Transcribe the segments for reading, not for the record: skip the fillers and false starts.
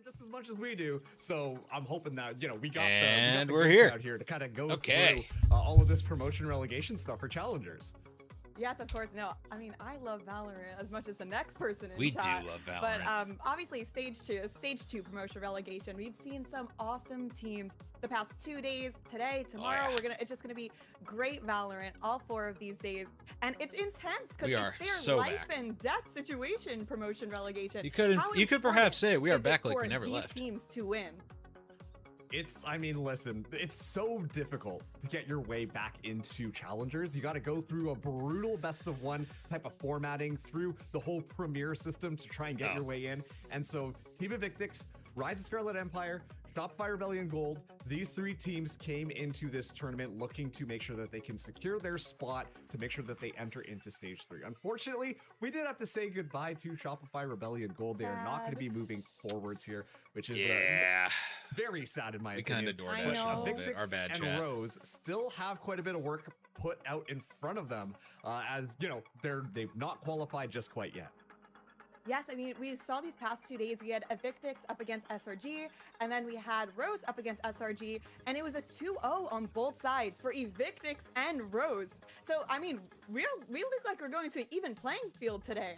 just as much as we do. So I'm hoping that, we got And the we're group here. out here to kind of go Okay. through all of this promotion relegation stuff for challengers. Yes, of course. No, I mean, I love Valorant as much as the next person in We chat. do love But Valorant. obviously, stage two promotion relegation. We've seen some awesome teams the past 2 days. Today, tomorrow, yeah. it's just gonna be great Valorant all 4 of these days, and it's intense because We are it's their so life back. and death situation. Promotion relegation. You could How perhaps say we are important back is it like for we never these left. teams to win. Listen, it's so difficult to get your way back into challengers. You got to go through a brutal best of one type of formatting through the whole premier system to try and get your way in. And so Team Invictix, Rise of Scarlet Empire, Shopify Rebellion Gold, these 3 teams came into this tournament looking to make sure that they can secure their spot to make sure that they enter into stage 3. Unfortunately, we did have to say goodbye to Shopify Rebellion Gold. They are not going to Sad. be moving forwards here, which is Yeah. very sad in my We opinion. kind of door I dashed a know. little bit. Our Invictix bad and chat. Rose still have quite a bit of work put out in front of them, as they've not qualified just quite yet. Yes, I mean, we saw these past 2 days. We had Invictix up against SRG, and then we had Rose up against SRG, and it was a 2-0 on both sides for Invictix and Rose. So, I mean, we look like we're going to an even playing field today.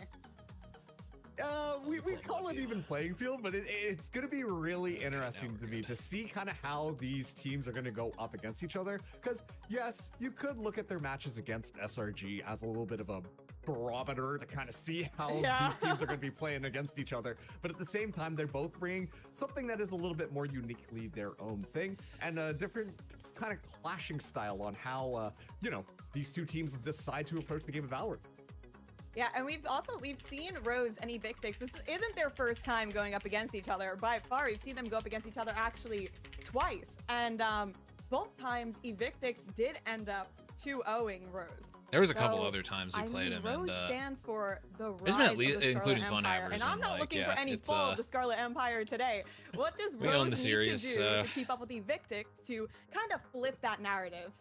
We call it even playing field, but it's going to be really interesting to me to see kind of how these teams are going to go up against each other. Because yes, you could look at their matches against SRG as a little bit of a barometer to kind of see how these teams are going to be playing against each other. But at the same time, they're both bringing something that is a little bit more uniquely their own thing and a different kind of clashing style on how, these 2 teams decide to approach the game of Valorant. Yeah, and we've seen Rose and Invictix. This isn't their first time going up against each other. By far, we've seen them go up against each other actually twice. And both times, Invictix did end up 2-0ing Rose. There was a couple So, other times we played him, Rose and stands for the There's rise been at least- of the Scarlet including Fun Empire, Havers and I'm and, not like, looking yeah, for any it's, fall of the Scarlet Empire today. What does We Rose own the need series, to do to keep up with Invictix to kind of flip that narrative?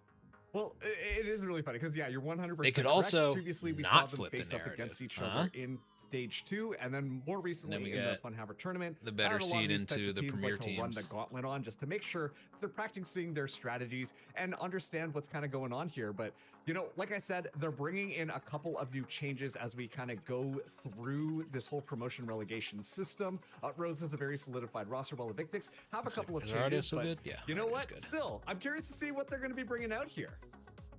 Well, it is really funny because you're 100%. They could correct. also previously we not saw them flip the face up narrative, against each huh? other in stage 2, and then more recently we in the get Funhaver tournament, the better a lot of seed these into types of the teams premier like to run the teams. gauntlet on just to make sure they're practicing their strategies and understand what's kind of going on here. But like I said, they're bringing in a couple of new changes as we kind of go through this whole promotion relegation system. Rose has a very solidified roster, while Invictix have a couple of is Ardia changes. so But good? Yeah, you know Ardia's what? good. Still, I'm curious to see what they're going to be bringing out here.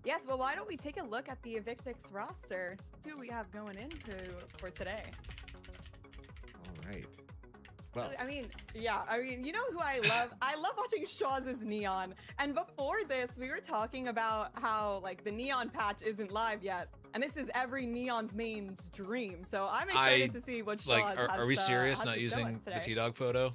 Yes, well, why don't we take a look at the Invictix roster? See what we have going into for today. All right. Well, I mean, you know who I love? I love watching Shaw's Neon. And before this, we were talking about how like the Neon patch isn't live yet. And this is every Neon's main's dream. So I'm excited to see what Shaw's has. Are we serious? has Not to show using us the today. T-Dog photo?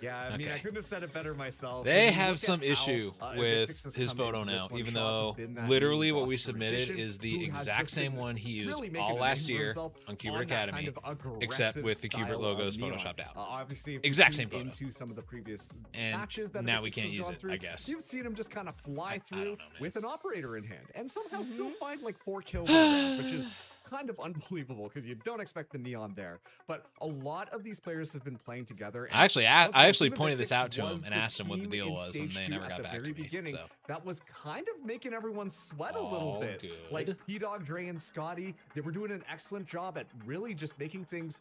yeah, I mean, I Okay. couldn't have said it better myself. They When you have look some at how, issue Invictix with has his come photo into this now, one, even Shaw's has though been that literally new what we roster submitted addition is the who has exact just same been one he used really making all a last name for year himself on Cuber on that Academy, kind of except aggressive with the Cubert style logos of Neon. photoshopped out. Obviously, if Exact you've same tuned photo. into some of the previous And matches that now we Invictix can't has use gone it, through, I guess. You've seen him just kind of fly don't through know, man. with an operator in hand and somehow Mm-hmm. still find like 4 kills in a round, which is kind of unbelievable because you don't expect the Neon there. But a lot of these players have been playing together. and I actually once again, Team pointed this Invictix out to him was and the asked him what the team deal in was, and stage they 2 never at got the back very to me. beginning. So That was kind of making everyone sweat a little All bit. good. Like T-Dog, Dre, and Scotty, they were doing an excellent job at really just making things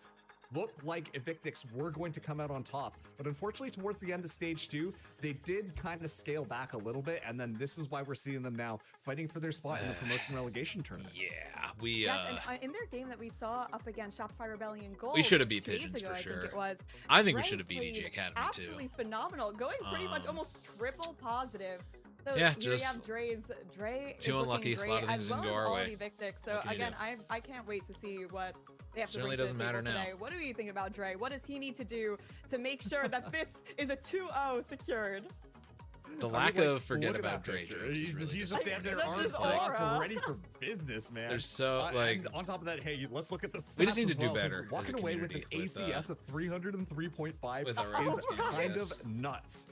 look like Invictix were going to come out on top. But unfortunately, towards the end of stage 2, they did kind of scale back a little bit, and then this is why we're seeing them now fighting for their spot in the promotion relegation tournament. yeah, we Yes, and in their game that we saw up against Shopify Rebellion Gold, We should have beat 2 days Pigeons ago, for I sure. think it was. I think we Dre should have beat EG played Academy absolutely too. phenomenal, going pretty much almost triple positive. So Yeah, here just you have Dre too is unlucky. looking A lot great, of things as didn't well go as our all way. Invictix. So What can you again, do? I can't wait to see what they have to Certainly bring to doesn't the table matter now. today. What do you think about Dre? What does he need to do to make sure that this is a 2-0 secured? The I mean, lack like, of forget look at about that Dre picture. jokes is He's really just just standing there, That's arms his crossed, aura. ready for business, man. There's so, And like- on top of that, hey, let's look at the stats We just need as to do well, 'cause better as a Walking away with an community with, ACS of 303.5 with our is own team, kind yes. of nuts.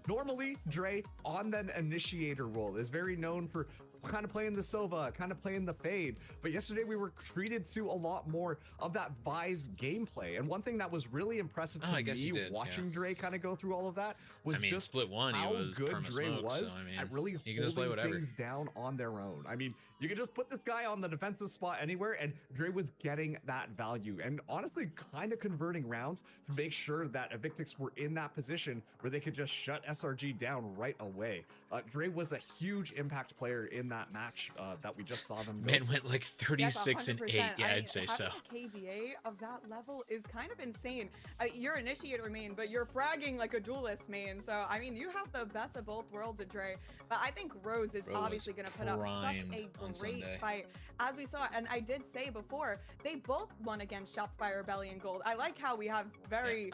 Normally, Dre on that initiator role is very known for kind of playing the Sova, kind of playing the Fade. But yesterday we were treated to a lot more of that Vise gameplay. And one thing that was really impressive to me watching Dre kind of go through all of that was just split one, how he was good perma Dre smoke, was so, I mean, at really he can just play holding whatever. things down on their own. I mean, you could just put this guy on the defensive spot anywhere, and Dre was getting that value and honestly kind of converting rounds to make sure that Evictix were in that position where they could just shut SRG down right away. Dre was a huge impact player in that match that we just saw them go. Man went like 36 and 8. Yeah, I mean, I'd say so. having a KDA of that level is kind of insane. You're initiator main, but you're fragging like a duelist main. So I mean, you have the best of both worlds with Dre. But I think Rose is obviously going to put up such a great fight, as we saw. And I did say before, they both won against Shopify Rebellion Gold. I like how we have very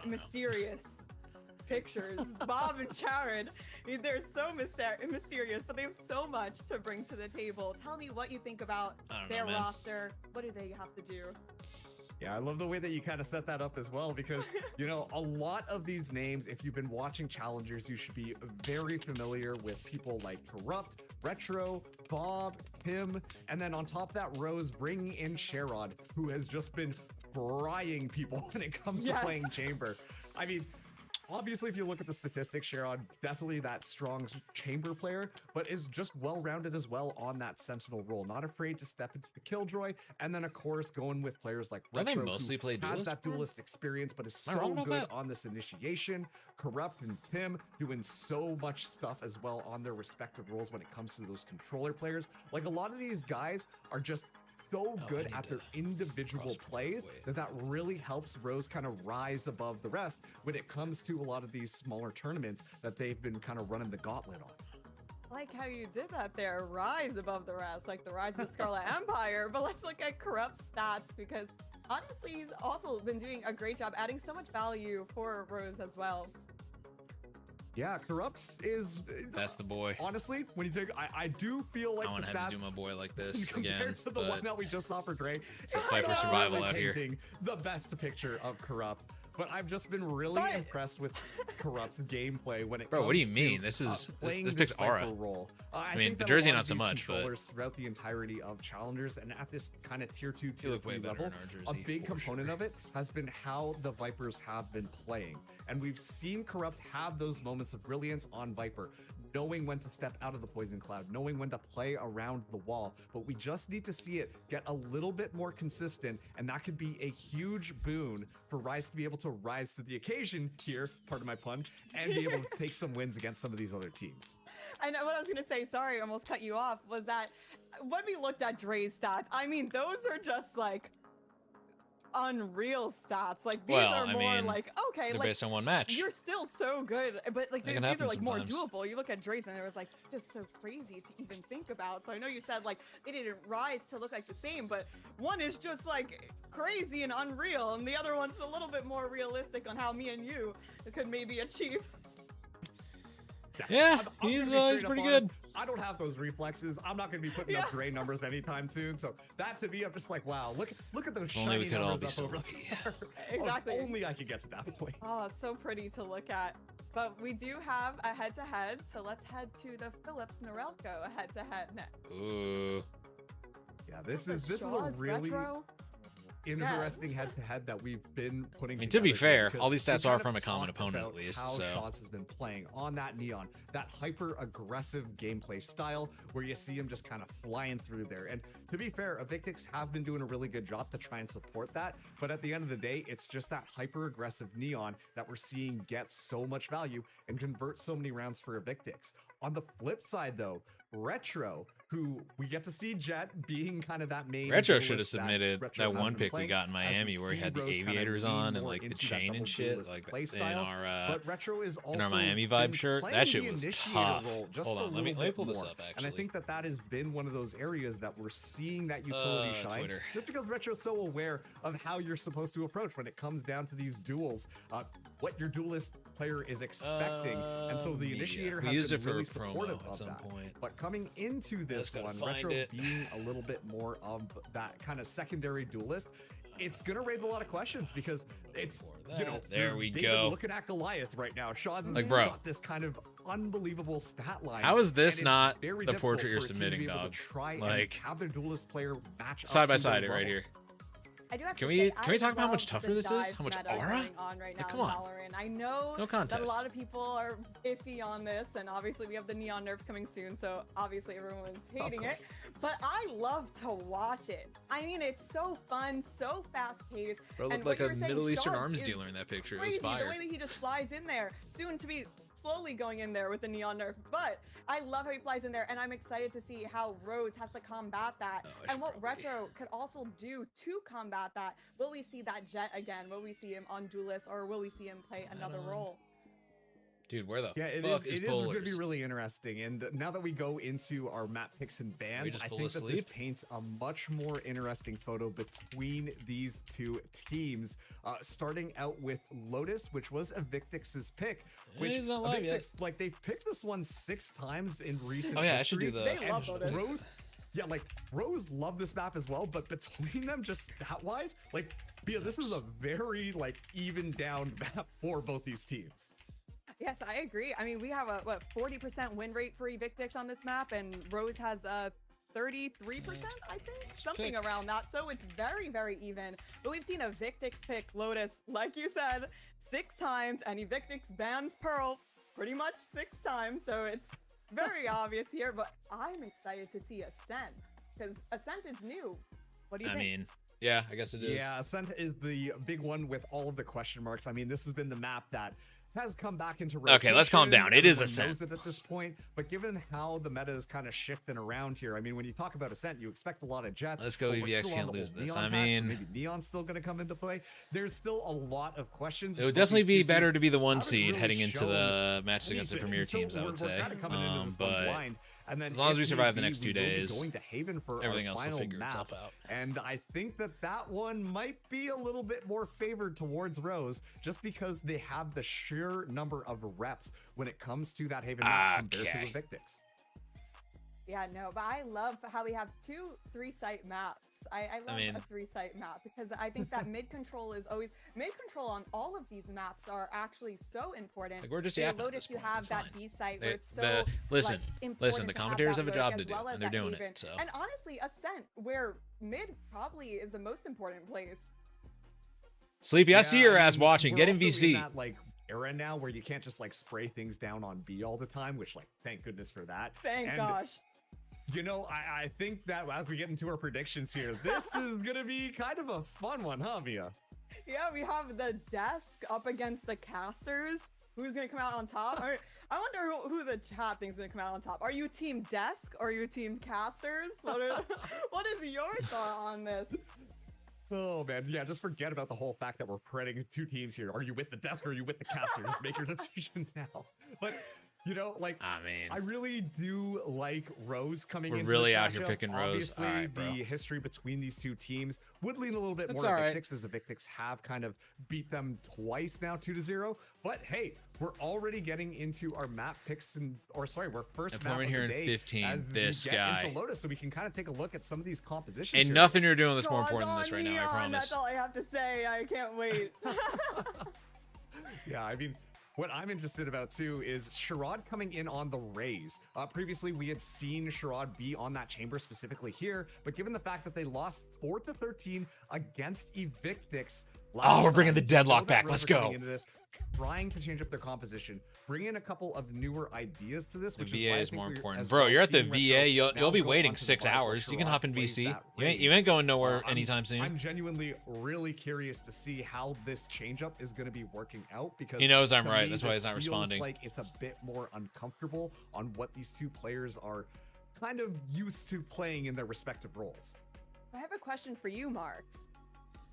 mysterious pictures. Bob and Charon, they're so mysterious, but they have so much to bring to the table. Tell me what you think about their roster. What do they have to do? Yeah, I love the way that you kind of set that up as well, because, you know, a lot of these names, if you've been watching Challengers, you should be very familiar with people like Corrupt, Retro, Bob, Tim, and then on top of that, Rose bringing in Sherrod, who has just been frying people when it comes to playing Chamber. I mean, obviously, if you look at the statistics, Sherrod, definitely that strong Chamber player, but is just well-rounded as well on that Sentinel role. Not afraid to step into the Killjoy, and then, of course, going with players like Retro, they mostly play who has that duelist experience, but is so good on this initiation. Corrupt and Tim doing so much stuff as well on their respective roles when it comes to those controller players. Like, a lot of these guys are just so good at their individual plays that really helps Rose kind of rise above the rest when it comes to a lot of these smaller tournaments that they've been kind of running the gauntlet on. I like how you did that there, rise above the rest, like the rise of the Scarlet Empire. But let's look at Corrupt's stats, because honestly, he's also been doing a great job adding so much value for Rose as well. Yeah, Corrupt is... That's the boy. Honestly, when you take... I do feel like the stats... I want to have to do my boy like this compared again. to the one that we just saw for Dre. It's a fight for survival out here. The best picture of Corrupt. But I've just been really impressed with Corrupt's gameplay when it comes what do you to mean? This is playing this this picks Aura. role. I mean, think the that jersey a lot not of so these much, but controllers throughout the entirety of Challengers and at this kind of tier 2, tier 3 level, a big component of it has been how the Vipers have been playing. And we've seen Corrupt have those moments of brilliance on Viper, knowing when to step out of the poison cloud, knowing when to play around the wall. But we just need to see it get a little bit more consistent, and that could be a huge boon for Rise to be able to rise to the occasion here, pardon my pun, and be able to take some wins against some of these other teams. I know what I was going to say, sorry, I almost cut you off, was that when we looked at Dre's stats, I mean, those are just like unreal stats. Like these are more like, okay, they're like based on one match. You're still so good, but like these are like more sometimes. doable. You look at Dre's and it was like just so crazy to even think about. So I know you said like they didn't rise to look like the same, but one is just like crazy and unreal, and the other one's a little bit more realistic on how me and you could maybe achieve. Yeah, he's pretty good. I don't have those reflexes. I'm not going to be putting up Dre numbers anytime soon. So that to me, I'm just like, wow, look at those shiny numbers up over there. Exactly. Only I could get to that point. Oh, so pretty to look at. But we do have a head-to-head, so let's head to the Philips Norelco head-to-head next. Ooh. Yeah, this is a really interesting head-to-head that we've been putting. I mean, to be fair, all these stats are from a common opponent at least. How so Shots has been playing on that Neon, that hyper-aggressive gameplay style where you see him just kind of flying through there. And to be fair, Evictix have been doing a really good job to try and support that. But at the end of the day, it's just that hyper-aggressive Neon that we're seeing get so much value and convert so many rounds for Evictix. On the flip side, though, Retro, who we get to see Jet being kind of that main. Retro should have submitted that one pick we got in Miami where he had the aviators on and like the chain and shit, like in our but Retro is also in our Miami vibe shirt. That shit was tough. Hold on, let me pull this up actually. And I think that has been one of those areas that we're seeing that utility shine. Twitter. Just because Retro's so aware of how you're supposed to approach when it comes down to these duels, what your duelist player is expecting, and so the initiator has been really supportive of that. But coming into this this one. Retro being a little bit more of that kind of secondary duelist, it's gonna raise a lot of questions because it's, you know, there we David go. Looking at Goliath right now, Shaw's like, bro, got this kind of unbelievable stat line. How is this not the portrait you're submitting, dog? Like, have their duelist player match side by side it right here. I do have can to we say, can we talk about how much tougher this is? How much aura? On right now come on. Valorant. I know no contest. that a lot of people are iffy on this, and obviously we have the neon nerfs coming soon, so obviously everyone's hating it. But I love to watch it. I mean, it's so fun, so fast-paced. Bro looked like a Middle Eastern arms dealer in that picture. It was fire. The way that he just flies in there, soon to be slowly going in there with the neon nerf, but I love how he flies in there, and I'm excited to see how Rose has to combat that, and what Retro could also do to combat that. Will we see that Jet again? Will we see him on Duelist, or will we see him play another role? Dude, where the fuck is Polars? It is going to be really interesting. And now that we go into our map picks and bans, I think that this paints a much more interesting photo between these two teams. Starting out with Lotus, which was Evictix's pick. Which he's not live yet. Like, they've picked this one 6 times in recent history. I should do They love Lotus. Rose, yeah, like, Rose loved this map as well, but between them, just stat-wise, like, yeah, this is a very, like, even down map for both these teams. Yes, I agree. I mean, we have a 40% win rate for Evictix on this map, and Rose has a 33%, I think, something around that. So it's very, very even. But we've seen Evictix pick Lotus, like you said, 6 times, and Evictix bans Pearl pretty much 6 times. So it's very obvious here. But I'm excited to see Ascent, because Ascent is new. What do you think? I mean, yeah, I guess it is. Yeah, Ascent is the big one with all of the question marks. I mean, this has been the map that has come back into rotation. Okay, let's calm down. It is Ascent. Knows it at this point, but given how the meta is kind of shifting around here, I mean, when you talk about Ascent, you expect a lot of Jets. Let's go. EVX can't lose this. I mean, maybe Neon's still going to come into play. There's still a lot of questions. It would definitely be better to be the 1 seed heading into the matches against the premier teams, I would say. But and then as long as we survive the next 2 days, going to Haven for everything else will figure map. itself out. And I think that one might be a little bit more favored towards Rose, just because they have the sheer number of reps when it comes to that Haven map compared to Evictix. Yeah, no, but I love how we have 2 3-site maps. I love a 3-site map, because I think that mid-control is always... Mid-control on all of these maps are actually so important. Like, we're just yapping Lotus, you have that B-site where it's so listen, important the commentators have a job to do, well, and they're doing it. So. And honestly, Ascent, where mid probably is the most important place. Sleepy, I see your ass watching. Get in VC. That, like, era now where you can't just like spray things down on B all the time, which, like, thank goodness for that. Thank gosh. You know, I think that as we get into our predictions here, this is gonna be kind of a fun one, huh, Mia? Yeah, we have the desk up against the casters. Who's gonna come out on top? I wonder who the chat thinks is gonna come out on top. Are you team desk or are you team casters? What is your thought on this? Oh man, yeah, just forget about the whole fact that we're putting 2 teams here. Are you with the desk or are you with the casters? Make your decision now. But you know, like, I mean, I really do like Rose coming in. We're really this out matchup. here picking Rose. Obviously, the history between these 2 teams would lean a little bit more Evictix, as Evictix have kind of beat them twice now, 2-0. But hey, we're already getting into our map picks, our first map of here the day in 15. This guy into Lotus, so we can kind of take a look at some of these compositions. Ain't nothing you're doing that's more important than this right now. I promise. That's all I have to say. I can't wait. Yeah, I mean, what I'm interested about too is Sherrod coming in on the Raze. Previously, we had seen Sherrod be on that chamber specifically here, but given the fact that they lost 4-13 against Evictix, we're bringing the deadlock back. Let's go. Into this, trying to change up their composition, bring in a couple of newer ideas to this. The VA is more important, bro. You're at the VA. You'll be waiting 6 hours. You can hop in VC. You ain't going nowhere anytime soon. I'm genuinely really curious to see how this changeup is going to be working out, because he knows I'm right. That's why he's not responding. Like, it's a bit more uncomfortable on what these 2 players are kind of used to playing in their respective roles. I have a question for you, Marks.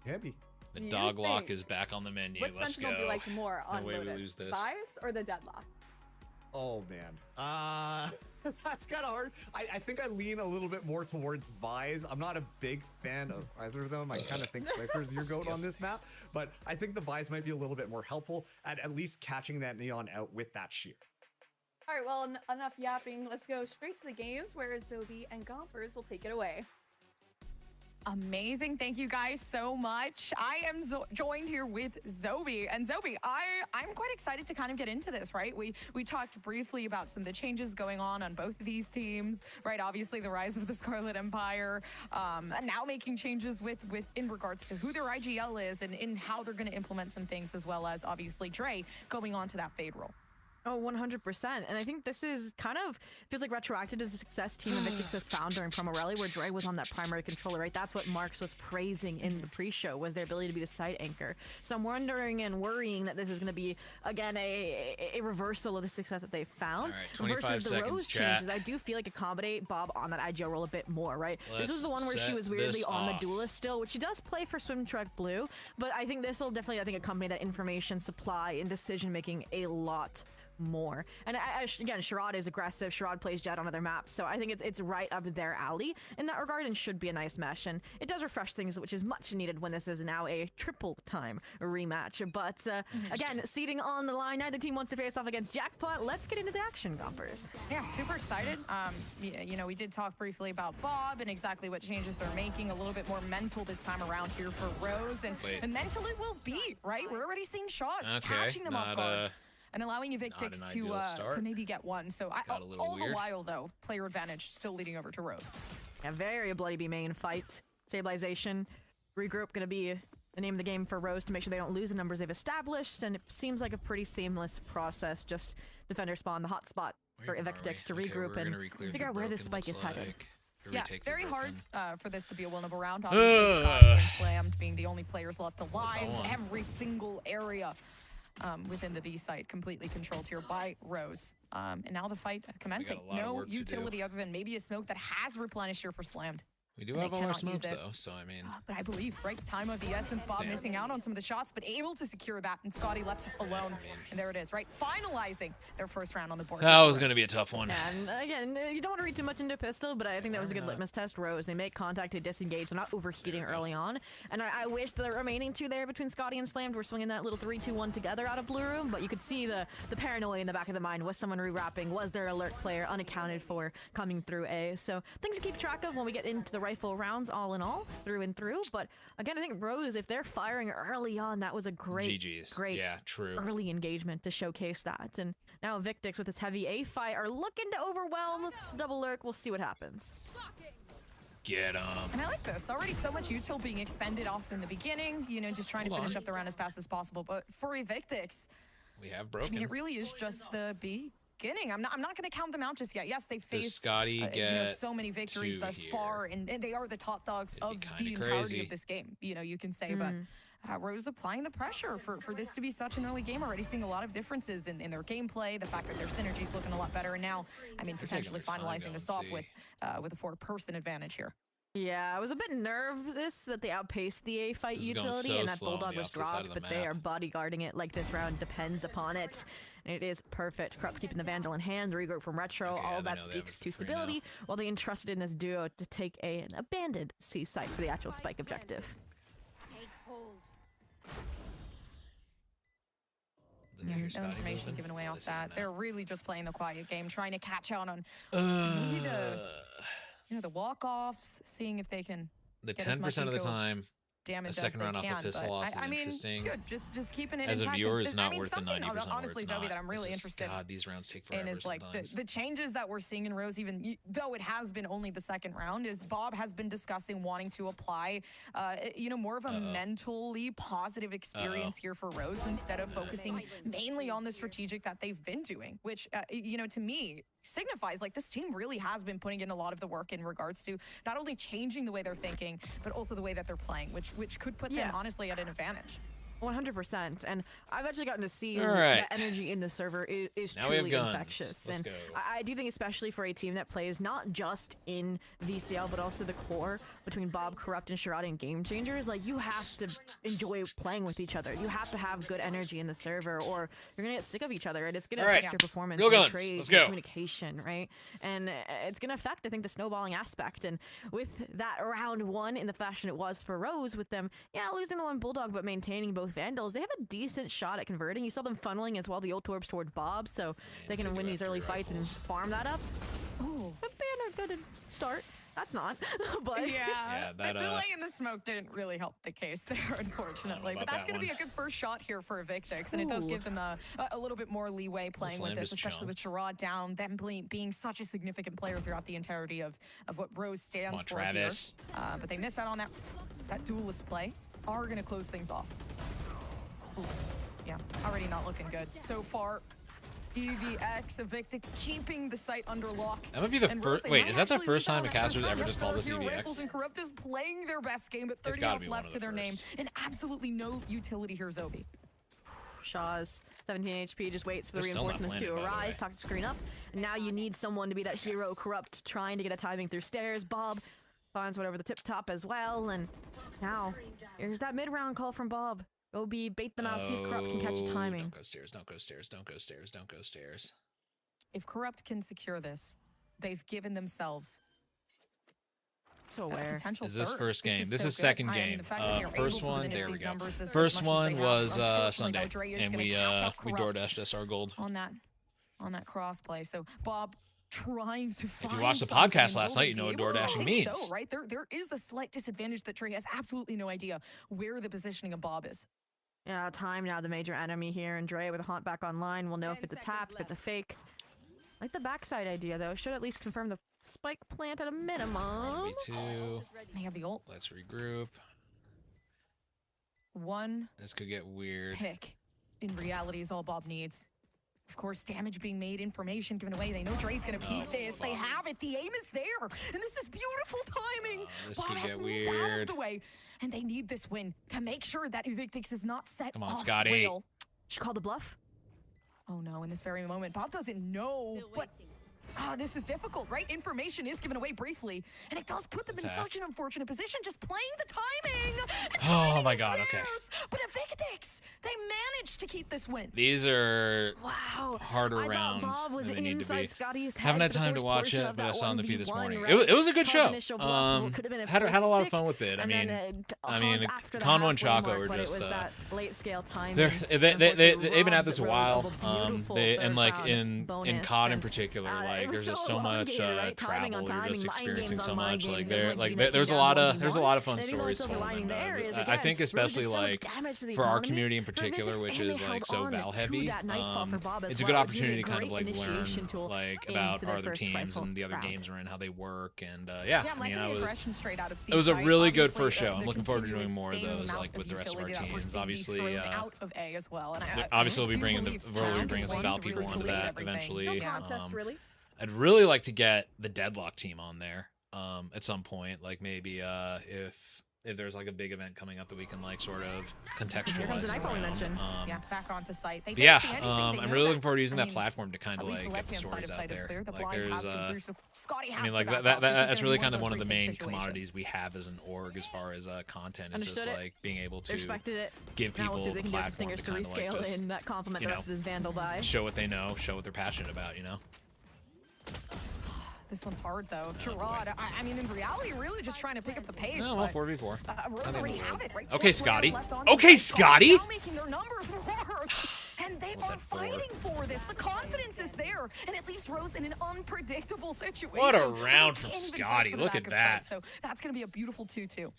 Heavy. The dog lock is back on the menu. Let's go. What Sentinel do you like more on no way Lotus? We lose this. Vice or the deadlock? Oh man, that's kind of hard. I think I lean a little bit more towards Vise. I'm not a big fan of either of them. I kind of think Cypher's your goat on this map, but I think the Vise might be a little bit more helpful at least catching that Neon out with that shear. All right, well, enough yapping. Let's go straight to the games where Zobi and Gompers will take it away. Amazing. Thank you guys so much. I am joined here with Zobi. And Zobi, I'm quite excited to kind of get into this, right? We talked briefly about some of the changes going on both of these teams, right? Obviously, the rise of the Scarlet Empire, and now making changes with in regards to who their IGL is and in how they're going to implement some things, as well as obviously Dre going on to that Fade role. Oh, 100%. And I think this is kind of feels like retroactive to the success Team Invictus has found during Promo Rally, where Dre was on that primary controller, right? That's what Marks was praising in the pre-show, was their ability to be the site anchor. So I'm wondering and worrying that this is going to be, again, a reversal of the success that they found. All right, 25 versus the seconds, Rose chat. changes. I do feel like accommodate Bob on that IGL role a bit more, right? This was the one where she was weirdly on the Duelist still, which she does play for Swim Truck Blue, but I think this will definitely, accompany that information supply and decision making a lot more. And again, Sherrod is aggressive. Sherrod plays Jett on other maps, so I think it's right up their alley in that regard and should be a nice mesh. And it does refresh things, which is much needed when this is now a triple time rematch. But again, seating on the line, neither team wants to face off against Jackpot. Let's get into the action, Gompers. Yeah, super excited. You know, we did talk briefly about Bob and exactly what changes they're making. A little bit more mental this time around here for Rose, and mental it will be, right? We're already seeing Shaws catching them off guard. And allowing Evictix to maybe get one. So all the while, though, player advantage still leading over to Rose. Yeah, very Bloody B main fight. Stabilization. Regroup going to be the name of the game for Rose to make sure they don't lose the numbers they've established. And it seems like a pretty seamless process. Just defender spawn, the hot spot for Evictix to regroup and figure out where this spike is headed. Yeah, very hard for this to be a winnable round. Obviously, Scotty and Slammed being the only players left alive. Every single area within the B site completely controlled here by Rose. And now the fight commencing. No utility other than maybe a smoke that has replenished here for Slammed. We do have all our smokes though, so I mean. But I believe, right, time of the essence, Bob missing out on some of the shots, but able to secure that, and Scotty left alone. And there it is, right, finalizing their first round on the board. That was going to be a tough one. And again, you don't want to read too much into Pistol, but I think that was a good litmus test. Rose, they make contact, they disengage, they're not overheating early on. And I wish the remaining two there between Scotty and Slammed were swinging that little 3-2-1 together out of Blue Room, but you could see the paranoia in the back of the mind. Was someone rewrapping? Was there alert player unaccounted for coming through A? So things to keep track of when we get into the rifle rounds, all in all, through and through. But again, I think Rose, if they're firing early on, that was a great early engagement to showcase that. And now Evictix with his heavy A fight are looking to overwhelm Double Lurk. We'll see what happens. Get him. And I like this. Already so much util being expended off in the beginning, you know, just trying to finish up the round as fast as possible. But for Evictix, we have broken. I mean, it really is just the beginning. I'm not going to count them out just yet. Yes, they faced Scotty so many victories thus far, and they are the top dogs of the entirety of this game. You know, you can say, but Rose applying the pressure for this to be such an early game. Already seeing a lot of differences in their gameplay, the fact that their synergy is looking a lot better, and now, I mean, potentially finalizing this off with a 4-person advantage here. Yeah, I was a bit nervous that they outpaced the A fight utility and that Bulldog was dropped, but they are bodyguarding it like this round depends upon it. And it is perfect. Corrupt keeping the Vandal in hand, the regroup from Retro, all that speaks to stability, while they entrusted in this duo to take an abandoned C site for the actual spike objective. Take hold. No information given away off that. They're really just playing the quiet game, trying to catch on maybe the walk-offs, seeing if they can the 10% of the time. Damage a second round off a pistol loss is interesting. Good. Just keeping it as intact. a viewer is not worth the 90%. Honestly, Zobi, that I'm really interested God, these rounds take forever. And it's like the changes that we're seeing in Rose, even though it has been only the second round, is Bob has been discussing wanting to apply, more of a mentally positive experience here for Rose instead of focusing mainly on the strategic that they've been doing, which to me signifies like this team really has been putting in a lot of the work in regards to not only changing the way they're thinking, but also the way that they're playing, which could put them honestly at an advantage. 100%, and I've actually gotten to see the energy in the server is truly infectious. And I do think, especially for a team that plays not just in VCL but also the core between Bob, Corrupt, and Sherrod and Game Changers, like you have to enjoy playing with each other. You have to have good energy in the server, or you're gonna get sick of each other, and it's gonna affect your performance, your trades, your communication, right? And it's gonna affect, I think, the snowballing aspect. And with that round one in the fashion it was for Rose, with them, losing the one Bulldog but maintaining both both Vandals. They have a decent shot at converting. You saw them funneling as well the ult orbs towards Bob, so they can win these early fights and farm that up. Oh, a banner good start. That's not, but yeah, that delay in the smoke didn't really help the case there, unfortunately. But that's going to be a good first shot here for Victix, and it does give them a little bit more leeway playing with this, especially with Sherrod down, them being such a significant player throughout the entirety of what Rose stands for here. But they miss out on that duelist play. Are going to close things off. Ooh. Yeah, already not looking good so far. EVX, Victix keeping the site under lock. That might be the first. Wait, is that the first time a caster's ever just called this EVX? Rifles and Corrupt is playing their best game, but 30 off left to their name, and absolutely no utility here, Zobi. Shaw's 17 HP just waits for the reinforcements to arise. Talk to screen up, and now you need someone to be that hero. Corrupt trying to get a timing through stairs. Bob finds whatever the tip top as well, and now here's that mid-round call from Bob. Go B, bait them out, see if Corrupt can catch a timing. Don't go stairs, don't go stairs, don't go stairs, don't go stairs. If Corrupt can secure this, they've given themselves so aware. Is this first game? This is second game. First one, there we go. First one was Sunday, and we DoorDashed us our gold. On that cross play. So Bob trying to find. If you watched the podcast last night, you know what DoorDashing means. So, right? There is a slight disadvantage that Trey has absolutely no idea where the positioning of Bob is. Yeah, time now, the major enemy here, and Dre with a haunt back online. We'll know if it's a tap, if it's a fake. I like the backside idea, though. Should at least confirm the spike plant at a minimum. Me too. They have the ult. Let's regroup. This could get weird. Pick, in reality, is all Bob needs. Of course, damage being made, information given away. They know Dre's gonna peek this. They have it. The aim is there, and this is beautiful timing. This Bob could has get moved out of weird. the way, and they need this win to make sure that Victix is not set Come on, off Scotty. rail. She called the bluff. Oh no! In this very moment, Bob doesn't know, but. This is difficult, right? Information is given away briefly, and it does put them in such an unfortunate position, just playing the timing. Oh my god, okay. But at Victix, they managed to keep this win. These are wow. harder rounds Bob was than they need to be. Scotty's Haven't had time to watch it, but I saw on the feed this morning. It was a good show. Had a lot of fun with it. I mean, Conwo and Choco are just late scale time. They've been at this a while. And like in COD in particular, like there's just so much travel. You're just experiencing so much. Like there's a lot of fun stories told. And I think especially like for our community in particular, which is like so Val heavy, it's a good opportunity to kind of like learn like about our other teams and the other games we're in, how they work, and yeah. I mean, it was a really good first show. I'm looking forward to doing more of those, like with the rest of our teams. Obviously, we'll be bringing some Val people onto that eventually. I'd really like to get the Deadlock team on there at some point, like maybe if there's like a big event coming up that we can like sort of contextualize around. Back onto site. I'm really looking forward to using that platform to kind of like get the stories out there. Like there's I mean, like that's really kind of one of the main commodities we have as an org as far as content is just like being able to give people the platform to kind of like just, that complement the rest of his Vandal vibe. Show what they know, show what they're passionate about, you know. This one's hard though. Sherrod, I mean, in reality, really just trying to pick up the pace. No, well, 4v4. Rose already have it, right? Okay, Scotty. Okay, Scotty. Now making their numbers work, and they are fighting for this. The confidence is there, and it leaves Rose in an unpredictable situation. What a round from Scotty! Look at that. So that's gonna be a beautiful 2-2.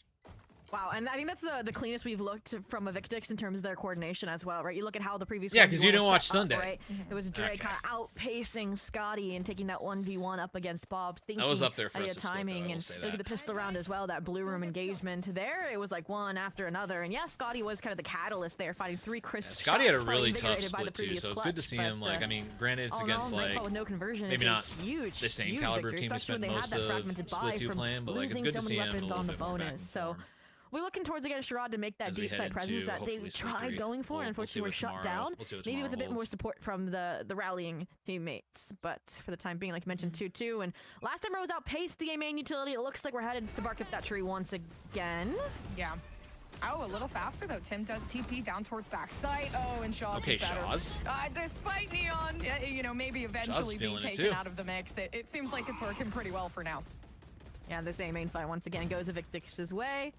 Wow, and I think that's the cleanest we've looked from a Victix in terms of their coordination as well, right? You look at how the previous because you didn't watch Sunday, right? It was Dre kind of outpacing Scotty and taking that 1v1 up against Bob, thinking that was up there for us timing, and look at the pistol round as well, that blue room engagement there. It was like one after another, and yeah, Scotty was kind of the catalyst there, fighting 3 crisp shots. Scotty had a really tough split too, so it's good to see him. Like, I mean, granted, it's against like with no conversion, maybe not the same caliber team he spent most of split 2 playing, but like it's good to see him a little bit more back and forth. We're looking towards against Sherrod to make that deep side presence that they tried going for, and unfortunately were shut down. Maybe with a bit more support from the rallying teammates, but for the time being, like you mentioned, 2-2. And last time Rose outpaced the main utility. It looks like we're headed to bark up that tree once again. Yeah. Oh, a little faster though. Tim does TP down towards backside. Oh, and Shaw's is better. Shaw's. Despite Neon, you know, maybe eventually being taken out of the mix, it seems like it's working pretty well for now. Yeah, the same main fight once again goes Victix's way.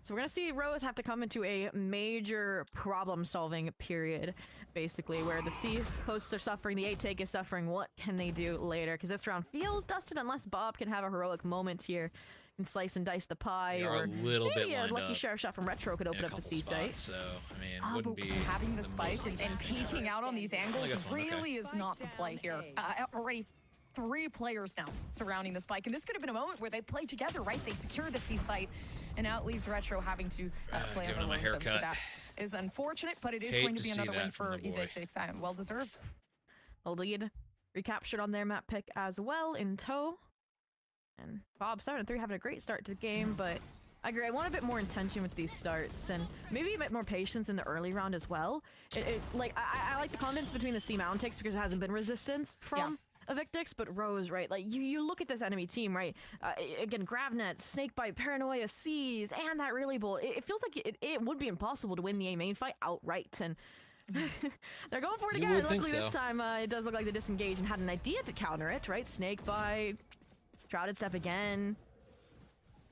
So we're going to see Rose have to come into a major problem-solving period, basically, where the C hosts are suffering, the A take is suffering. What can they do later? Because this round feels dusted unless Bob can have a heroic moment here and slice and dice the pie, or a little bit maybe a lucky up shot from Retro could open up the C site. So, I mean, wouldn't be having the spike and peeking out on these angles really is not the play here. Already 3 players now surrounding the spike, and this could have been a moment where they play together, right? They secure the C site, and now it leaves Retro having to play on the haircut. So that is unfortunate, but it is going to be another win for Evictix. Well deserved. A lead recaptured on their map pick as well in tow. And Bob 7-3 having a great start to the game, but I agree. I want a bit more intention with these starts, and maybe a bit more patience in the early round as well. Like I like the confidence between the C Mountain takes because it hasn't been resistance from Evictix, but Rose, right? Like you look at this enemy team, right? Again, Gravnet, Snakebite, Paranoia, Seas, and that Relay Bolt. It feels like it would be impossible to win the A main fight outright, and they're going for it again. Luckily this time it does look like they disengaged and had an idea to counter it, right? Snakebite, Shrouded Step again.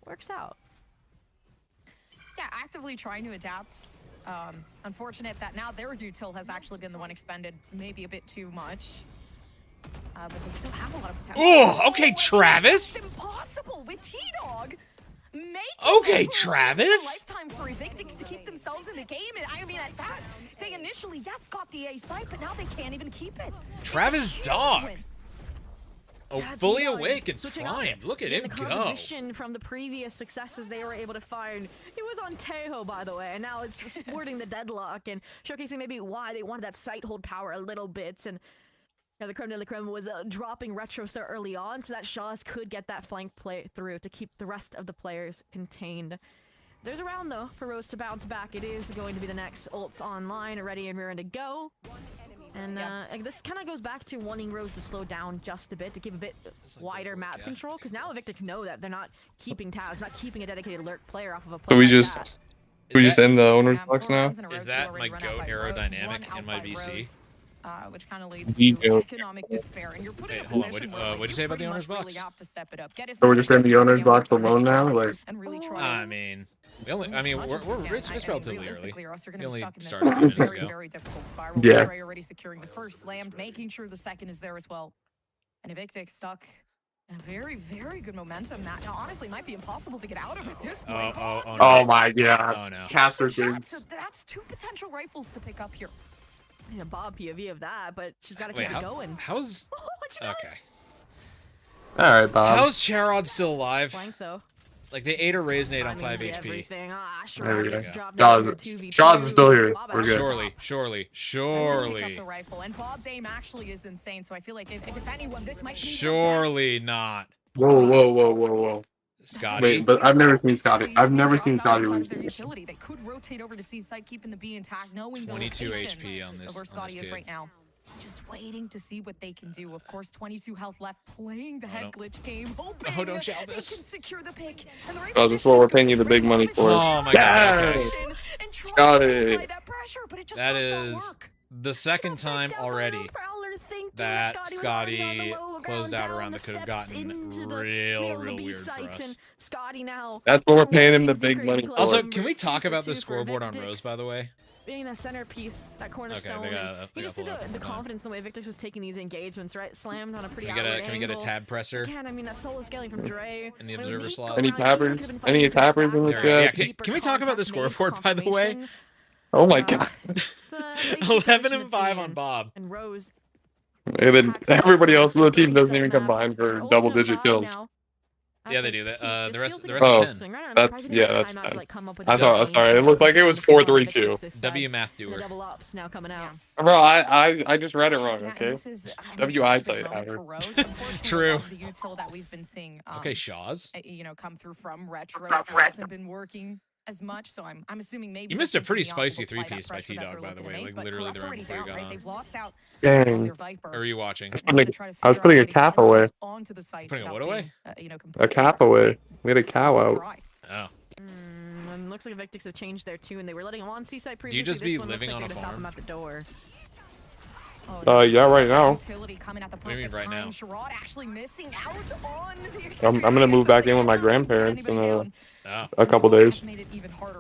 Works out. Yeah, actively trying to adapt. Unfortunate that now their util has actually been the one expended maybe a bit too much. But they still have a lot of potential. Oh, okay, Travis. It's impossible with T-Dog. Okay, Travis. Lifetime for Evictix to keep themselves in the game, and I mean at that, they initially got the A site, but now they can't even keep it. Travis Dog. Win. Oh, fully awake and primed. Look at him the go. Composition from the previous successes they were able to find. It was on Tejo, by the way, and now it's sporting the deadlock and showcasing maybe why they wanted that site hold power a little bit. And the Creme de la Creme was dropping Retro so early on, so that Shaw's could get that flank play through to keep the rest of the players contained. There's a round, though, for Rose to bounce back. It is going to be the next ults online, ready and rearing to go. And this kind of goes back to wanting Rose to slow down just a bit, to give a bit wider map control, because now Evictix know that they're not keeping tabs, not keeping a dedicated alert player off of a player. So we just end the owner's box now? Is that my GOAT aerodynamic in my VC? Which kind of leads to economic despair, and you're putting a hold on, position what'd you say about the owner's box? Really have to step it up. So we're just in the owner's box alone now? Like, I mean, it's relatively early. You're We only stuck in this started a few minutes very, ago. very difficult spiral. Yeah. Ray already securing the first slammed, making sure the second is there as well. And Evictix stuck in a very, very good momentum that now honestly might be impossible to get out of at this point. oh my god. Oh no. Caster So dudes. that's 2 potential rifles to pick up here. I need a Bob POV of that, but she's got to keep it going. How's okay? Alright, Bob. How's Charod still alive? Flank, though. Like they ate a Raise Nade on 5 HP. Everything. There we go. Shaw's Shaw's is still here. We're good. Surely. Pick up the rifle, and Bob's aim actually is insane. So I feel like if anyone, this might be Surely not. Whoa. Scotty. Wait, but I've never seen Scotty. I've never seen Scotty lose this. They could rotate over to C site, keeping the B intact, knowing 22 the HP on this. of where Scotty is kid. right now. Just waiting to see what they can do. Of course, 22 health left, playing the head glitch game, hoping don't yell they this. can secure the pick. And the right Oh, this is what we're paying you the big money for. Oh my Yeah. god. Scotty. That is the second time already that Scotty closed out a round that could have gotten real weird for us. Scotty now. That's what we're paying him the big money for. Also, can we talk about the scoreboard on Rose, by the way? Being that centerpiece, that cornerstone. You just see the confidence in the way Evictix was taking these engagements, right? Slammed on a pretty outward angle. Can we get a tab presser? Again, I mean, that solo scaling from Dre. In the observer slot. Any tappers? Any tappers in the chat? Yeah, can we talk about the scoreboard, by the way? Oh my god. 11 and 5 on Bob. And Rose. And then everybody else on the team doesn't even combine for double-digit kills. Yeah, they do that. The rest Oh, is 10. that's 10. I saw. Sorry, it looked like it was 4-3-2. W math doer. Double ups now coming out. Bro, I just read it wrong. Okay. W eyesight hacker. True. The util that we've been seeing. Okay, Shaw's. Come through from Retro. It hasn't been working as much, so I'm assuming maybe you missed a pretty spicy 3-piece by T-Dog, by the way. Like literally the round before you got on. They've lost out. Dang. Or are you watching? I was putting a calf away. Putting a what away? A calf away. We had a cow out. Oh. Looks like Evictix have changed there too, and they were letting him on C-site previously. Do you just this be one living looks like on a they're gonna stop farm? him at the door. Yeah, right now. What do you mean right now? Actually missing out on I'm gonna move back in with my grandparents in Oh. a couple days. Made it even harder.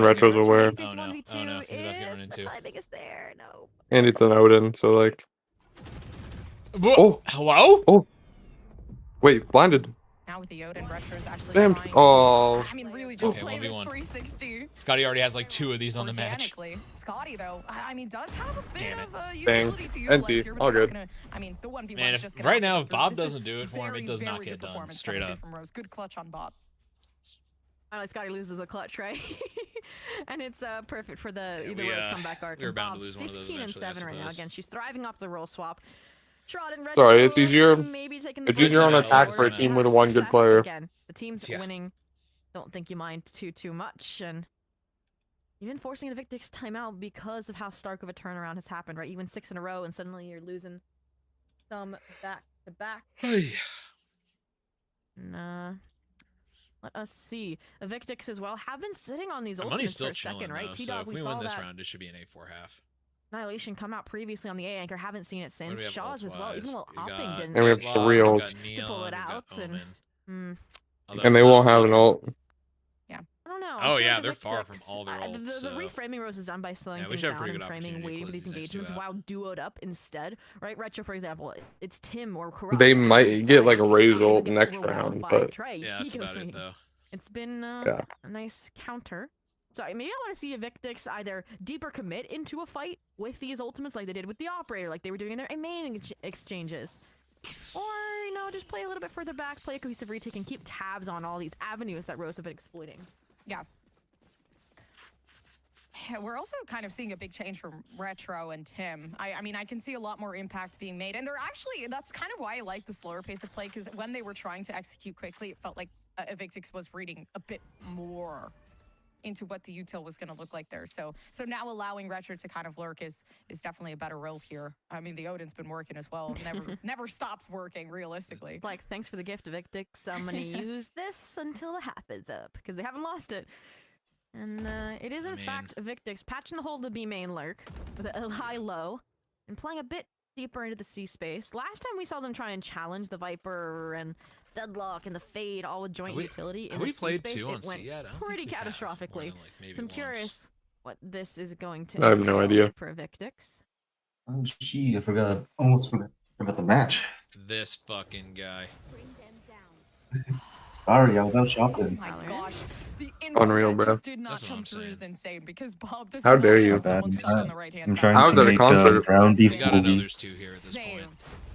and Retro's aware. Oh no, he's about to get run into. Timing is there. No. And it's an Odin, so like Oh. Hello? Oh. Wait, blinded. Now with the Odin, Retro is actually Damn. trying Oh. I mean, really just Okay, play this 1v1. 360. Scotty already has like 2 of these on the match. Organically. Scotty, though, I mean, does have a bit Damn it. of a Bang. utility to Empty. utilize here, but All it's not good. gonna, I mean, the 1v1 Man, is if just gonna right have to now go if through. Bob This is doesn't do it for him, very, it does not very get good done. performance Straight coming up. through from Rose. Good clutch on Bob. Finally, Scotty loses a clutch, right? And it's perfect for the Yeah, Rose comeback arc. we were bound Bob, to lose one of those 15 and eventually, I 7 right now. suppose. Again, she's thriving off the role swap. Shroud and Red Sorry, it's Show, easier- maybe taking the It's easier on first attack round for a or team having with one good success, player. Again, the team's Yeah. winning. Don't think you mind too much, and even forcing a Victix timeout because of how stark of a turnaround has happened, right? You win 6 in a row, and suddenly you're losing some back to back. Nah. Let us see. Victix as well have been sitting on these The ultimates money's for still a second, chilling, right? though, T so Dog, if we we saw win this that round, it should be an 8-4 half. Annihilation come out previously on the A anchor. Haven't seen it What do since. we have Shaw's as well. Even ults-wise? while We Opping got didn't And we have Deadlock, 3 we ults. got Neon, pull it we got out, and Omen. Although And they some won't of have them- an ult. I don't know. I Oh, feel yeah, like the they're far from Victix- all their the ults, so- reframing Rose is done by slowing Yeah, we things should have a down pretty and good framing, opportunity to waiting for close these these next 2 engagements out. while duoed up instead, right? Retro, for example, it's Tim or Karate They on might his get side. like a Raze Doesn't ult get next overwhelmed round, by but Trey. Yeah, He that's goes about it, swinging. though. It's been Yeah. a nice counter. So maybe I want to see a Victix either deeper commit into a fight with these ultimates like they did with the Operator, like they were doing in their main exchanges. Or, you know, just play a little bit further back, play a cohesive retake, and keep tabs on all these avenues that Rose have been exploiting. Yeah. We're also kind of seeing a big change from Retro and Tim. I mean, I can see a lot more impact being made. And they're actually, that's kind of why I like the slower pace of play, because when they were trying to execute quickly, it felt like Victix was reading a bit more into what the util was going to look like there. So now allowing Retro to kind of lurk is definitely a better role here. I mean, the Odin's been working as well. Never stops working, realistically. It's like, thanks for the gift, Victix. I'm going to use this until the half is up, because they haven't lost it. And it is, in fact, Victix patching the hole to B main lurk with a high-low and playing a bit deeper into the C space. Last time we saw them try and challenge the Viper and Deadlock and the Fade all with joint utility in Have the we C played space. 2 on It C went yet? I don't pretty think we have. catastrophically. More than, like, maybe So I'm once. curious what this is going to I have no entail idea. for Victix. Oh, gee, I forgot. Almost forgot about the match. This fucking guy. Sorry, I was out Oh shopping. my Valorant? gosh. The Unreal, info that bro. just did not That's what come I'm through is saying. insane because Bob does How not dare have you. someone I'm stuck on the right-hand I'm side. trying How's to that a make counter? Brown We Beef gotta know movie. there's 2 here at this point. Saved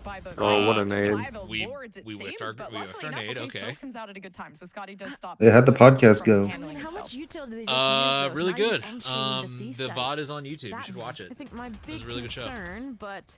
by the Oh, what a nade. by the We Lords, it whiffed seems, our- but we whiffed luckily our enough, nade, okay, okay. Smoke comes out at a good time, so Scotty does stop. They had the podcast from go. I handling mean, how itself. much util did they just use, though? It's Really not even good. entering the C The site. VOD is on YouTube. You That's, should watch it. I think my big a really good show. concern, but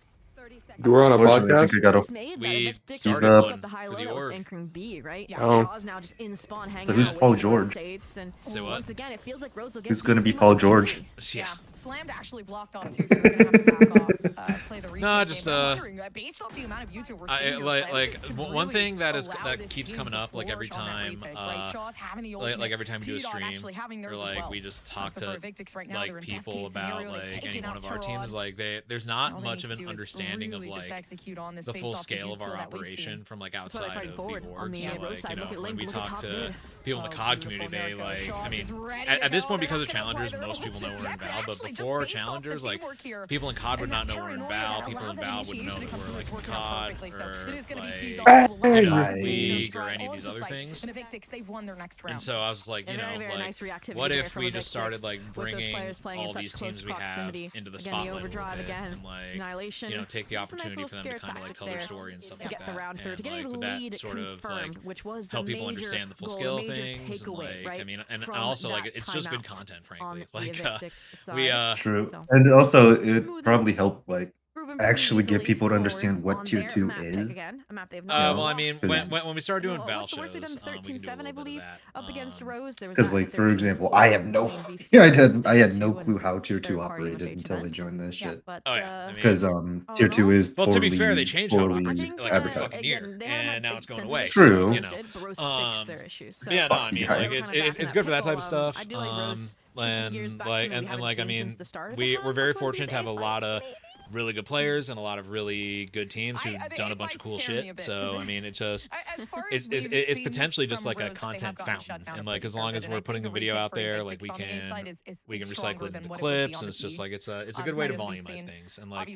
You were on a Unfortunately, I podcast? think I got It's a. made that We if Victix started picks one up the high for low the that was org. anchoring B, right? Yeah. Oh. Shaw's now just in spawn hanging who's out Paul waiting for George? rotates, and Say what? once again, it feels like Rose will get Who's gonna be too Paul much George? lead. Yeah. Slammed actually blocked off too, so we're gonna have to back off. Play the No, retake just, game. I'm wondering, based off the amount of YouTube we're seeing, here, like could one really thing that allow that this keeps team coming to up like every flourish on that time, retake, right? Shaw's having the ultimate, like every time we do a T-Dog stream, actually having or theirs as like well. we just talk So for to Victix right now, like they're in best people case about scenario, they've like any taken one out of our teams. Chirag. Like there's All not they much need of to an do is understanding of really just like execute on this the based full off the scale of util our that we've seen. operation from like why they're outside fighting of forward the on org. the So Rose like side. Look at when Link, we look at talk top to mid. people in the Oh, COD beautiful. community, There they it goes. like Shaw's I mean is ready at to this go. point They're because not of gonna challengers, apply their most people know ults we're in yet, but Val, but actually just before based off the challengers, like teamwork here, people in COD would and not that know we're in paranoia Val, that people in allowed that Val would know initiation to that come we're through like is in working out COD perfectly. So or it is gonna be like T-Dog you know, Bye. League or any of these other things. And Victix, they've won their next round. And so I was like, you A know, very, very like, nice reactivity what there if from we a just Victix started like with those bringing players playing in all such these close teams we have proximity. into the Again, the spotlight a little overdrive bit, again. and like, Annihilation. you know, take the Just a nice opportunity little for them to scare kind of like tactic tell their there story and stuff to like get that. the round through, And to get like a would lead that sort of confirmed, like which was the help people major understand the full goal, scale the of major things? And takeaway, like, right? I mean, and from also like that it's just good timeout content, on frankly. the Like Victix we side. True. So, And also, it smoothing would probably help, like, proven pretty actually get easily people to forward understand what on tier their 2 map pick is. again, a map they've well, I mean, Because- when we started doing Well, Val what's the worst they've shows, done? we can do a 13-7, I little bit of believe, that. up against Rose. There was Because, that like, with for their example, 2-4 I had no, playing VC I had no to, clue how tier 2 third party operated FH until they events. joined this Yeah, shit. but Oh, yeah, I mean- Because tier 2 is Well, poorly, to be fair, they changed how it poorly operates, think, like every advertised. fucking year, again, they haven't and had now it's going extensive away. True. You know, posted, but Rose fixed their issues. So yeah, no, I mean, Guys. like they were it's kinda good for that back in type of pickle, stuff. ideally Rose shifting gears And back like to maybe and haven't like I seen since mean, the start of the we're very hunt, which was fortunate these to have a A lot of fights. really good players and a lot of really good teams who've done a bunch of cool shit. So I mean, it just it's potentially just like a content fountain, and like as long as we're putting the video out there, like we can recycle the clips, and it's just like it's a good way to volumize things, and like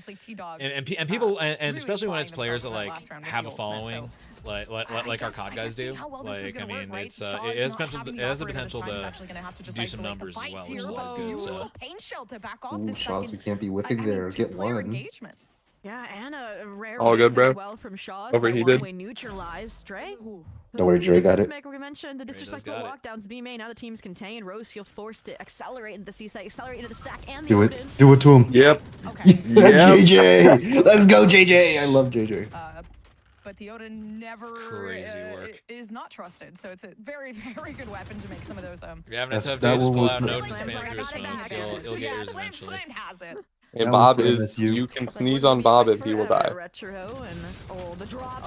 and people and especially when it's players that like have a following. Like our COD guys do. Like, I mean, it has the potential to do some numbers as well, which is always good. So. Ooh, Shaw's, we can't be whiffing there. Get one. Yeah, and a rare all good, bro. Well from Shaw's. Overheated. Neutralized. Dre. Don't worry, Dre got it. We mentioned the disrespectful lockdowns B main. Now the team's contained. Rose feel forced to accelerate into the C site, accelerate into the stack, and the Odin. Do it to him. Yep. Okay. JJ. Let's go, JJ. I love JJ. But the Odin never is not trusted, so it's a very, very good weapon to make some of those. If you haven't had to pull out an Odin command through a smoke, you'll get yours eventually. Slim has it. And Bob is, you can sneeze on Bob if he will die.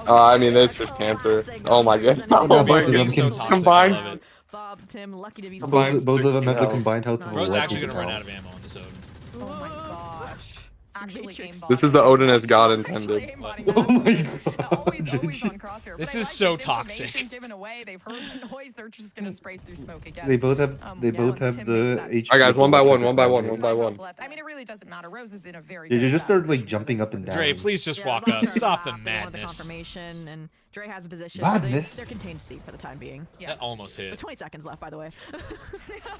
I mean, it's just cancer. Oh my god. Oh, both of them can combined. Bob, Tim, lucky to be both of them have the combined health of Bro's actually gonna run out of ammo on this Odin. Oh my gosh. Actually, this is the Odin as God intended. Oh my god. Always on crosshair. This is so toxic. Given away, they've heard the noise. They're just gonna spray through smoke again. They both have the HP. Alright guys, one by one. I mean, it really doesn't matter. Rose is in a very. They just start like jumping up and down. Dre, please just walk up. Stop the madness. Confirmation, and Dre has a position. Madness. They're contained to C for the time being. Yeah. That almost hit. But 20 seconds left, by the way.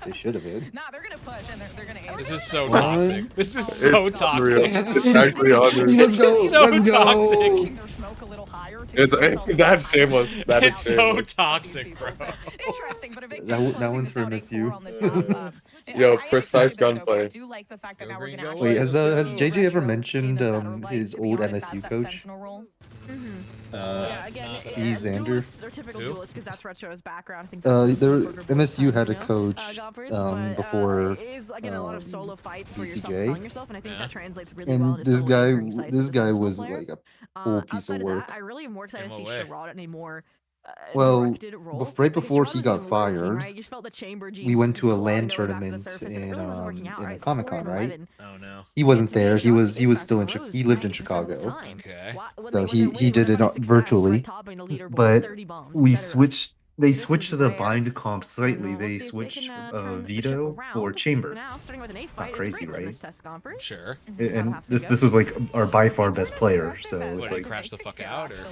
They should have hit. Nah, they're gonna push and they're gonna ace. This is so toxic. This is so toxic. It's actually under. Let's go. So Let's toxic. Their smoke a little higher. That's shameless. That is It's so toxic, bro. Interesting, but that one's for MSU. Yo, precise gunplay. Wait, has JJ ever mentioned his old MSU coach? Yeah, again, E. Xander. They're typical duelists because that's Retro's background. I think MSU had a coach before is again a lot of solo fights where you're BCJ. self-killing yourself, and I think that translates really well. And this guy was like a whole piece of work. I really am more excited to see Sherrod in a more well, right before he got fired, right? Just felt the chamber we went to a LAN tournament in a Comic-Con, right? Oh no. He wasn't there. He was still in he lived in Chicago. Okay. So he did it virtually, but we switched. They switched to the bind comp slightly. They switched Vito or Chamber. Not crazy, right? Sure. And this was like our by far best player. So it's like crash the fuck out, or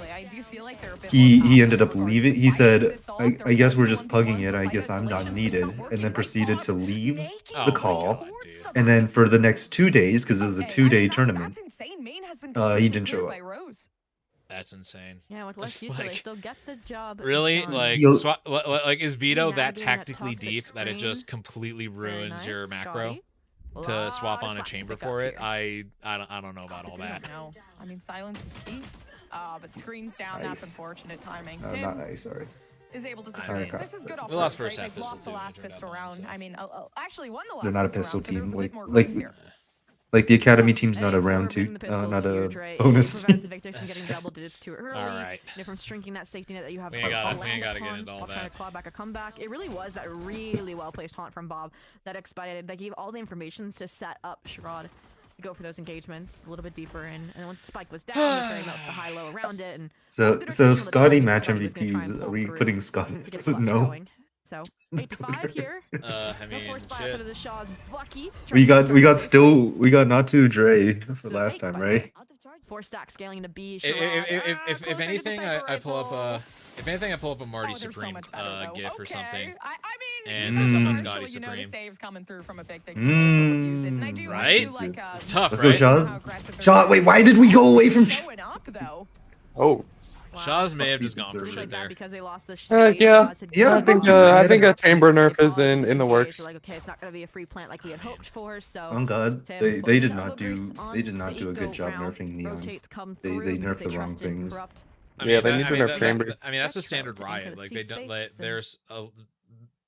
he ended up leaving. He said, "I guess we're just pugging it. I guess I'm not needed," and then proceeded to leave the call. And then for the next 2 days, because it was a 2-day tournament, he didn't show up. That's insane. Yeah, with less util, they still get the job. Really? Like, is Vito that tactically deep that it just completely ruins your macro to swap on a chamber for it? I don't know about all that. No, I mean silence is key. But screens down. That's unfortunate timing. Not nice. Sorry. Is able to secure it. This is good We lost offense, first right? half. They've lost the last pistol round. I mean, actually won the last. They're not a pistol team. round, Like the academy team's not a round 2, not a bonus. Victics from getting double digits too early. All right. From shrinking that safety net that you have. We ain't gotta get into all that. Trying to claw back a comeback. It really was that really well placed haunt from Bob that expedited. That gave all the information to set up Sherrod to go for those engagements a little bit deeper. And once Spike was down, you're carrying up the high low around it. And so Scotty match MVPs. Are we putting Scotty? No. So 8-5 here. I mean, shit. The Shaw's Bucky. We got not too Dre for last time, right? 4 stack scaling to B. If anything, I pull up a Marty Supreme gif or something. And say something about Scotty Supreme. You know the saves coming through from a big thing. Right? It's tough, Let's right? go, Shaw's. Shaw, wait, why did we go away from? Oh. Shaw's may have just gone for shit there. Because they lost the yeah. I think a chamber nerf is in the works. Like, okay, it's not gonna be a free plant like we had hoped for. So. Oh God, they did not do a good job nerfing Neon. They nerfed the wrong things. I mean, yeah, they need to nerf chamber. I mean, that's a standard Riot. Like they don't let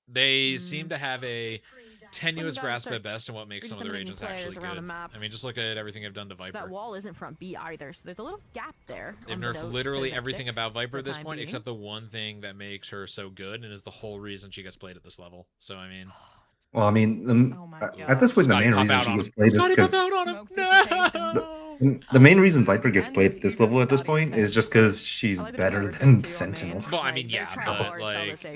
they seem to have a tenuous grasp at best on what makes some of their agents actually good. I mean, just look at everything they've done to Viper. That wall isn't front B either, so there's a little gap there. They've nerfed literally everything about Viper at this point, except the one thing that makes her so good and is the whole reason she gets played at this level. So, I mean... Well, I mean, at this point, the main reason she gets played is because... The main reason Viper gets played at this level at this point is just because she's better than Sentinel. Well, I mean, yeah,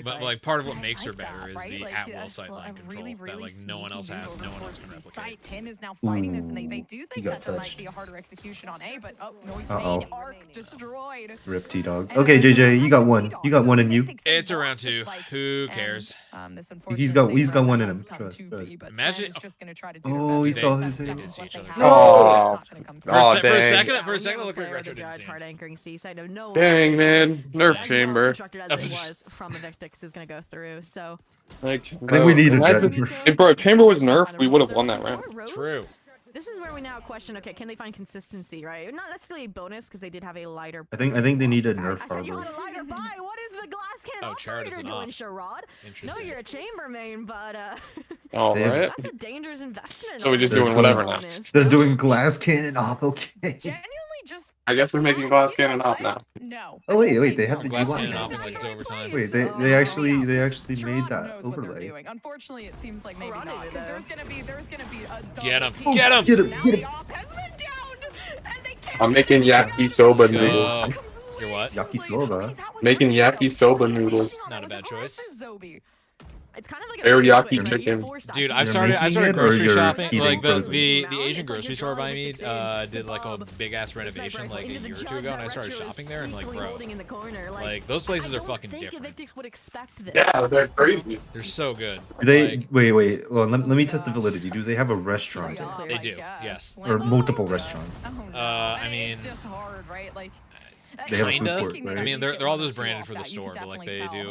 but like part of what makes her better is the at-will sightline control that like no one else has, no one else can replicate. Tim is now fighting this, and they do think that there might be a harder execution on A, but Noise Fade, Arc destroyed. Rip T-Dog. Okay, JJ, you got one. You got one in you. It's a round 2. Who cares? He's got one in him. Trust. Imagine. Oh, he saw his. Oh, For a dang. second, I looked at Retro didn't see him. hard anchoring Seaside. No Dang, man. Nerf chamber. constructed as it was from Evictix is gonna go through. So Like, I think we need a imagine- jet. If bro, if chamber was nerfed, we would have won that round. True. This is where we now question, okay, can they find consistency, right? Not necessarily a bonus because they did have a lighter. I think they need a nerf I said you harbor. had a lighter buy. What is the glass cannon Oh, Chara operator doesn't doing, op. Sherrod? No, Interesting. you're a chamber main, but All They have- right. that's a dangerous investment. So we're just They're doing whatever now. They're doing glass cannon op. Okay. Genuinely just. I guess we're making glass cannon up now. No. Oh wait, they have the Glass UI. cannon op in like overtime. Wait, they actually made that knows what they're overlay. doing. Unfortunately, it seems like maybe Ronnie not, did because that. there's gonna be a Get him! double Get him! Get him! Now Get the him! op has been down, and they can't I'm making yakisoba noodles. You're what? Yakisoba. Making yakisoba noodles. Not a bad choice. It's kind of like Teriyaki chicken. Dude, I You're started making it or grocery you're shopping. eating Like the frozen? Asian grocery store by me did like a big ass renovation like a year or 2 ago, and I started shopping there, and like bro, like those places are fucking different. Would expect this. Yeah, they're crazy. They're so good. Do they Like, wait? Well, let me test the validity. Do they have a restaurant there? They do, yes. Or multiple restaurants? I mean, it's just hard, right? Like. They have a food kinda. court, right? I mean, they're all just branded for the store, but like they do.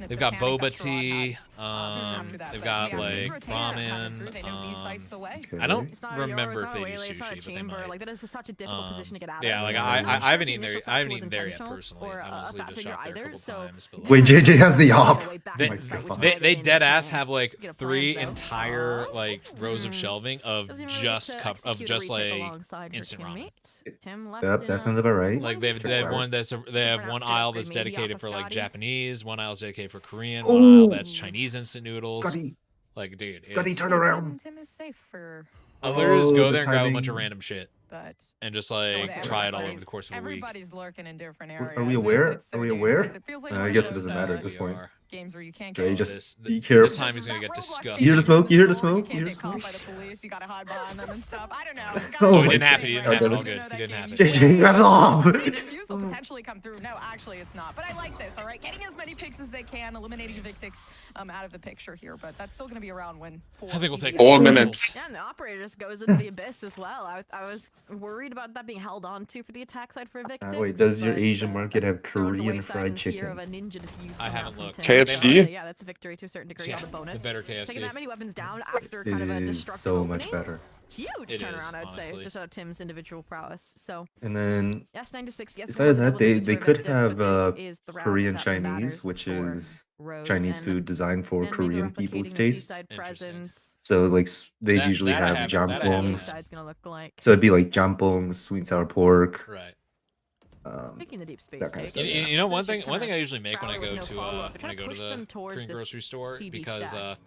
They've got boba tea. They've got like ramen. I don't remember if they do sushi, but they might. Like that is such a difficult position to get out of. Yeah, like I haven't eaten there. I haven't eaten there yet personally. Or I a mostly fat just figure shopped there a either, couple so times. But Wait, JJ has the op. They dead ass have like 3 entire like rows of shelving of just like instant ramen. Yep, that sounds about right. Like they Checks have out. one they have one aisle that's dedicated for like Scotty. Japanese, one aisle is dedicated for Korean, Ooh. one aisle that's Chinese instant noodles. Scotty, Like dude, Scotty, it's- turn around. Tim is safe for, I'll literally just Oh, go the there and grab a bunch of timing. random shit but and just like Okay. try it all over the course of a week. everybody's lurking in different Are areas. we aware? It's so Are we dangerous. aware? It feels like I one of guess it those, doesn't matter at this We point. are. games where you can't Dre, go. just This- be This careful. time he's gonna get disgusted. You hear the smoke? You hear the You smoke? can't You hear the get caught smoke? by the police. You gotta hide behind them and stuff. I don't know. Oh, It my didn't happen. He didn't God. haven. All Oh, good. He didn't happen. JJ, grab the op. Reviews will potentially come through. No, actually, it's not. But I like this. All right, getting as many picks as they can, eliminating Evictix out of the picture here. But that's still gonna be around when. I think we'll take 4 minutes. Yeah, and the operator just goes into the abyss as well. I was worried about that being held on to for the attack side for Evictix. Wait, does your but, Asian market have thrown to the Korean wayside fried in fear of chicken? a ninja defuse I coming haven't out from looked. Tim. KFC? So, yeah, that's a victory to a certain degree on the bonus. The better Taking KFC. that many weapons down after It kind of a is destructive so much opening. better. Huge It turnaround, is, I would say, honestly. just out of Tim's individual prowess. So, And then yes, 9-6. Yes, besides more that, they double digits could for Evictix, have but this is the round Korean that matters Chinese, which for is Rose Chinese and- food designed for and maybe Korean replicating people's the taste. seaside Interesting. presence. So like they That- usually that I have have- that I have. jampongs. Side's gonna look like. So it'd be like jampongs, sweet and sour pork. Right. Picking the deep space that kind of steak. stuff. You know So one it's thing just one thing I kinda usually make when I crowded go with to no follow-up. when They're I go trying to to push them the towards Korean this grocery store CB because stack.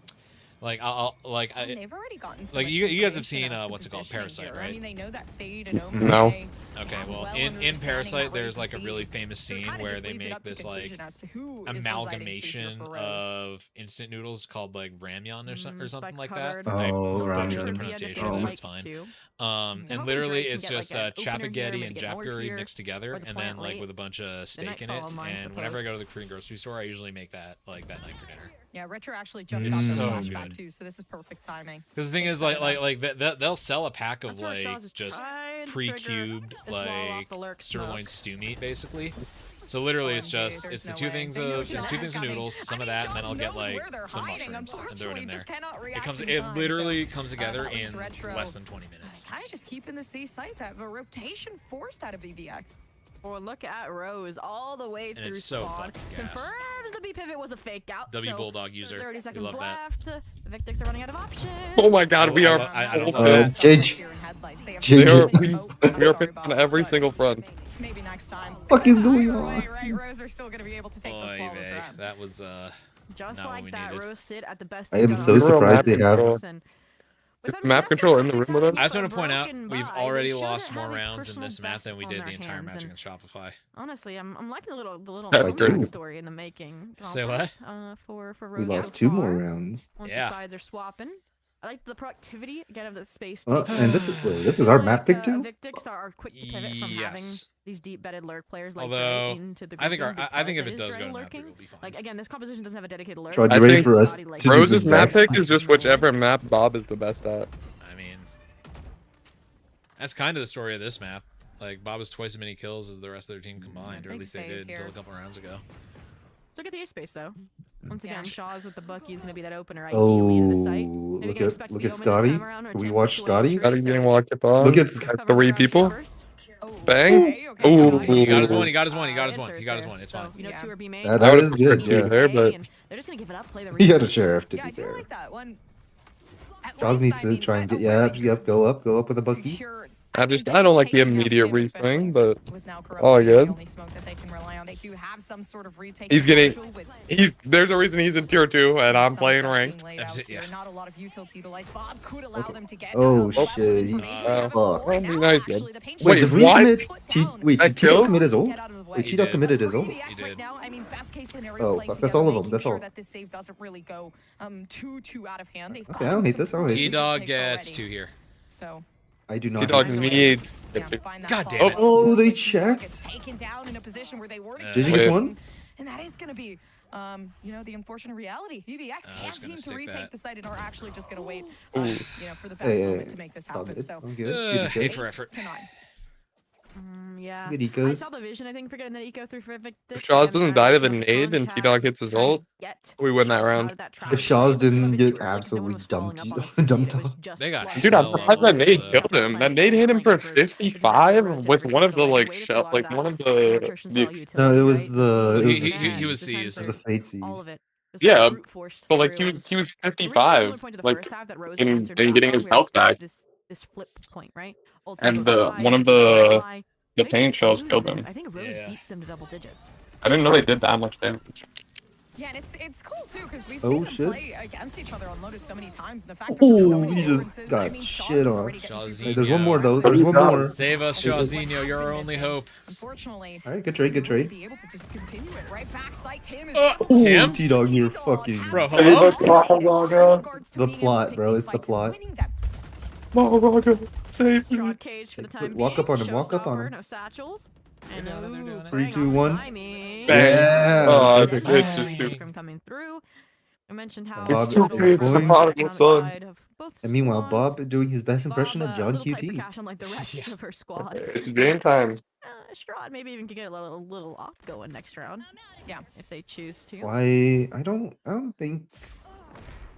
like I'll like And I they've already gotten so like much you guys have information seen as to what's it called, positioning Parasite, here. I right? mean, they know that Fade and No. Ombre Okay, have well, well in understanding Parasite, that there's Rose's like a really speed. famous So it scene kinda where just they leads it make up to this like conclusion as to who is residing amalgamation safer for Rose. of instant noodles called like ramyeon or something Spike like that. covered. I Oh, butcher ramen. the Yeah, pronunciation, they're but like that's fine. two. And hoping literally Drake can it's get, just like, an opener here, chapaghetti maybe and get more japguri here, mixed together, or the and then plant like late. with a bunch of steak in it. Nightfall on mine And for whenever I post. go to the Korean grocery store, I usually make that like that night for dinner. Yeah, Retro actually just It's got the so flashback good. too, so this is perfect timing. Because the thing is, like they'll sell a pack of That's where Shaw's like is just tried to pre-cubed trigger as well off like the lurk sirloin smoke. stew meat, basically. So literally, it's OMG, just there's it's the no two way. things They know of Shaw's it's 2 things of coming. noodles, some I of mean, that, and then Shaw's I'll get knows like where they're some hiding, mushrooms and throw it unfortunately, in there. just cannot It react comes. in It time, literally so, comes together that was in Retro. less than 20 minutes. Kind of just keeping the C site that the rotation forced out of VVX. Or look at Rose all the way And through it's so spawn. fucking gas. Confirms the B pivot was a fake out. W so Bulldog user. 30 We seconds love that. left. The Victics are running out of options. Oh my god, we are I don't know. ulted. JJ. We are picking on every single front. Maybe next time. Fuck is going Either on? way, right, Rose are still going to be able to take the Oy smallest vey, round. that was Just Not what like we that, needed. Rose sit at the best. I am they've so done. surprised they have. And Is map control in the room with us? I just want to point out Broken we've by. already They should lost have more a rounds in personal this map best than we on did their the entire hands, match and against Shopify. Honestly, I'm liking the little Yeah, like story in the making. Say what? For We Rose lost so 2 more far, rounds. Once Yeah. the sides are swapping. I like the productivity again of the space. And this is our map pick too. Victics are quick to pivot from having Yes. these deep bedded lurk players like Although, Dre into the I think group I think if because it does is go Dre to map lurking. three, we'll be fine. Like again, this composition doesn't have a dedicated lurk. Tried I waiting think for us Scotty to likes do Rose's the map exact pick is just whichever map Bob is the best at. I mean, that's kind of the story of this map. Like Bob has twice as many kills as the rest of their team combined, or at big least they save did until here. a couple rounds ago. Look at the A space though. Once Yeah. again, Shaw's with the Bucky is going to be that opener ideally in the site. Oh, Maybe look gonna at expect look the at Omen this Scotty. time around, or Can we Jim watch just Scotty? went Scotty through, getting so walked up on. Look at That's cover the the 3 rounds people. first. Oh, Bang. okay, okay. Ooh. He got his Ooh. one. He got his one. He got his one. Answers He got his there. one. It's So, fine. you know, Yeah. 2 are B main. That I would've is preferred good, two yeah. there, but And they're just going to give it up, play the He had a reset. sheriff to Yeah, be I do fair. like that one. At Jaws least, needs I to mean, try and a get really yep, go up with a Bucky. secure- I mean, don't like the taking out immediate Tim especially re-swing, but with now all Corrupt being the good. only smoke that they can rely on. They do have some sort of retake He's getting- potential with there's a reason he's in tier 2 and I'm some playing stuff ranked. being laid out Yeah. here. Not a lot of utility utilized. Bob could allow Okay. them to get Oh, out. shit, Well, he's they fucked. forced That'd be out, nice, actually. dude. The paint Wait, Wait, did we what? commit? put T down. wait, I did Tito killed? commit his ult? Get out of the way. Wait, He Tito did. committed his ult? He VX did. right now, I mean, best case scenario, Oh, playing fuck, that's together, all of them, making that's sure all. that this save doesn't really go too out of hand. They've Okay, I don't hate this, I don't hate this. T-Dog picks gets already. 2 here. So I do not. T-Dog hate this. needs. yeah, find that God fog. damn it. Oh, they Hopefully T-Dog checked. gets taken down in a position where they weren't Did you get expecting, one? and that is going to be, you know, the unfortunate reality. EVX I was can't gonna seem to stick retake that. the site and are actually just going to wait, Ooh. you know, for the best Hey, moment to make this all happen. good. So I'm good. Good Hate eco. for effort. 8-9. Yeah. Good I ecos. saw the vision, I think, for getting that eco through for Victor. If Shaw's doesn't die to the nade and T-Dog hits his ult, we win that round. If Shaw's didn't get absolutely dumped on. They got Dude, I'm hell surprised that of nade a- killed him. That nade hit him for 55 with one of the like shell, like one of the No, it was the it was He- the he was Seas. seized. It was the Fate Seas. All of it. Yeah, but like he was 55, like in getting his health back, this flip point, right? and the one of the paint shells killed him. I think Rose Yeah. beats them to double digits. I didn't know they did that much damage. Yeah, and it's cool too because we've Oh, seen them shit. play against each other on Lotus so many times, and the fact that there's so Oh, many he just differences. got I mean, Shaw's shit is on. already getting Shaw's super Hey, there's one more though. aggressive. There's one more. Save us, Hey, this- Shawzinho. You're our only hope. Unfortunately, All right, good trade, good they won't trade. be able to just continue it right back. Site Tim is Ooh, Tim? T-Dog, you're fucking. Bro, Hey, hello? look, The plot, bro, it's the plot. Moraga, save me. Shot cage for the Hey, time walk being. up on him, walk up on Showstopper, him. No satchels. They're And doing it, they're doing it. 3, 2, 1. Bang. Yeah. Oh, Perfect. it's just too. from coming through. I mentioned how Bob too Little big was for the prodigal on the son. side of both And meanwhile, squads. Bob doing his best impression Bob, of John little tight for QT. cash, unlike the rest Yeah. of her squad. It's game time. Strahd maybe even could get a little op going next round. Yeah. If they choose to. Why? I don't think.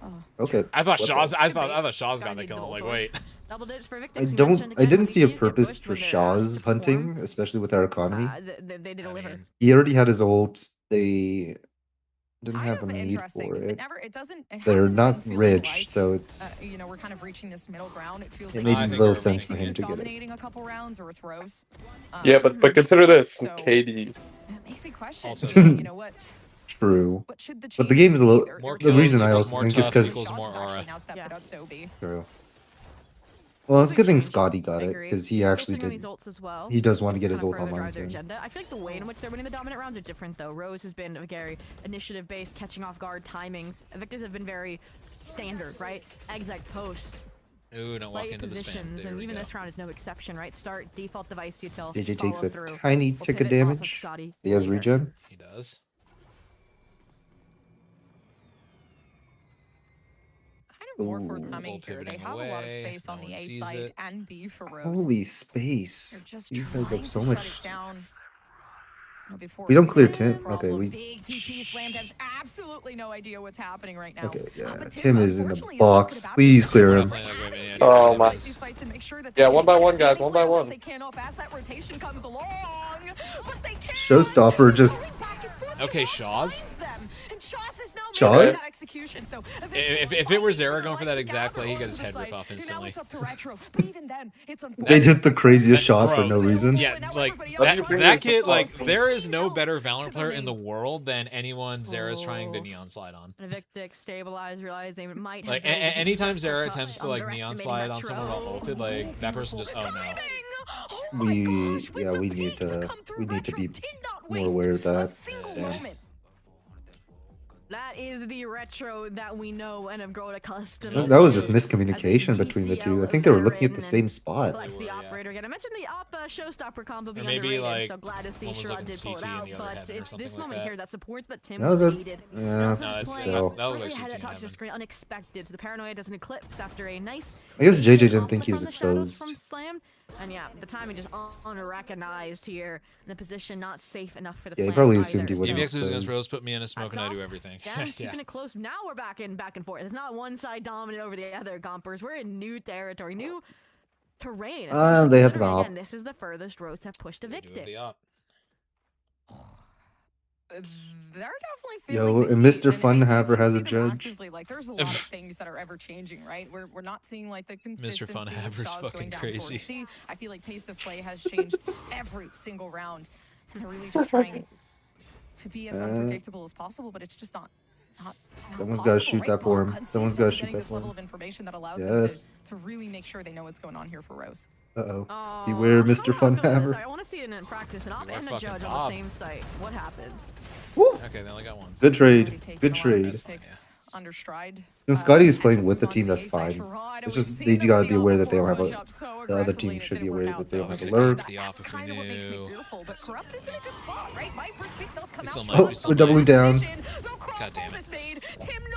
Oh. Okay. I thought What Shaw's. the- I thought Shaw's got Starting the to kill. double Like, door. wait. Double digits for I Victims. We don't. mentioned I again, didn't see a BT get purpose pushed for when they're asked Shaw's to perform. hunting, especially with our economy. They deliver. mean, He already had his ult. They didn't Kind have a of need interesting, for 'cause it. it They're hasn't not been feeling rich, like, so it's. you know, we're kind of reaching this middle ground. It feels It like made I think little they're sense for making him to get it. dominating a couple rounds, or it's Rose. Yeah, but consider this, So- KD. It makes me question. Also- you know what? True. What should the But the changes game, be? More the reason I kills also equals more think is tough because. equals more aura. Now stepped it up, so be. True. Well, it's a good thing Change. Scotty got I it agree. because he Still actually sitting on did. these ults as well. He does want to get his Kinda ult further online drive their soon. agenda. I feel like the way in which they're winning the dominant rounds are different though. Rose has been very initiative-based, catching off guard timings. Victors have been very standard, right? Exec post, Ooh, don't walk play into the spam. positions, There and we even go. this round is no exception, right? Start, default device util, JJ takes follow a through. tiny We'll tick of pivot off damage. Scotty He has later. regen. He does. Kind of more Ooh. forthcoming Full here. They pivoting have a lot of away, space on no the one A sees side it. and B for Rose. Holy They're space. just These guys trying have so to much. shut it down before We don't clear it Tim. becomes a Okay, problem. we. Big TP slammed has absolutely no idea what's happening right now. Okay, yeah. But Tim is in the unfortunately, is box. not gonna Please back- clear We're him. not playing like Raven yet. Oh, Yeah, my- this These is- fights and make sure that Yeah, they one by get one, as guys, many one by players as one. They can off as that rotation comes along, but they can't. Showstopper just. Going back and forth, Okay, Shaw's Shaw's. finds them, and Shaw's is now shot? If it were Zera going for that exact play, he got his head ripped off instantly. They did the craziest shot for no reason. Yeah, like that kid, like there is no better Valorant player in the world than anyone Zera's trying to neon slide on. And Victix stabilize, realize they might have like anytime Zera attempts to like neon slide on someone while ulted, like that person just we need to be more aware of that. That is the retro that we know and have grown accustomed. That was just miscommunication between the two. I think they were looking at the same spot. Plus the operator again. I mentioned the op showstopper combo being maybe underrated, like so glad to see Sherrod did pull it out. But it's this moment here that support that Tim needed. Yeah, still. Slightly ahead of top screen, unexpected. So the paranoia doesn't eclipse after a nice. I guess JJ didn't think he was exposed. And yeah, the timing just unrecognized here. And the position not safe enough for the. Yeah, he probably assumed he wasn't. exposed. EVX is against Rose, put me in a smoke and I do everything. Keeping it close. Now we're back and forth. It's not one side dominant over the other. Gompers. We're in new territory, new terrain. They have the op. Again, this is the furthest Rose have pushed to Victix. They're definitely and Mr. Funhaver has a judge. Like there's a lot of things that are ever changing, right? We're not seeing like the consistency. Mr. Funhaver's fucking crazy. I feel like pace of play has changed every single round. And they're really just trying to be as unpredictable as possible, but it's just not Someone's got to shoot that for him. Someone's got to shoot that for him. Level of information that allows them to really make sure they know what's going on here for Rose. Uh-oh. Beware, Mr. Funhaver. I want to see it in practice, and I'm in the judge on the same site. What happens? Woo. Okay, they only got one. Good trade. Good trade. Under stride. And Scotty is playing with the team, that's fine. It's just they gotta be aware that they don't have a. The other team should be aware that they don't have a lurk. That's kind of what makes me fearful, but Corrupt is in a good spot, right? Viper's pick does come out. Oh, we're doubling down. God damn it.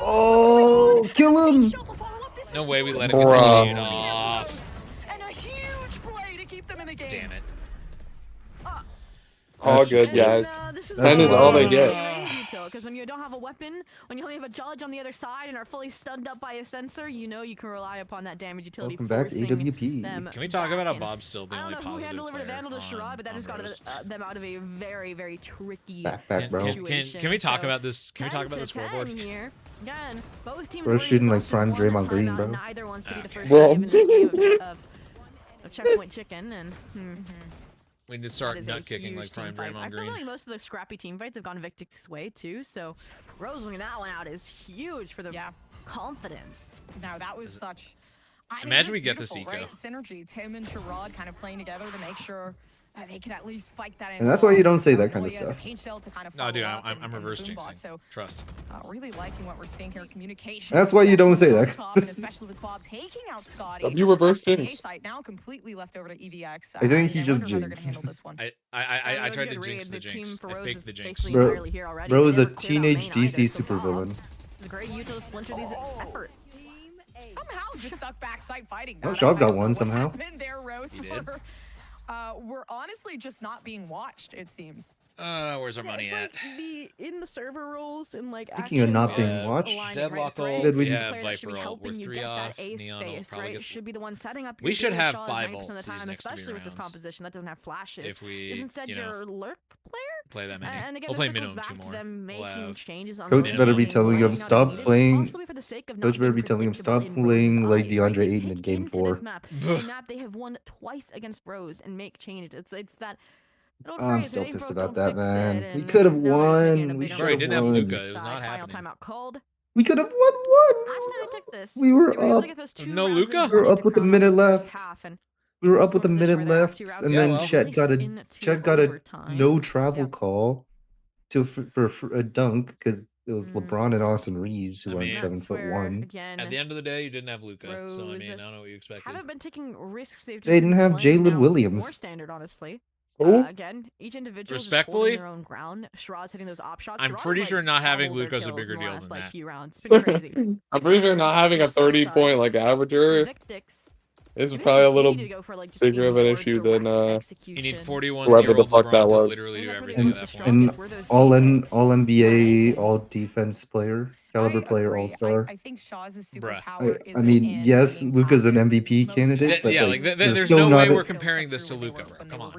Oh, kill him! No way we let it continue off. And a huge play to keep them in the game. Damn it. All good, guys. That is all they get. Because when you don't have a weapon, when you only have a judge on the other side and are fully stunned up by a sensor, you know you can rely upon that damage utility. Welcome back, AWP. Can we talk about how Bob's still the only positive player? I don't know who hand delivered the Vandal to Sherrod, but that just got them out of a very, very tricky situation. Can we talk about this? Can we talk about the scoreboard? Here. Again, both teams we're shooting like prime Draymond Green, bro. Neither wants to be the first game in this game of checkpoint chicken, and we need to start nut kicking like prime Draymond Green. I feel like most of the scrappy team fights have gone Victix's way too, so Rose winning that one out is huge for the confidence. Now that was such. Imagine we get this eco. Right? Synergy, Tim and Sherrod kind of playing together to make sure they can at least fight that. And that's why you don't say that kind of stuff. No, dude, I'm reverse jinxing. So trust. Really liking what we're seeing here. Communication. That's why you don't say that. Especially with Bob taking out Scotty. You reverse jinx. Now completely left over to EVX. I think he just jinxed. I tried to jinx the jinx. I faked the jinx. Bro is a teenage DC supervillain. It's great you to splinter these efforts. Somehow just stuck backside fighting. Oh, Shaw's got one somehow. We're honestly just not being watched, it seems. Where's our money at? In the server rules and like speaking of not being watched, Deadlock ult, did we have Viper ult. We're 3 off. Neon will probably get. Should be the one setting up. We should have 5 ults these next especially with this composition that doesn't have flashes. If we, is instead your lurk player. Play that many. And again, we'll play minimum 2 more. Them making changes on Coach better be telling him stop playing. Coach better be telling him stop playing like DeAndre Ayton in Game 4. Map they have won twice against Rose and make changes. It's that. I'm still pissed about that, man. We could have won. We Sorry, didn't have Luka. It was not happening. We could have won one. We were up. No Luka? We were up with a minute left. We were up with a minute left, and then Chet got a no travel call for a dunk because it was LeBron and Austin Reeves who aren't 7'1". At the end of the day, you didn't have Luka, so I mean, I don't know what you expected. Haven't been taking risks. They didn't have Jalen Williams. More standard, honestly. Ooh. Again, each individual respectfully, their own ground. Sherrod's hitting those op shots. I'm pretty sure not having Luka is a bigger deal than that. Few rounds. It's been crazy. I'm pretty sure not having a 30-point like averager is probably a little bigger of an issue than you need 41 whoever the fuck that was. Literally do everything at that point. And all NBA, all defense player, caliber player, all star. I think Shaw's superpower is. I mean, yes, Luka's an MVP candidate, but yeah, like, there's no way we're comparing this to Luka, bro. Come on.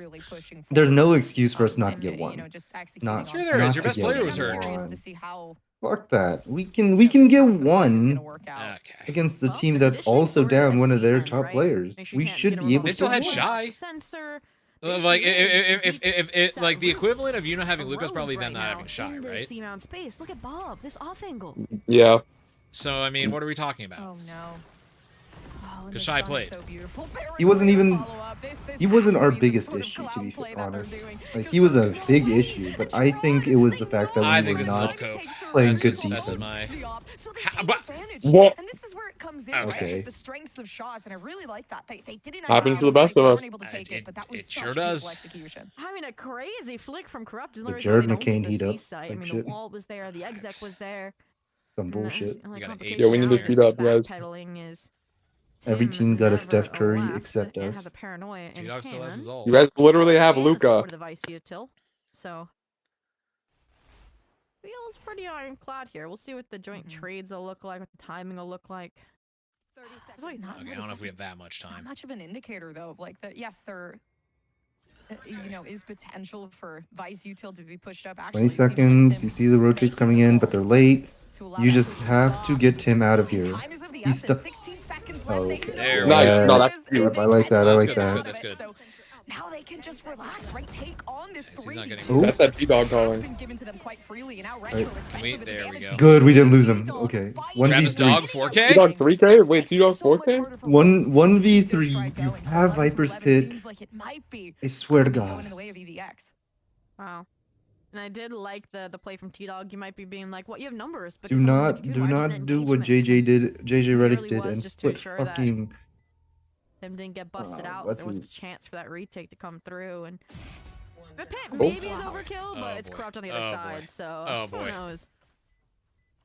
There's no excuse for us not to get one. Sure there is. Your best player was hurt. Fuck that. We can get one Okay. against the Well, team in that's addition, also we're down gonna one of see their then, top right? players. Make sure We you can't should get be able They to still had win. Shy. Sensor. Like if like the equivalent of not having Lucas, probably them not having Shy, right? C-mount space. Look at Bob. This off angle. Yeah. So I mean, what are we talking about? Oh no. Oh, and 'Cause the Shy sun is played. so beautiful. He wasn't Barely even- follow up. This He has wasn't to our be some biggest sort of issue, to cloud be play that they're honest. doing. Like 'Cause he was a Rose big won, issue, but and I think it was the Gerard, fact that I we think were it's not Zelko. playing That's good just- that's defense. my- So they Ha- take but- advantage. What? And this is where it comes in, Okay. right? Okay. The strengths of Shaw's, and I really like that. They didn't Happens to the actually best of they us. weren't able to take It- it, but that was it such sure beautiful does. execution. Having a crazy flick from Corrupt. The Jared McCain heat up I type mean, shit. the wall was there. The exec was there. Some bullshit. And, like, We got an complication Yeah, we need to now speed is up, guys. backpedaling is Every Tim team got a never Steph Curry elapsed except and us. has a paranoia in T-Dog still has his hand. ult. You guys literally have And the support Luca. of the Vice util. So feels pretty ironclad here. We'll see what the joint trades will look like, what the timing will look like. Wait, not Okay, I don't know if we have that much Not time. much of an indicator though of like that. Yes, there, is potential for Vice util to be pushed up. Actually, 20 it's even seconds. Tim You see the rotates coming in, but they're late. to allow You that just to have to stop. get Tim out of here. Time is of the He's essence. stuck. 16 seconds Oh, left. They okay. know There it we Nice. go. No, that's is, cute. and I like that. I That's like good, that's that. good, that's good. So now they can just relax, right? Take on this He's 3v2. not getting- Ooh. That's that T-Dog Has calling. been given to them quite freely, and now Right. Retro, especially We- with the there we damage go. being Good, we didn't lose him. T-Dog Okay. by Travis 1v3. Dog 4K? T-Dog 3K? Wait, Makes it T-Dog so much 4K? harder for One- Rose to 1v3, get this drive you going. So have 11 to Viper's 11 Pit. seems like it might be I swear to going God. in the way of EVX. Wow. And I did like the play from T-Dog. You might be being like, what, you have numbers. Do not do what JJ did. JJ Reddick really did was and just to put ensure that fucking. Them didn't get busted Oh, out. that's There was a- a chance for that retake to come through. And the pit Oh. maybe is overkill, Oh, but it's boy. Corrupt on the other Oh, side. boy. So Oh, who boy. knows?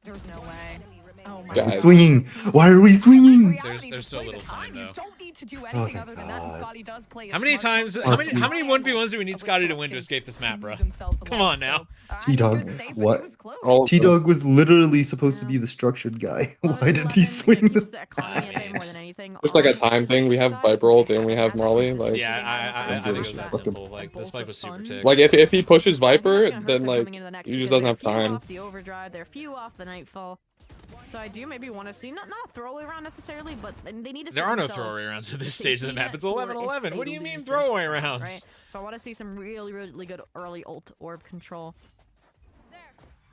There's no way. Oh my Guys. We're God. swinging. Why are we swinging? There's so little time, You though. don't need to do anything thank other than that, and God. Scotty does play it How many smart. times? Goes How for many? the How many triangle, 1v1s do we need of which Scotty to Corrupt win to can escape this map, bro? move themselves Come along, on now. so, and T-Dog, good save, but what? it was close. All of T them. Dog was literally supposed to be the structured guy. Why did he swing? Keeps the economy I at bay mean, more than anything. Just like a on time thing. We have sides, Viper if ult they and we haven't have had Marley. that Like, consistency, Yeah, they I haven't think had it was that Fucking- simple. Like this fight was super ticked. like if he pushes I think Viper, it's gonna hurt then them like coming into the next he just because doesn't have they're few time. off the overdrive, they're few off the nightfall. So I do maybe want to see not a throwaway round necessarily, but they need to. There set are no themselves throwaway rounds at this the stage of the safety map. net It's for 11-11. if What do they you mean lose this throwaway fight, rounds? Right? So I want to see some really good early ult orb control.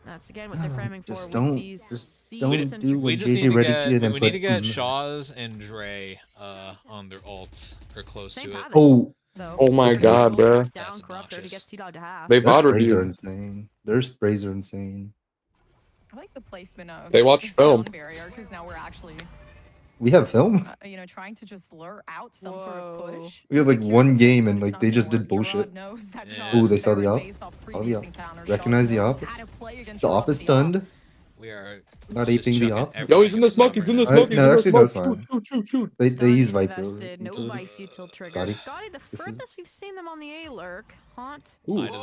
That's again what they're framing for. Just with don't- these just seeds don't and do We what just need JJ to Reddick get did and we need to put get him- Shaws and Dre on their ult or close Same to it. pattern, Oh, though. Oh my They're God, gonna bruh. down That's Corrupt there to get obnoxious. T-Dog to have. They their botted sprays are you. insane. Their sprays are insane. I like the placement of They watch the film. sound barrier because now we're actually, We have film. trying to just lure out some sort of Whoa. push. We had, like, Secure one the game point, and, but it's like, not they gonna just did work. bullshit. Gerard knows that Yeah. Shaw Ooh, is they saw the Baron op. based off Saw the previous op. encounters. Recognize the Shaw's op. had to play against The op Gerard is with the op. stunned. We are Not just aping the chucking op. everything Yo, he's in the at smoke. Viper He's in the guys. smoke. no, He's in the actually, smoke. that's fine. Shoot. They Scotty use Viper. invested, no utility. Vice util trigger. Scotty, Scotty, the this is- furthest we've seen them on the A lurk. Haunt. Ooh. Wait, this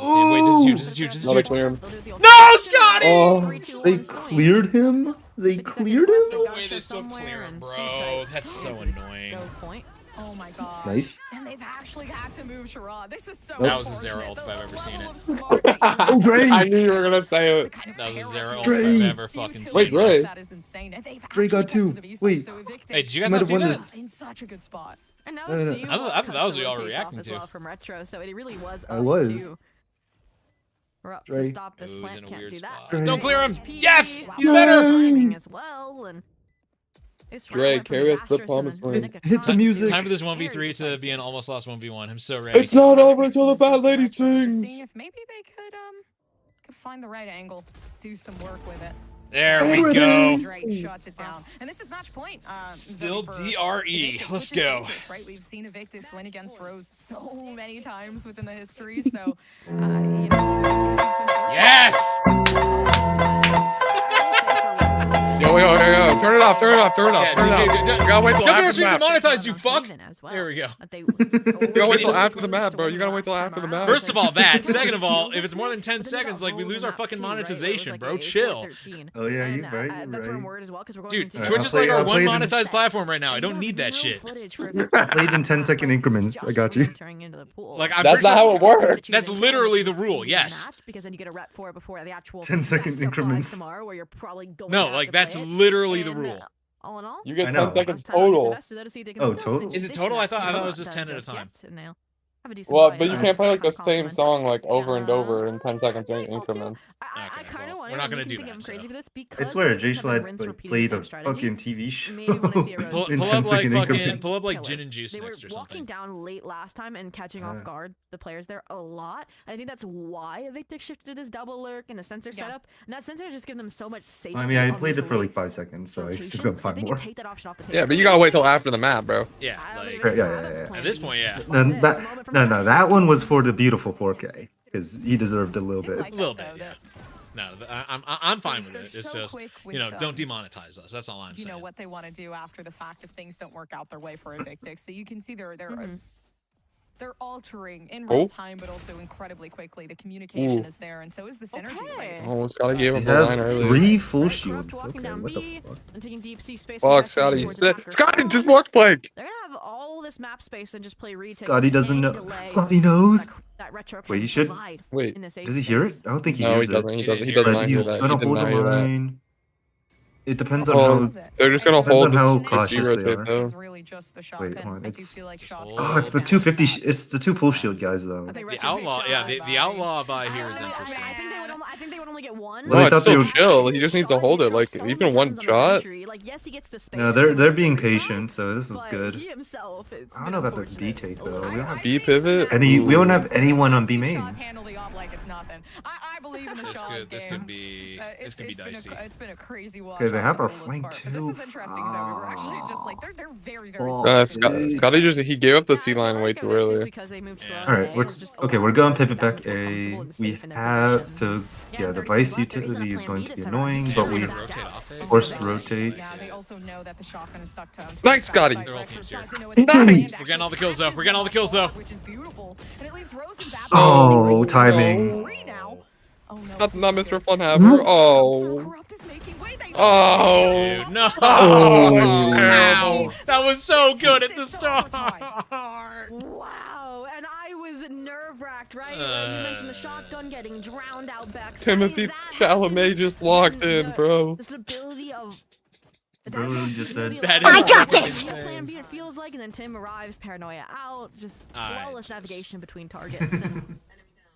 is huge. This is Another huge. clear. No, Scotty! Oh, They cleared him. They cleared him. No way they still clear him, bro. That's so annoying. Go point. Oh my god. Nice. And they've actually had to move Sherrod. This is so That was a unfortunate. Zero ult if The I've ever seen level it. of smart that you Oh, Dre! I knew you were gonna say the it. kind of That was a power Zero ult that if Dre! I've ever fucking utility seen. Wait, Dre. that is insane. And they've Dre got actually two. to the B side, Wait. so Evicted Hey, did you guys Might not have see won that? this. in such a good spot. And now No, no, the no. CU I thought that was what y'all were rotates off reacting as to. well from Retro, so it really was I up was. to Corrupt Dre. to stop this Ooh, he's plant. in a Can't weird do that. spot. Dre. Don't clear him. HP, Yes! wow, He's No. better! timing as well, and it's Dre, right, went from carry us to the disastrous in promised the land. nick of Hit the time music. Time for this very 1v3 to decisive. be an almost lost 1v1. I'm so ready. It's not over until the fat lady Retro, just sings. Seeing if maybe they could find the right angle, do some work with it. There we Dre. go. Dre shuts it down. And this is match point. Still Zoe, for DRE. Evictus, Let's which is go. dangerous, right? We've seen Evictus win against Rose so many times within the history, so, it's unfortunate. Yes! Yo, turn it off, turn it off, turn it off, Yeah, turn it off. dude, You gotta wait till Something after the else map. demonetized, you fuck. There we go. You gotta wait till after the map, bro. You gotta wait till after the map. First of all, that. Second of all, if it's more than 10 seconds, like, we lose our fucking monetization, bro. Chill. Oh yeah, you're right. That's where You're word as well, because we're Dude, going into Twitch I'll is like play- our I'll one play it in- monetized platform right now. I don't need that shit. right. Played in 10-second increments. I got you. Like, I'm That's pretty not sure how it works. That's literally the rule, yes. Because then you get a rep for it before the actual 10-second best of five increments. tomorrow, where you're probably going No, to have like, to that's play it. literally the And, rule. all in all, You get I 10 know. seconds time to get total. invested, that'll see if they can Oh, still total? cinch Is it this total? I map, thought it but was just 10 at a just time. yet, and they'll have a decent Well, buy but you in. can't play like the Kinda same compliment song it. like over and over in 10 second Might well too. increments. I Okay, kind of well, wonder. we're not gonna and do you can think I'm that, crazy so. for this I because swear, Vikings Jay have been Schlatt rinse, like, repeat, played same a strategy. fucking TV show Maybe when I see a Rose Pull, in pull up 10 like second fucking, increments. pull up like Killer. gin and juice They were next or walking something. down late last time and catching off guard the players there a lot. And I think that's why Evictix shifted to this double lurk and the sensor setup. And that sensor has just given them so much safety. I mean, I on played these it for like late 5 seconds, so I still rotations. got 5 They can more. take that option off the Yeah, table. but you gotta wait till after the map, bro. Yeah, I don't like, think Yeah, it's yeah, a yeah. at this point, yeah. That one was for the beautiful 4K because he deserved a little bit. A little bit, yeah. No, I'm fine with it. It's just, you know, don't demonetize us. That's all I'm You saying. know what they want to do after the fact if things don't work out their way for Evictix. So you can see they're altering in real time, but also incredibly quickly. The communication is there, and so is the synergy. Okay. Oh, Scotty gave They up the line have earlier. 3 full Corrupt shields. walking Okay, down what the B fuck? and taking deep sea space. Fuck, and Scotty. towards attackers. Scotty, just watch Plank. They're gonna have all this map space and just play retake. Scotty doesn't Any know. delay Scotty knows. that retro Wait, he can should- provide Wait, in this Does he hear it? space. I don't think he no, he hears it. doesn't. He doesn't. He He does didn't not But hear he's that. gonna He did hold the not hear that. line. It depends Oh, on how. They're just gonna Depends hold on how the cautious they rotate are. though. It's really just the shotgun. hold on, I do it's- feel like Just shots. hold. Oh, it's the 250. It's the 2 full shield guys though. I think The retro outlaw, can yeah, shot. the outlaw buy here is I interesting. think they would only get one. Well, I No, thought it's they still were- chill. He just needs to hold it. Like So even many one times on the shot. century. Like, yes, he gets the space. No, for they're some being reason, patient, so this is but good. he himself is I don't know about the B take though. We don't have B pivot. we don't have anyone on B main. Shots handle the op like it's nothing. I believe in the This shots could, this game. could be, this could be dicey. It's been a crazy watch. Okay, they on have the our Duelist flank part, but this too. is interesting. So we're actually just like they're very Oh, specific. Scotty just he gave up the Yeah, C I line feel way like too Evictix, early. because they moved Yeah. slow, All right, they let's. just Okay, allow we're going them pivot to back feel comfortable A. and We safe in their have position. to. Yeah, Yeah, the 30 Vice seconds left. There isn't a utility is plan going B to this be time around. annoying, Can't but really we rotate off it. forced Yeah. rotates. Yeah, they also know that the shotgun is stuck to Nice, Scotty. They're all teams here. Nice. We're getting all the kills though. We're getting all the kills though. Which is beautiful. And it leaves Rose and Bap Oh, timing. three now. Oh no. Not Mr. Funhaver. Oh. Corrupt is making way. They Oh. Dude, no. Oh. Ow. That was so good at the start. Wow, and I was nerve-wracked, right? You mentioned the shotgun getting drowned out back. Timothy Chalamet just locked in, bro. The stability of. Bro just said, That I is got fucking this. insane. Plan B, it feels like, and then Tim arrives, paranoia out, just flawless navigation between targets and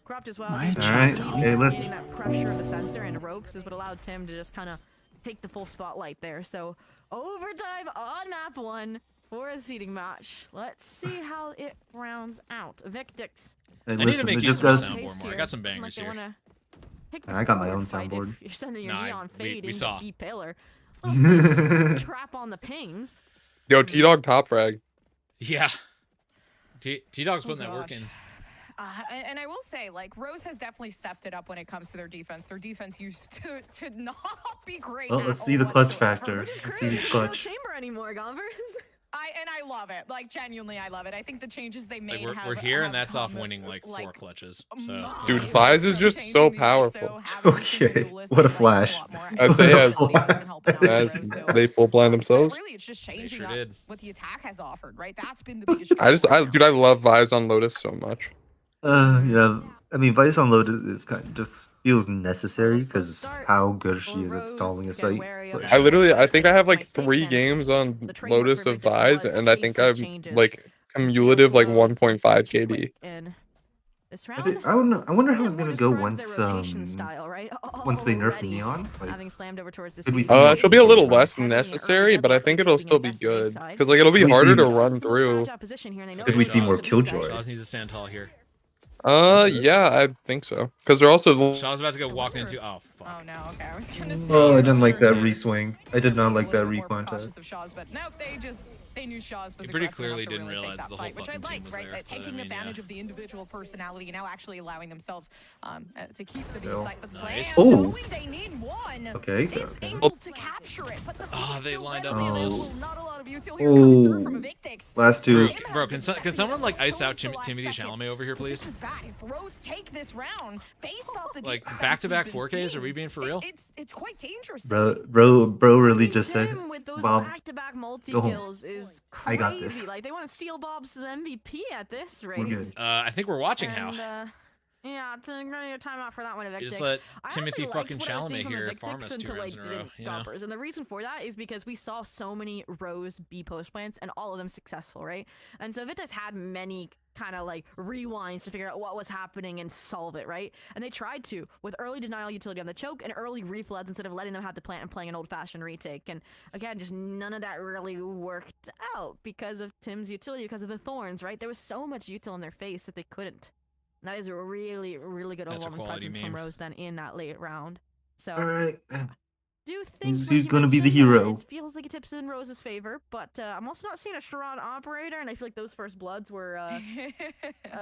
Corrupt as well. All right, hey, listen. That pressure of the sensor and ropes is what allowed Tim to just kind of take the full spotlight there. So overtime on map 1 for a seeding match. Let's see how it rounds out. Evictix. Hey, I need to listen, make it use just of my does. soundboard more. I got some bangers They here. wanna pick the I got my forward own fight soundboard. if you're sending your Nah, neon we fade into saw. be paler. Little trap on the pings. Yo, T-Dog top frag. Yeah. T-Dog's putting that gosh. work in. And I will say, like, Rose has definitely stepped it up when it comes to their defense. Their defense used to not be great. Well, at let's see all the clutch whatsoever. factor. Which is Let's great. see these clutch. No chamber anymore, Gonvers. I love it. Like, genuinely, I love it. I think the changes they made Like have we're here, and have that's off come, winning like 4 clutches. So Dude, yeah. Vise is just so powerful. Okay, what a flash. I say As they full blind themselves. Really, it's just They changing sure up did. what the attack has offered, right? That's been the biggest. Dude, I love Vise on Lotus so much. Yeah. I mean, Vice on load is kind of just feels necessary because how good she is at stalling a site. But- I think I have like 3 games on Lotus of Vise, and I think I'm like cumulative like 1.5 KD. In this I round. think, I don't know. I wonder how it's gonna go describes once their rotation style, right? once they nerf Already Neon. Like, having slammed over towards the Could we season. see She'll be a little less necessary, but I think it'll still be good because like it'll be Could we harder see- to run through. Could we see more Killjoy? Shaw's needs to stand tall here. Yeah, I think so. Because they're also Shaw's about to get walked into. Oh fuck. Oh no, okay, I was gonna say. Oh, I didn't like that re-swing. I did not like that re-contest. Of Shaw's, but no, they knew Shaw's was pretty aggressive clearly enough to didn't really realize take the that whole fight, which I fucking team like, was right? there, That but I taking mean, advantage yeah. of the individual personality, now actually allowing themselves to keep the B Bill. site. But Nice. Slam, Oh. knowing they need one, Okay, is okay. able to capture it. But the Oh, smoke's they still lined readily up. available. Not a lot of util here coming through from Evictix. Last two. Tim has Bro, been can stepping someone up like ice out towards the last Timothy second. Chalamet over here, But please? This is bad. If Rose take this round, based off the Like defense back-to-back we've been 4Ks? Are seeing, we being for real? It's quite dangerous. Bro really just said, Tim with those Bob, back-to-back multi go home. kills is I crazy. got this. Like they want to steal Bob's MVP at this rate. We're good. I think we're watching And, how. yeah, it's gonna need a timeout for that one. Evictix. Just let I Timothy honestly fucking liked what I was seeing Chalamet from here Evictix farm us 2 until, rounds in a row, didn't you know? gompers. And the reason for that is because we saw so many Rose B post plants and all of them successful, right? And so Evictix had many kind of like rewinds to figure out what was happening and solve it, right? And they tried to with early denial utility on the choke and early refloods instead of letting them have the plant and playing an old-fashioned retake. And again, just none of that really worked out because of Tim's utility, because of the thorns, right? There was so much util in their face that they couldn't. And that is a really, really good That's a overwhelming quality presence from meme. Rose then in that late round. So All right. do you think Who's like you gonna be the mentioned, hero? it feels like it tips in Rose's favor, but I'm also not seeing a Sherrod operator, and I feel like those first bloods were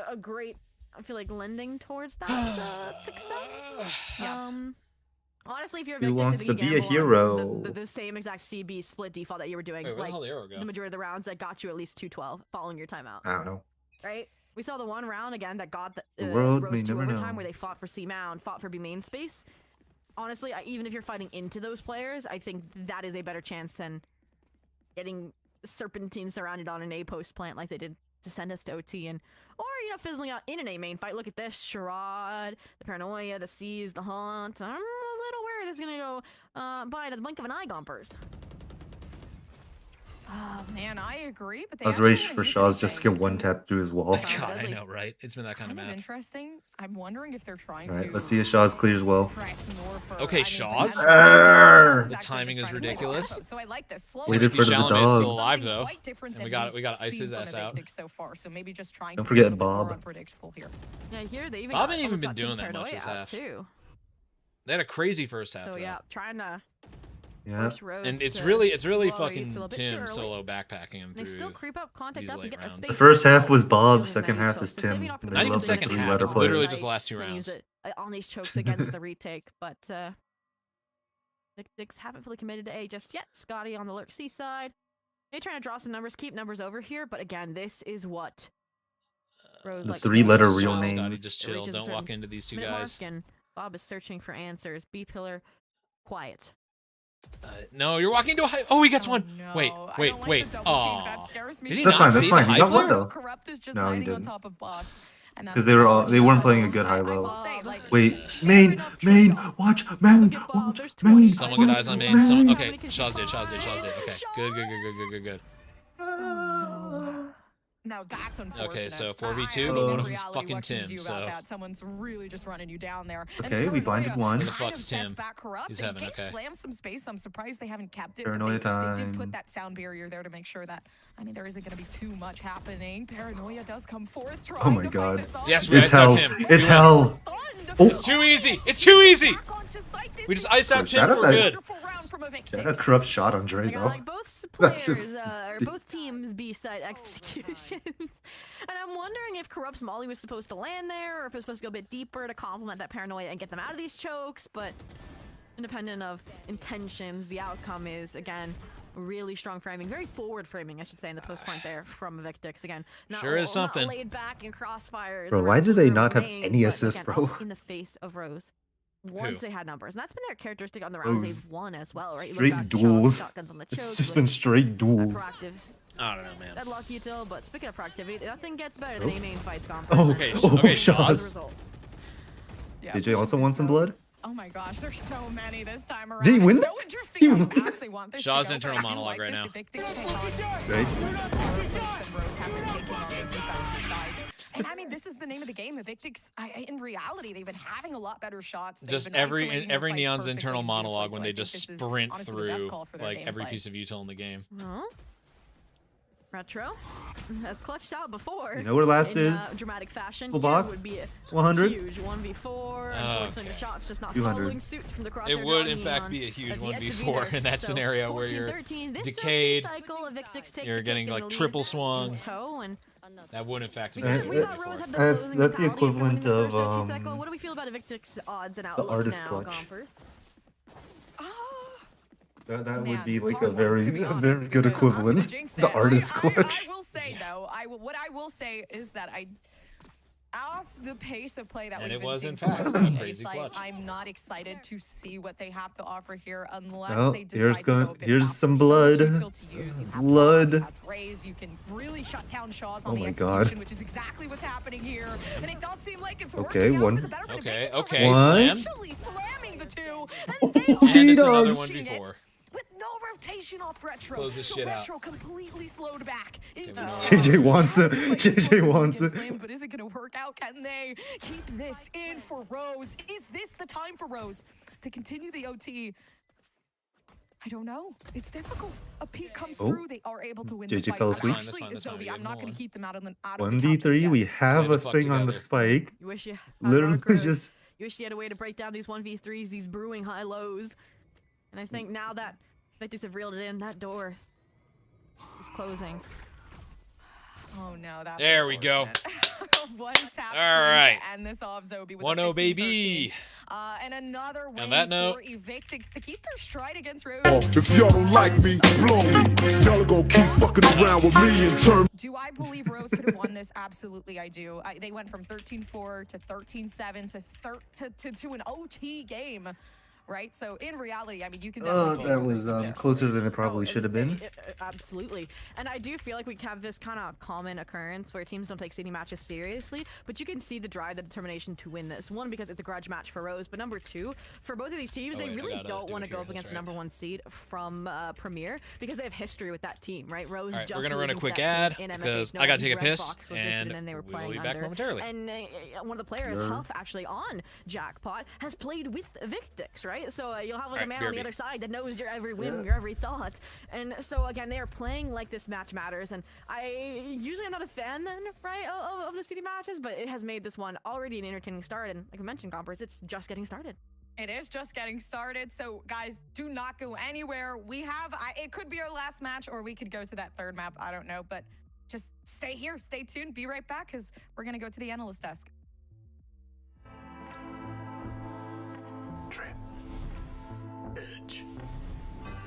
a great, I feel like, lending towards that success. Yeah. Honestly, if you're Who Evictix, wants I to think you be a gamble on hero? the same exact CB split default that you were doing, Wait, where the like hell did the arrow go? the majority of the rounds that got you at least 212 following your timeout, I don't know. right? We saw the one round again that got The world Rose may 2 never overtime know. where they fought for C mound, fought for B main space. Honestly, even if you're fighting into those players, I think that is a better chance than getting Serpentine surrounded on an A post plant like they did to send us to OT, and or fizzling out in an A main fight. Look at this, Sherrod, the Paranoia, the Seas, the Haunt. I'm a little worried this is gonna go by the blink of an eye, Gompers. Oh man, I agree. But they I was actually ready wanna for use Shaw's it just to get one tap through his wall. Sounds God, I deadly. know, right? It's been that kind of match. interesting. I'm wondering if they're trying All right, to. let's see if Shaw's clears well. press more for, Okay, I mean, Shaw's? potentially- Arrgh. It's The actually timing just is trying to play the ridiculous. tempo. So I like this. Slow Waited Timothy for the Chalamet's still dogs. alive Something though. quite different And we than got we've ice seen his from ass out. Evictix so far. So maybe just trying Don't to be a forget little bit more Bob. unpredictable here. Yeah, here they even Bob got, ain't even almost been got doing Tim's that much Paranoia this out, half. too. They had a crazy first half. So though. yeah, trying to Yeah. force Rose And it's to really blow you fucking till a bit too Tim early. solo backpacking him They through. still creep up, contact these up, and late get the rounds. space. The first half was Bob, Uses second value half chokes. is So saving Tim. off for They the Not even love first that second three half. letter It's literally players. just the last 2 and use rounds. it on these chokes against the retake, but Evictix haven't fully committed to A just yet. Scotty on the lurk C side. They trying to draw some numbers, keep numbers over here, but again, this is what Rose The likes to do. three-letter Scotty, real Scotty, names. just It chill. reaches a Don't walk certain into these 2 minute guys. mark, and Bob is searching for answers. B pillar, quiet. No, you're walking to a high. Oh, he gets Oh, one. no. Wait, I don't wait, like wait. the double peek. Oh, That scares me Did he That's not fine, that's see fine. the He high got one flare? though. Corrupt is just No, he hiding on didn't. top of Bob. And Because that's they weren't I playing a good high will low. say, like, Wait, fair main, enough main, trade-off. watch, main, Look at Bob, watch, there's main, 25. Someone get eyes on main. main. Someone, How okay, many can Shaw's you dead. Shaw's dead. Shaw's dead. find? Okay, good, good, good, good, good, good, good. Now that's unfortunate. Okay, so I 4v2, mean, but in one of them's reality, fucking what can you Tim, do about so- that? Someone's really just running you down there. And Okay, we binded Paranoia one. Who the kind of fuck's sets Tim? back Corrupt. He's They heaven, gave okay. Slam some space. I'm surprised they haven't kept it. Paranoia but they did time. put that sound barrier there to make sure that, I mean, there isn't going to be too much happening. Paranoia does come forth trying Oh my to fight God. this off. Yes, we It's iced out hell. Tim. It's We won. hell. Stunned. Oh. It's too easy. It's too easy. Back onto site. This We just is iced out Shout Tim. out We're that- good. wonderful round from Evictix. That a corrupt shot on Dre Like, I though. like both That's players, just- or both teams' B-side executions. And I'm wondering if Corrupt's Molly was supposed to land there, or if it was supposed to go a bit deeper to complement that Paranoia and get them out of these chokes, but independent of intentions, the outcome is, again, really strong framing. Very forward framing, I should say, in the post point there from Evictix. Again, not, Sure is not something. laid back in crossfires. Bro, around why do they the not have main, any but assists, again, bro? up in the face of Rose. Once they had numbers, and that's been their characteristic on the rounds Rose. they've won as well, right? You look Straight back to Shaw's duels. shotguns on the It's chokes, just look been straight at duels. proactive. I don't know, man. That luck util, but speaking of proactivity, nothing gets better than Oh. a main fight's gone. Oh, Okay, oh, okay, Shaw's. Result. Yeah, DJ also want some blood? Oh my gosh, there's so many this time around. Did he win It's that? so interesting He how won fast they want this Shaw's to go, internal but I do monologue like right this Evictix take on Right? the slower approach than Rose have been taking on the defensive side. And I mean, this is the name of the game. Evictix, in reality, they've been having a lot better shots. They've Just been every isolating their fights Neon's perfectly internal and monologue beautifully, when so they I think just this is sprint honestly the best through call for their like every gameplay. piece of util in the game. Well, Retro has clutched out before. You know where last is? Dramatic fashion. Full box. Would be 100. Huge 1v4. Unfortunately, the shot's just not 200. following suit from the crosshair. It would, in fact, be a huge 1v4 in that scenario where you're decayed. You're getting like triple swung. That would, in fact, be that's the equivalent of what do we feel about Evictic's odds and the outlook artist now, clutch. Gompers? That would be like a very good equivalent. The artist clutch. I will say though, what I will say is that off the pace of play that we've been seeing from crazy clutch. I'm not excited to see what they have to offer here unless they decide to go here's some blood. Blood. You can really shut down Shaw's Oh on the my execution, God. which is exactly what's happening here. And it does seem like it's Okay, working one. out for the betterment of Okay, Evictix okay, already. slam. Actually slamming the two. Oh, And they are And it's another pushing 1v4. it with no rotation off Retro. Close this so shit out. Retro completely slowed back into JJ wants it. JJ wants it. But is it going to work out? Can they keep this in for Rose? Is this the time for Rose to continue the OT? I don't know. It's difficult. A peek comes through. They are able to win the JJ fight. fell But asleep. Actually, That's fine. Zoe, I'm not going to keep them out of the 1v3. We have a thing on the spike. You wish you had Literally Mark Rose. just. You wish you had a way to break down these 1v3s, these brewing high lows. And I think now that Victix have reeled it in, that door is closing. Oh no, that's There we go. One tap. All right. And this off Zoe with 1-0, baby. And another win On that note, for Evictix to keep their stride against Rose. If y'all don't like me, blow me. Y'all are gonna keep fucking around with me in terms. Do I believe Rose could have won this? Absolutely, I do. They went from 13-4 to 13-7 to an OT game. Right, so in reality, I mean, you can. That was closer than it probably should have been. Absolutely, and I do feel like we have this kind of common occurrence where teams don't take city matches seriously, but you can see the drive, the determination to win this. One, because it's a grudge match for Rose, but number two, for both of these teams, they really don't want to go up against the number one seed from Premier because they have history with that team, right? Rose. All right, just we're gonna run a losing to quick that ad team in because MFH. I gotta take a Red piss, Box was and then they were we playing will be back under. momentarily. And one of the players, Huff, actually on Jackpot, has played with Victix, right? So you'll have like a man on the other side that knows your every whim, your every thought. And so again, they are playing like this match matters. And I usually am not a fan then, right, of the city matches, but it has made this one already an entertaining start. And like I mentioned, Gompers, it's just getting started. It is just getting started. So guys, do not go anywhere. We have, it could be our last match or we could go to that third map. I don't know, but just stay here, stay tuned, be right back because we're going to go to the analyst desk. Edge.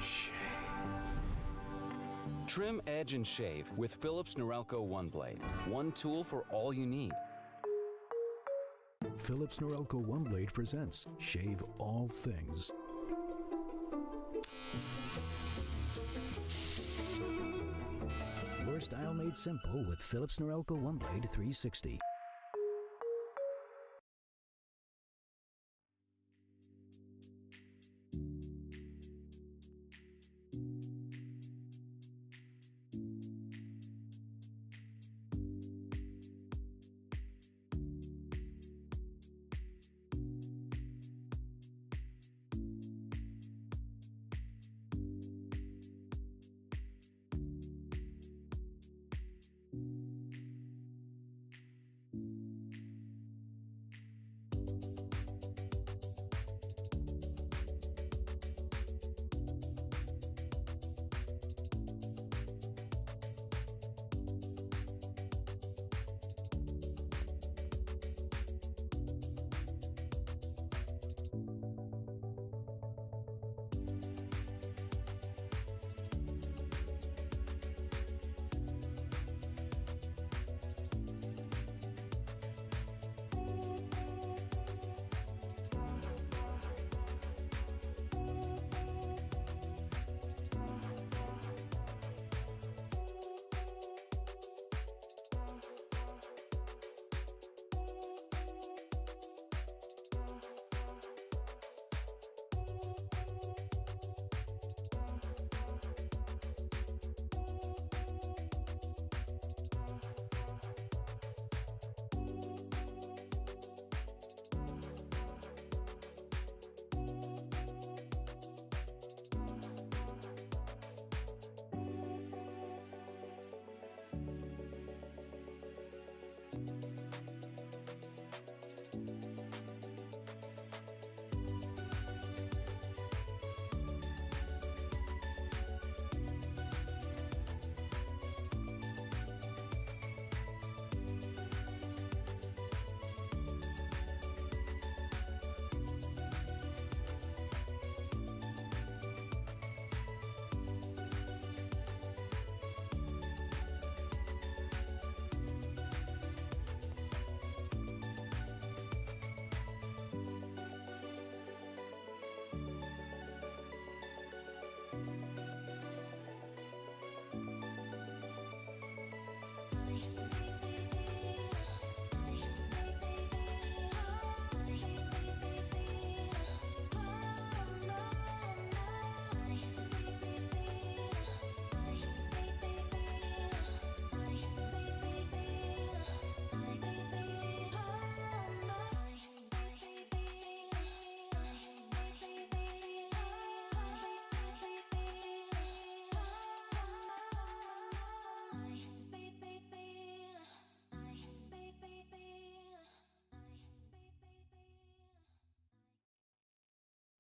Shave. Trim, edge, and shave with Philips Norelco One Blade. One tool for all you need. Philips Norelco One Blade presents Shave All Things. Your style made simple with Philips Norelco One Blade 360.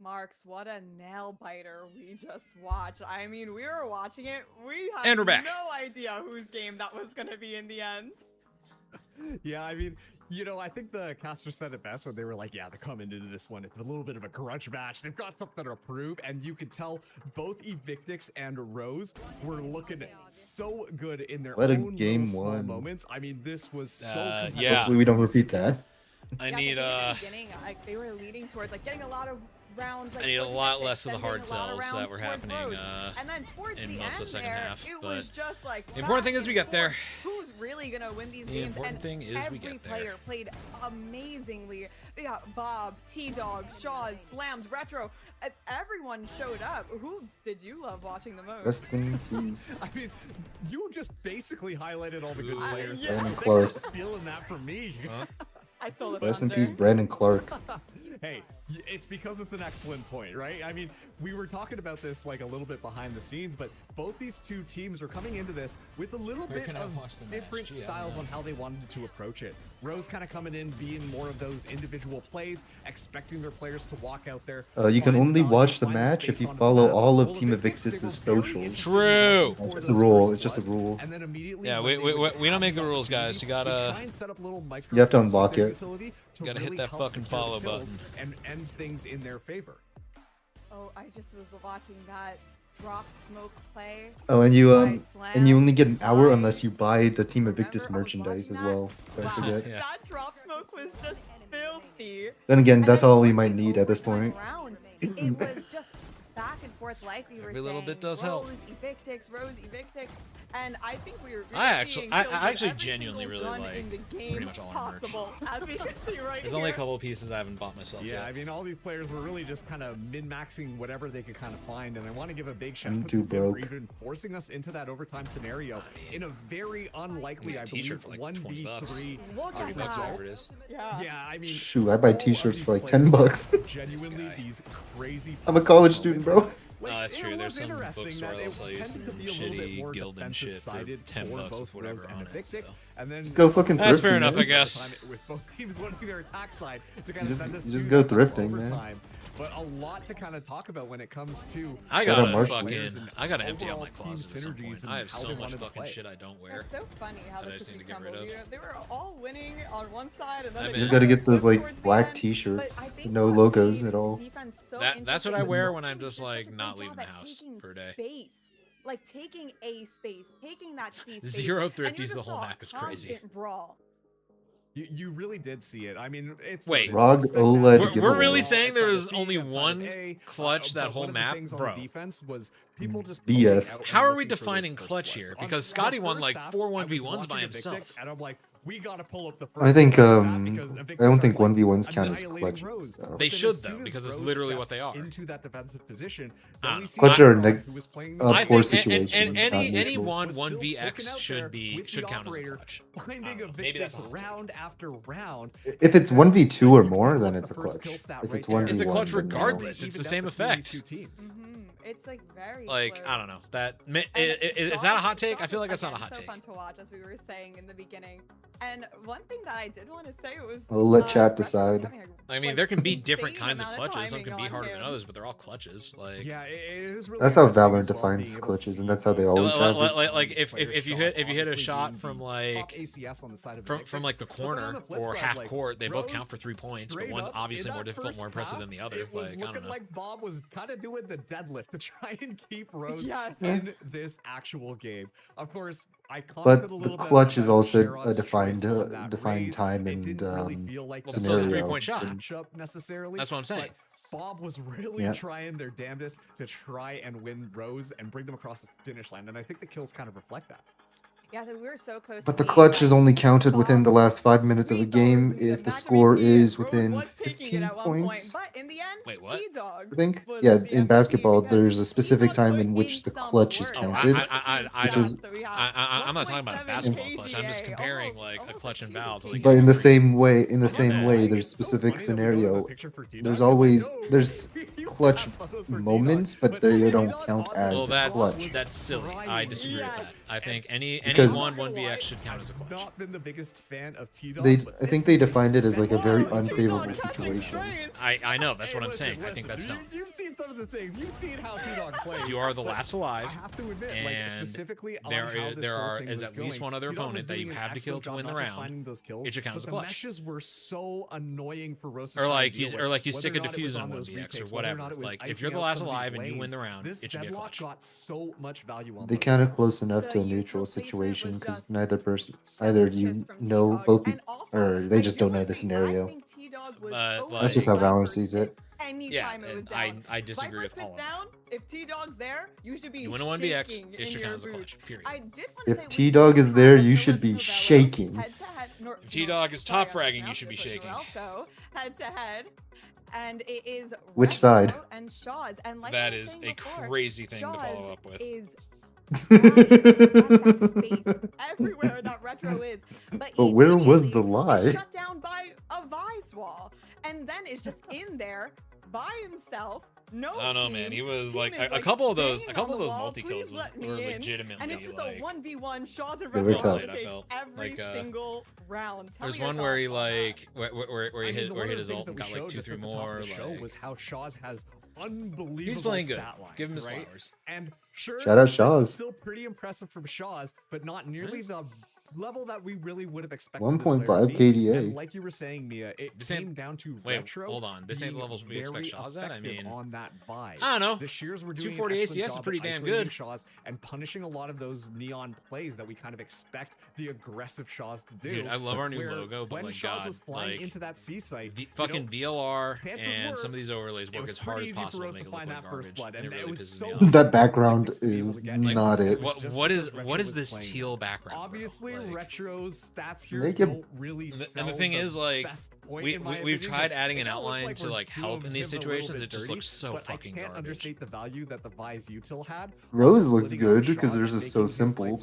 Marks, what a nail biter we just watched. I mean, we were watching it. We had And we're back. no idea whose game that was going to be in the end. Yeah, I mean, you know, I think the caster said it best when they were like, yeah, they're coming into this one. It's a little bit of a grudge match. They've got something to prove. And you could tell both Evictix and Rose were looking so good in their What a own game little small one. moments. I mean, this was so competitive. yeah. Hopefully we don't repeat that. I Yeah, need in the beginning, like, they were leading towards like getting a lot of rounds. Like, I need a towards lot Evictix, less of the then hard getting a lot of sells that rounds were towards happening Rose. And then towards in the most of end the second there, half, it but was just like the important thing back is we and get there. forth. Who's really gonna win these The games? important And thing is we every get there. player played amazingly. We got Bob, T-Dog, Shawz, Slams, Retro. Everyone showed up. Who did you love watching the most? Rest in peace. I mean, you just basically highlighted all the good players. yeah. Brandon Thanks for Clark. stealing that from me. I stole the Rest in thunder. peace, Brandon Clark. Hey, it's because it's an excellent point, right? I mean, we were talking about this like a little bit behind the scenes, but both these two teams are coming into this with a little bit can I of watch the match? different Gee, I don't styles know. on how they wanted to approach it. Rose kind of coming in, being more of those individual plays, expecting their players to walk out there. You can find only value, watch the find match space if you on the follow map. all of Well, Team Evictix, they Evictis' were very socials. interested True. for It's just those a rule. first It's just a blood, rule. and then immediately Yeah, when they would we don't have make the an rules, guys. You opportunity, gotta- try and set up little You have to micro unlock their it. utility to Gotta hit really that help fucking secure the follow kills button. and end things in their favor. Oh, I just was watching that drop smoke play. Oh, and by you Slam. only get an hour I unless you buy the Team remember Evictis I was merchandise as watching well. that. Don't Wow, forget. Yeah. that drop smoke was just filthy. Then again, And that's then all we towards might the need at this overtime point. rounds, it was just back and forth like we were Every little bit saying. does help. Rose, Evictix, Rose, Evictix. And I think we were really I actually- seeing I kills with actually every genuinely single really gun in like the game pretty much all our merch. possible, as we can see right There's here. only a couple of pieces I haven't bought myself Yeah, I yet. mean, all these players were really just kind of min-maxing whatever they could kind of find, and I want to give a big shout I'm out too to them for broke. even forcing us into that overtime scenario in a very unlikely, I believe, T-shirt for like 20 bucks. 1v3 Look at That's that. whatever it is. Yeah. Yeah, I mean, Shoot, I buy all of t-shirts these for like players 10 bucks. are Genuinely, these crazy. I'm a college student, bro. Like, No, that's it true. There's was some interesting bookstore that that'll it sell you tended some to be a little bit shitty more Gildan defensive shit for sided 10 for bucks both with whatever Rose on and it, Evictix, so. and then Just go fucking That's fair thrifting, enough, man. I guess. It was both teams wanting their attack side to kind You of just- send us you just to go that thrifting, man. overtime. But a lot to kind of talk about when it comes to. I Shout out gotta Marshall. fucking, I gotta empty out overall my team closet at some point. synergies and I have how so they much wanted to fucking play. shit I don't wear. It's so funny how that the I just need cookie to get rid crumbles. of. You know, they were all winning on one side, and then I they mean- You just kinda gotta get those flipped like towards the black end. t-shirts, But I think no what logos made at all. defense so That's what I interesting wear was when I'm Team just did like such a not great leaving job the at house taking for a day. Space. Like taking A space, taking that C space. Zero and you thrifties, just the whole saw map is crazy. constant brawl. You really did see it. I mean, it's Wait. ROG expect that. OLED We're giveaway. really saying there Outside was of C, only outside of one A, clutch that but whole one of the map? things on Bro. the defense was people just BS. going out How and are we looking for those defining first clutch blood. here? On Because the Scotty won first like half, 4 I was 1v1s watching by Evictix, himself. And I'm like, we gotta pull up the first I think blood stat because Evictix I don't are, think like, 1v1s count as annihilating clutch. Rose. though. But They then should, as soon though, as because it's Rose literally what steps they are. Into that defensive position, Ah, then we see Clutch are Rog, neg- who was playing poor the I think situations, and not any neutral. one was still 1vx poking out should there be with the should count as a operator, clutch. finding a Maybe that's a Evictix hot take. round after round. If it's 1v2 or more, then it's a The first clutch. kill stat If right it's there. 1v1, It's a clutch then no. regardless. It's the Evened out same between these effect. two teams. Mhm. It's like very like close. I don't know. Is that a hot take? I feel like it's not a hot so take. Fun to watch, as we were saying in the beginning. And one thing that I did want to say was I'll let chat decide. I mean, there can be different kinds of clutches. Some can be harder than others, but they're all clutches. Like yeah, it is really that's how Valorant defines clutches, and that's how they always have. Like if you hit a shot from like ACS on the side of from like the corner or half court, they both count for 3 points, but one's obviously more difficult, more impressive than the other. Like I don't know. Like Bob was kind of doing the deadlift to try and keep Rose in this actual game. Of course, I commented a little bit. But the clutch is also a defined time and scenario. It's a 3-point shot. Necessarily. That's what I'm saying. But Bob was really trying their damnedest to try and win Rose and bring them across the finish line, and I think the kills kind of reflect that. Yeah, so we were so close. But the clutch is only counted within the last 5 minutes of a game if the score is within 15 points. But in the end, wait, what? I think. Yeah, in basketball, there's a specific time in which the clutch is counted. I'm not talking about a basketball clutch. I'm just comparing like a clutch and Val to like. But in the same way, there's specific scenario. There's clutch moments, but they don't count as clutch. That's silly. I disagree with that. I think any 1vx should count as a clutch. Not been the biggest fan of T-Dog. I think they defined it as like a very unfavorable situation. I know, that's what I'm saying. I think that's dumb. You've seen some of the things. You've seen how T-Dog plays. You are the last alive. I have to admit, and specifically there is at least one other opponent that you have to kill to win the round. It should count as a clutch. The meshes were so annoying for Rose. Or like you stick a defuse on 1vx or whatever. Like if you're the last alive and you win the round, it should be a clutch. Got so much value on they kind of close enough to a neutral situation because either you know both people or they just don't know the scenario. That's just how Valorant sees it. Anytime it was down. I disagree with all of that. If T-Dog's there, you should be You win a 1vx, it should count as a clutch, period. If T-Dog is there, you should be shaking. If T-Dog is top fragging, you should be shaking. Head to head. And it is which side? And Shaw's. And like that is a crazy thing to follow up with. Is that space everywhere that Retro is. But where was the lie? Shut down by a Vise wall. And then is just in there by himself. No, I don't know, man. He was like a couple of those multi kills were legitimately and it's just like, a 1v1. Shaw's and they were Retro tough. take every single round. There's one where he like where he hit his ult and got like 2-3 more. Like was how Shaw's has unbelievable. He's playing good. Lines, give him his right? flowers. And sure, shout out Shaw's. Still pretty impressive from Shaw's, but not nearly the level that we really would have expected. 1.5 KDA. And like you were saying, Mia, it came down to Retro. Hold on, this ain't the levels we expect Shaw's at. I mean, on that buy. I don't know. The Shears were doing 240 ACS is pretty damn good. Shaw's and punishing a lot of those neon plays that we kind of expect the aggressive Shaw's to do. Dude, I love our new logo, but when like Shaw's God, was flying like into that C site, fucking VLR and some of these overlays work as hard as possible to make it look like garbage. And it really pisses me off. That background is not it. What is this teal background? Obviously, Retro's stats here Make don't really sell. And the thing is, like, we've tried adding an outline to like help in these situations. It just looks so fucking garbage. I can't understate the value that the Vise util had. Rose looks good because theirs is so simple,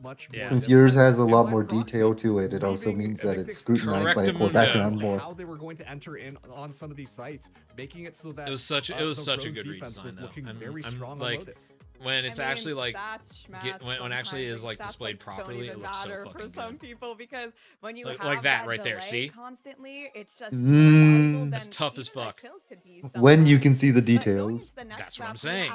but since yours has a lot more detail to it, it also means that it's scrutinized by a core background more. How they were going to enter in on some of these sites, making it so that it was such a good redesign though. I'm like, when it's actually like when actually is like displayed properly, it looks so fucking for some people because when you have like that right there, see? Constantly, it's just that's tough as fuck. When you can see the details. That's what I'm saying.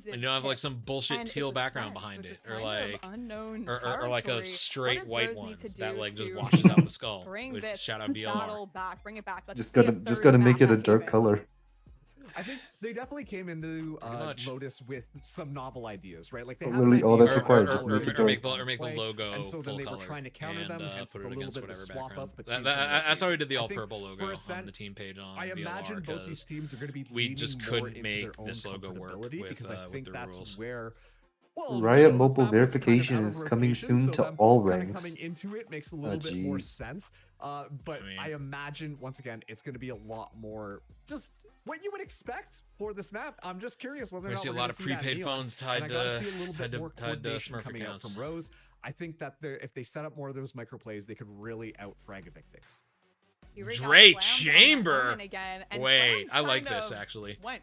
And you don't have like some bullshit teal background behind it, or like or like a straight white one that like just washes out the skull. Which, shout out VLR. Just gotta make it a dark color. I think they definitely came into Lotus with some novel ideas, right? Like they have literally all that's required, just make it dark. Or make the logo and so full then they color were trying to counter them, and put it against whatever background. Up that's how we did the all purple logo on the team page on I imagine VLR, both these teams are going to be we just couldn't make this logo work with I think the that's rules. Where Riot Mobile verification is coming soon to all ranks. Coming into it makes a little bit more sense. But I imagine once again it's going to be a lot more just what you would expect for this map. I'm just curious whether or not we're see a lot of prepaid phones tied to Smurf coming out accounts. from Rose. I think that if they set up more of those microplays, they could really out frag Evictix. Great chamber. Wait, I like this actually. Went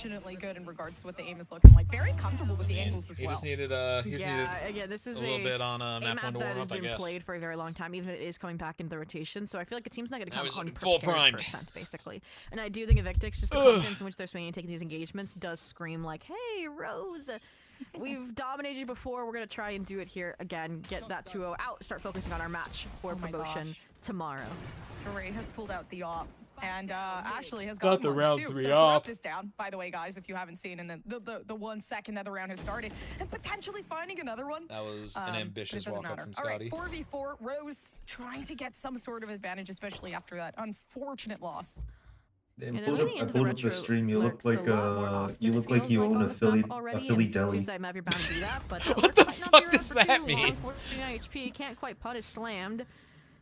proportionately good in regards to what the aim is looking like. Very comfortable with the angles as well. He just needed again, this is a little bit on map 1 to warm that up, I has been guess. played for a very long time, even if it is coming back into the rotation. So I feel like a team's not going to come on full prepared primed. for ascent, basically. And I do think Evictix, just the confidence in which they're swinging and taking these engagements, movements does scream like, hey, Rose, we've dominated you before. We're going to try and do it here again. Get that 2-0 out. Start focusing on our match for promotion tomorrow. Ray has pulled out the op. And Ashley has got the round 3 so op. this down, by the way, guys, if you haven't seen, and then the 1 second that the round has started, and potentially finding another one. That was an ambitious walk-up from Scotty. All right, 4v4, Rose trying to get some sort of advantage, especially after that unfortunate loss. I pulled up the stream. You look like you own a Philly deli. What the fuck does that mean? 49 HP, can't quite punish Slammed.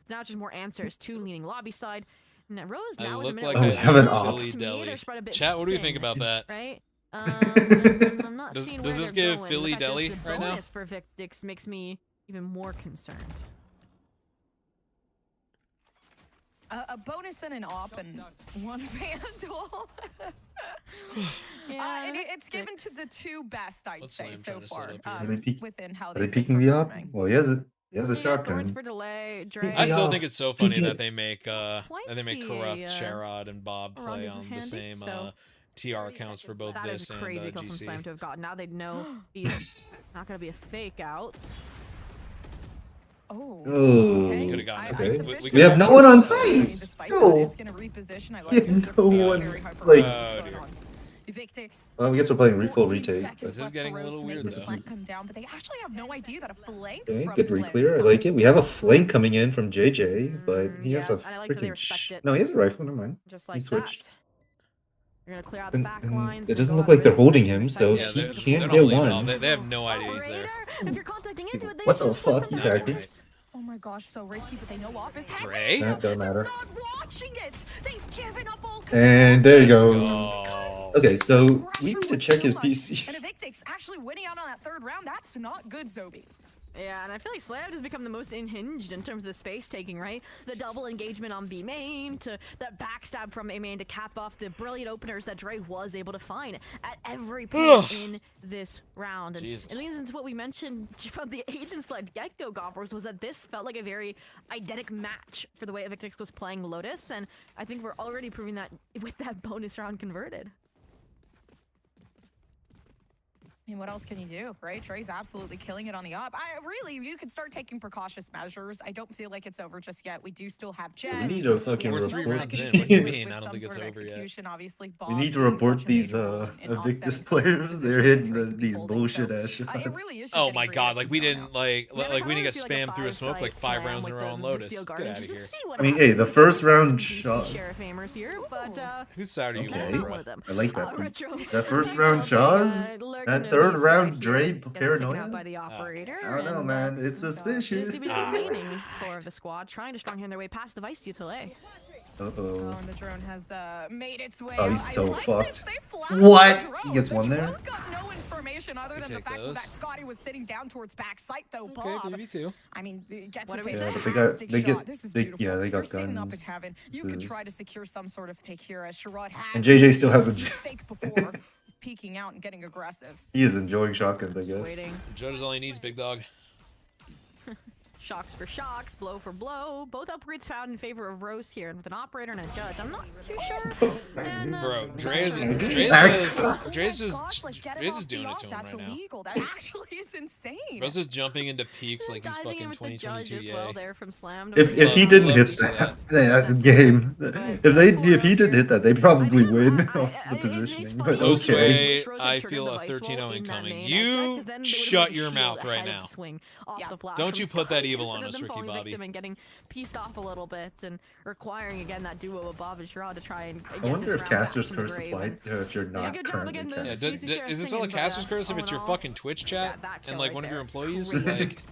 Now just more answers. 2 leaning lobby side. And Rose now I look in like a have an Philly deli. Chat, what do you think about that? Right? I'm not seeing does where this they're give going. Philly The fact that deli it's a right now? bonus for Victix makes me even more concerned. A bonus and an op and 1 vandal. Yeah, it's given to the 2 best, I'd say, so far. Within how Are they peeking the op? Well, he has a shotgun. For delay, Dre. I still think it's so funny that they make Corrupt, Sherrod, and Bob play on the same TR accounts for both that this is and crazy from Slam GC. to have gotten. Now they know he's not going to be a fake out. Oh. Could have gotten Okay. We have no one on site. No. It's gonna reposition. I like We have no one. Like. Well, I guess we're playing full retake. This is getting a little weird though. Come down, but they actually have no idea that a flank Okay, from good Slam re-clear. I is like it. We have a flank coming in from JJ, but he has a and I like that they freaking. respect it. No, he has a rifle. Never mind. Just like He switched. that. You're gonna clear out the back lines. It doesn't look like they're holding him, so he can't get one. They have no idea he's there. If you're contacting into it, they What the fuck? He's acting. Oh my gosh, so risky, but they know op is happening. Dre? That doesn't matter. Not watching it. They've given up all And there you go. Oh. Okay, so we need to check his PC. And Evictix actually winning out on that 3rd round, that's not good, Zobi. Yeah, and I feel like Slam has become the most unhinged in terms of the space taking, right? The double engagement on B main to that backstab from A main to cap off the brilliant openers that Dre was able to find at every point in this round. And it leans into what we mentioned from the agents-led get-go golfers was that this felt like a very eidetic match for the way Evictix was playing Lotus, and I think we're already proving that with that bonus round converted. I mean, what else can you do, right? Dre's absolutely killing it on the op. Really, you could start taking precautious measures. I don't feel like it's over just yet. We do still have Jet. We need to fucking We're report 3 rounds these. in. What do you mean? I don't think it's over yet. Obviously, We need to report these Evictus players. They're hitting these bullshit ass shots. It really is just Oh my god, like we didn't we didn't get spammed through a smoke like 5 rounds in a row on Lotus. Get out of here. I mean, hey, the first round shots. Whose side are you Okay, on? I like that. That first round shots. That 3rd round Dre paranoia. By the operator. I don't know, man. It's suspicious. To be the remaining 4 of the squad trying to stronghand their way past the Vice Utile. Uh-oh. And the drone has made its way. Oh, he's so fucked. What? What? He gets one there? Got no information other than the fact that Scotty was sitting down towards back site, though. Bob. Okay, maybe 2. I mean, gets what a yeah, but This is they beautiful. yeah, they got You're sitting up guns. in heaven. You can try to secure some sort of pick here, as Sherrod has. And JJ still has a mistake before peeking out and getting aggressive. He is enjoying shotguns, I guess. Joe does all he needs, big dog. Shocks for shocks, blow for blow. Both upgrades found in favor of Rose here, and with an operator and a judge. I'm not too sure. And, Bro, Dre's just doing it to him That's right now. illegal. That actually is insane. Bro's just jumping into peaks like he's diving in fucking with the 2022 judge as well there from Slam. If he didn't hit that, that's a game. If he didn't hit that, they probably win off the positioning. But okay. I feel a 13-0 incoming. You shut your mouth right now. Don't you put that evil on us, Ricky Bobby. And getting pieced off a little bit and requiring again that duo of Bob and Sherrod to try and I wonder if Caster's Curse applied if you're not currently casting. Is this all a Caster's Curse if it's your fucking Twitch chat and like one of your employees? Like,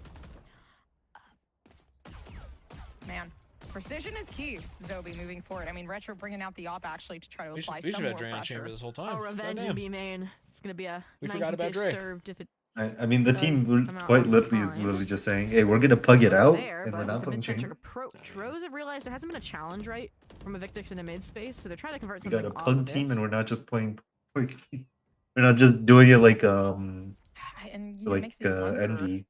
man, precision is key. Zobi moving forward. I mean, Retro bringing out the op actually to try to apply we some should more have Dre on chamber pressure. this whole time. Oh, revenge in B main. It's gonna be a forgot nice about dish Dre. served if it. I mean, the team quite literally is literally just saying, "Hey, we're gonna pug it out, and we're not putting mid-centric chamber." approach. Rose have realized there hasn't been a challenge right from Evictix into mid space, so they're trying to convert We something got a off pug of team, it. and we're not just playing. We're not just doing it like And you know, it makes me wonder, Envy.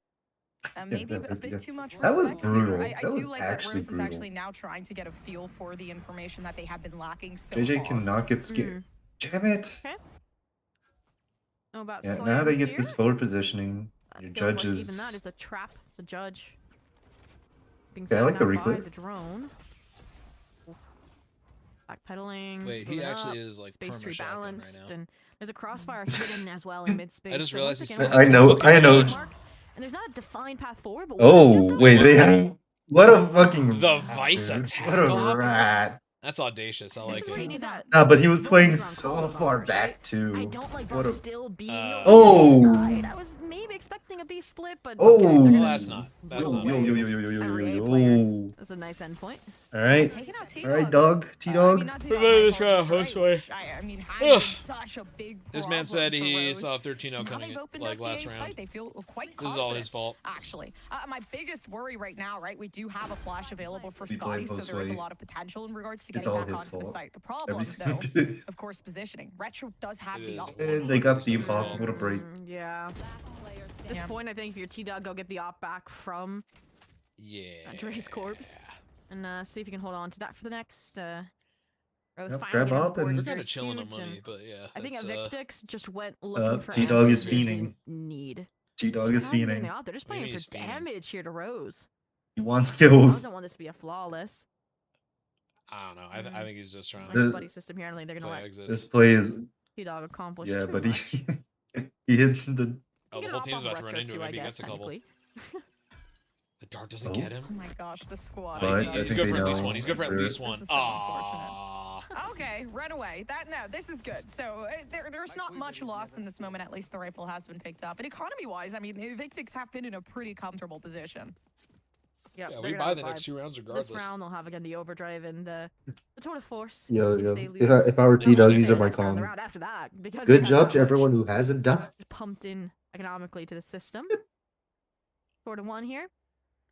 maybe a bit too much That was respect here. brutal. I That do was like that actually Rose is brutal. actually now trying to get a feel for the information that they have been lacking so JJ far. cannot get scared. Damn it! Okay. know about Yeah, Slam now they get here. this forward positioning. Your Feels like judges. even that is a trap. The judge. Being Yeah, I like the sent out by reclip. the drone. Backpedaling. Wait, he moving actually up, is like space perma shotgun right rebalanced, now. and there's a crossfire hidden as well in mid space. I just So realized once he's again, still we're I know, seeing I know. the mark, and there's not a defined path forward. But just Oh, wait, they have. What a fucking. The rat, Vice dude. attack What a off? rat. That's audacious. I This like is where you it. need that. Nah, but he was Look playing around so qualifiers, far right? back too. I don't like What Bob a. still being Oh. on the side. I was maybe expecting a B split, but Oh. okay, they're Well, gonna that's not. That's Yo, not. yo, yo, yo, yo, yo, an yo, REA yo, player. yo. That's a nice endpoint. All right. Taking out T-Dog. All right, dog. I T-Dog. mean, not T-Dog, my apologies, right? I mean, has Ugh. been such a big This man problem said for he Rose. saw 13-0 Now coming they've opened like up last the A round. site. They feel quite This is all his confident, fault. actually. My biggest worry right now, right? We do have a flash available for We play Scotty, so there is a Postway. lot of potential in regards to It's getting all back his onto the fault. site. The problem, Everything though, it is. of course, positioning. Retro does have It the is. op. And they got the 100% his fault. impossible to break. Yeah. At this Yeah. point, I think if you're T-Dog, go get the op back from Yeah. Dre's corpse, and see if you can hold on to that for the next. Rose Yep, finally grab getting on op board and- We're here kind of is chilling on huge, money, and but yeah. I think that's, Evictix just went looking for T-Dog is answers they fiending. didn't need. T-Dog is Not even getting fiending. the op, they're just Maybe playing he's for fiending. damage here to Rose. He wants Rose kills. don't want this to be a flawless. I don't know. I think he's just trying Like to the The- buddy system here, I don't think they're gonna play let exit. This play is. T-Dog accomplish Yeah, too but much. he hit the. Oh, the Get an whole op team's on about to run Retro into too, him I if he guess, gets a couple. technically. The dart doesn't Oh. get him. Oh my gosh, the squad. But He's I good think for they at least know. one. He's good for at They're- least one. This is so Aww. Okay, run away. This is good. So there's not much lost in this moment. At least the rifle has been picked up. And economy-wise, I mean, Evictix have been in a pretty comfortable position. Yep, Yeah, they're we gonna buy have the a next vibe. 2 rounds This regardless. round they'll have again the overdrive and the tour de force. Yo, if yo. they If I, lose. if I were They T-Dog, lose these are my Next round, the cons. round after that, because Good they job have to that everyone much who hasn't died. pumped in economically to the system. 4-1 here.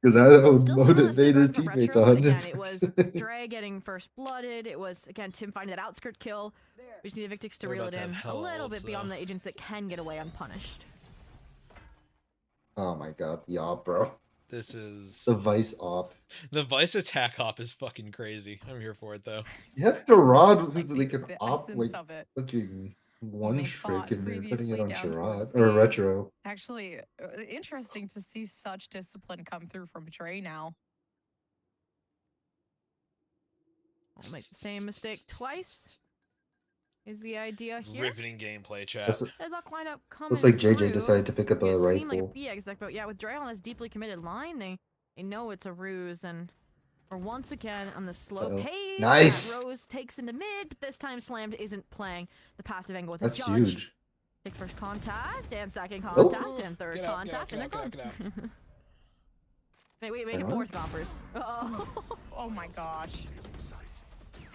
Because that would Still similar to motivate his Cigar from teammates Retro, but again, 100%. it was Dre getting first blooded. It was again Tim finding that outskirt kill. We just need Evictix to They're reel about it to in have a hell little bit also. beyond the agents that can get away unpunished. Oh my god, the op, bro. This is The Vice op. the Vice attack op is fucking crazy. I'm here for it though. You have Sherrod, who's like an the op, essence like of it. fucking one they trick, fought and they're putting it previously on down Sherrod towards or me. Retro. Actually, interesting to see such discipline come through from Dre now. I'll make the same mistake twice. Is the idea here? Riveting gameplay, chat. That's, There's luck lineup coming looks like JJ through. decided to pick up a It seemed like rifle. yeah, exactly. But yeah, with Dre on this deeply committed line, they know it's a ruse, and we're once again on the slow Uh-oh. pace. Nice! That Rose takes into mid, but this time Slammed isn't playing the passive angle with That's a judge. huge. Take first contact, and second Oh. contact, and third Get out, contact, get out, and they're get out, gone. Wait, make They're it on? fourth gompers. Oh. Oh my gosh.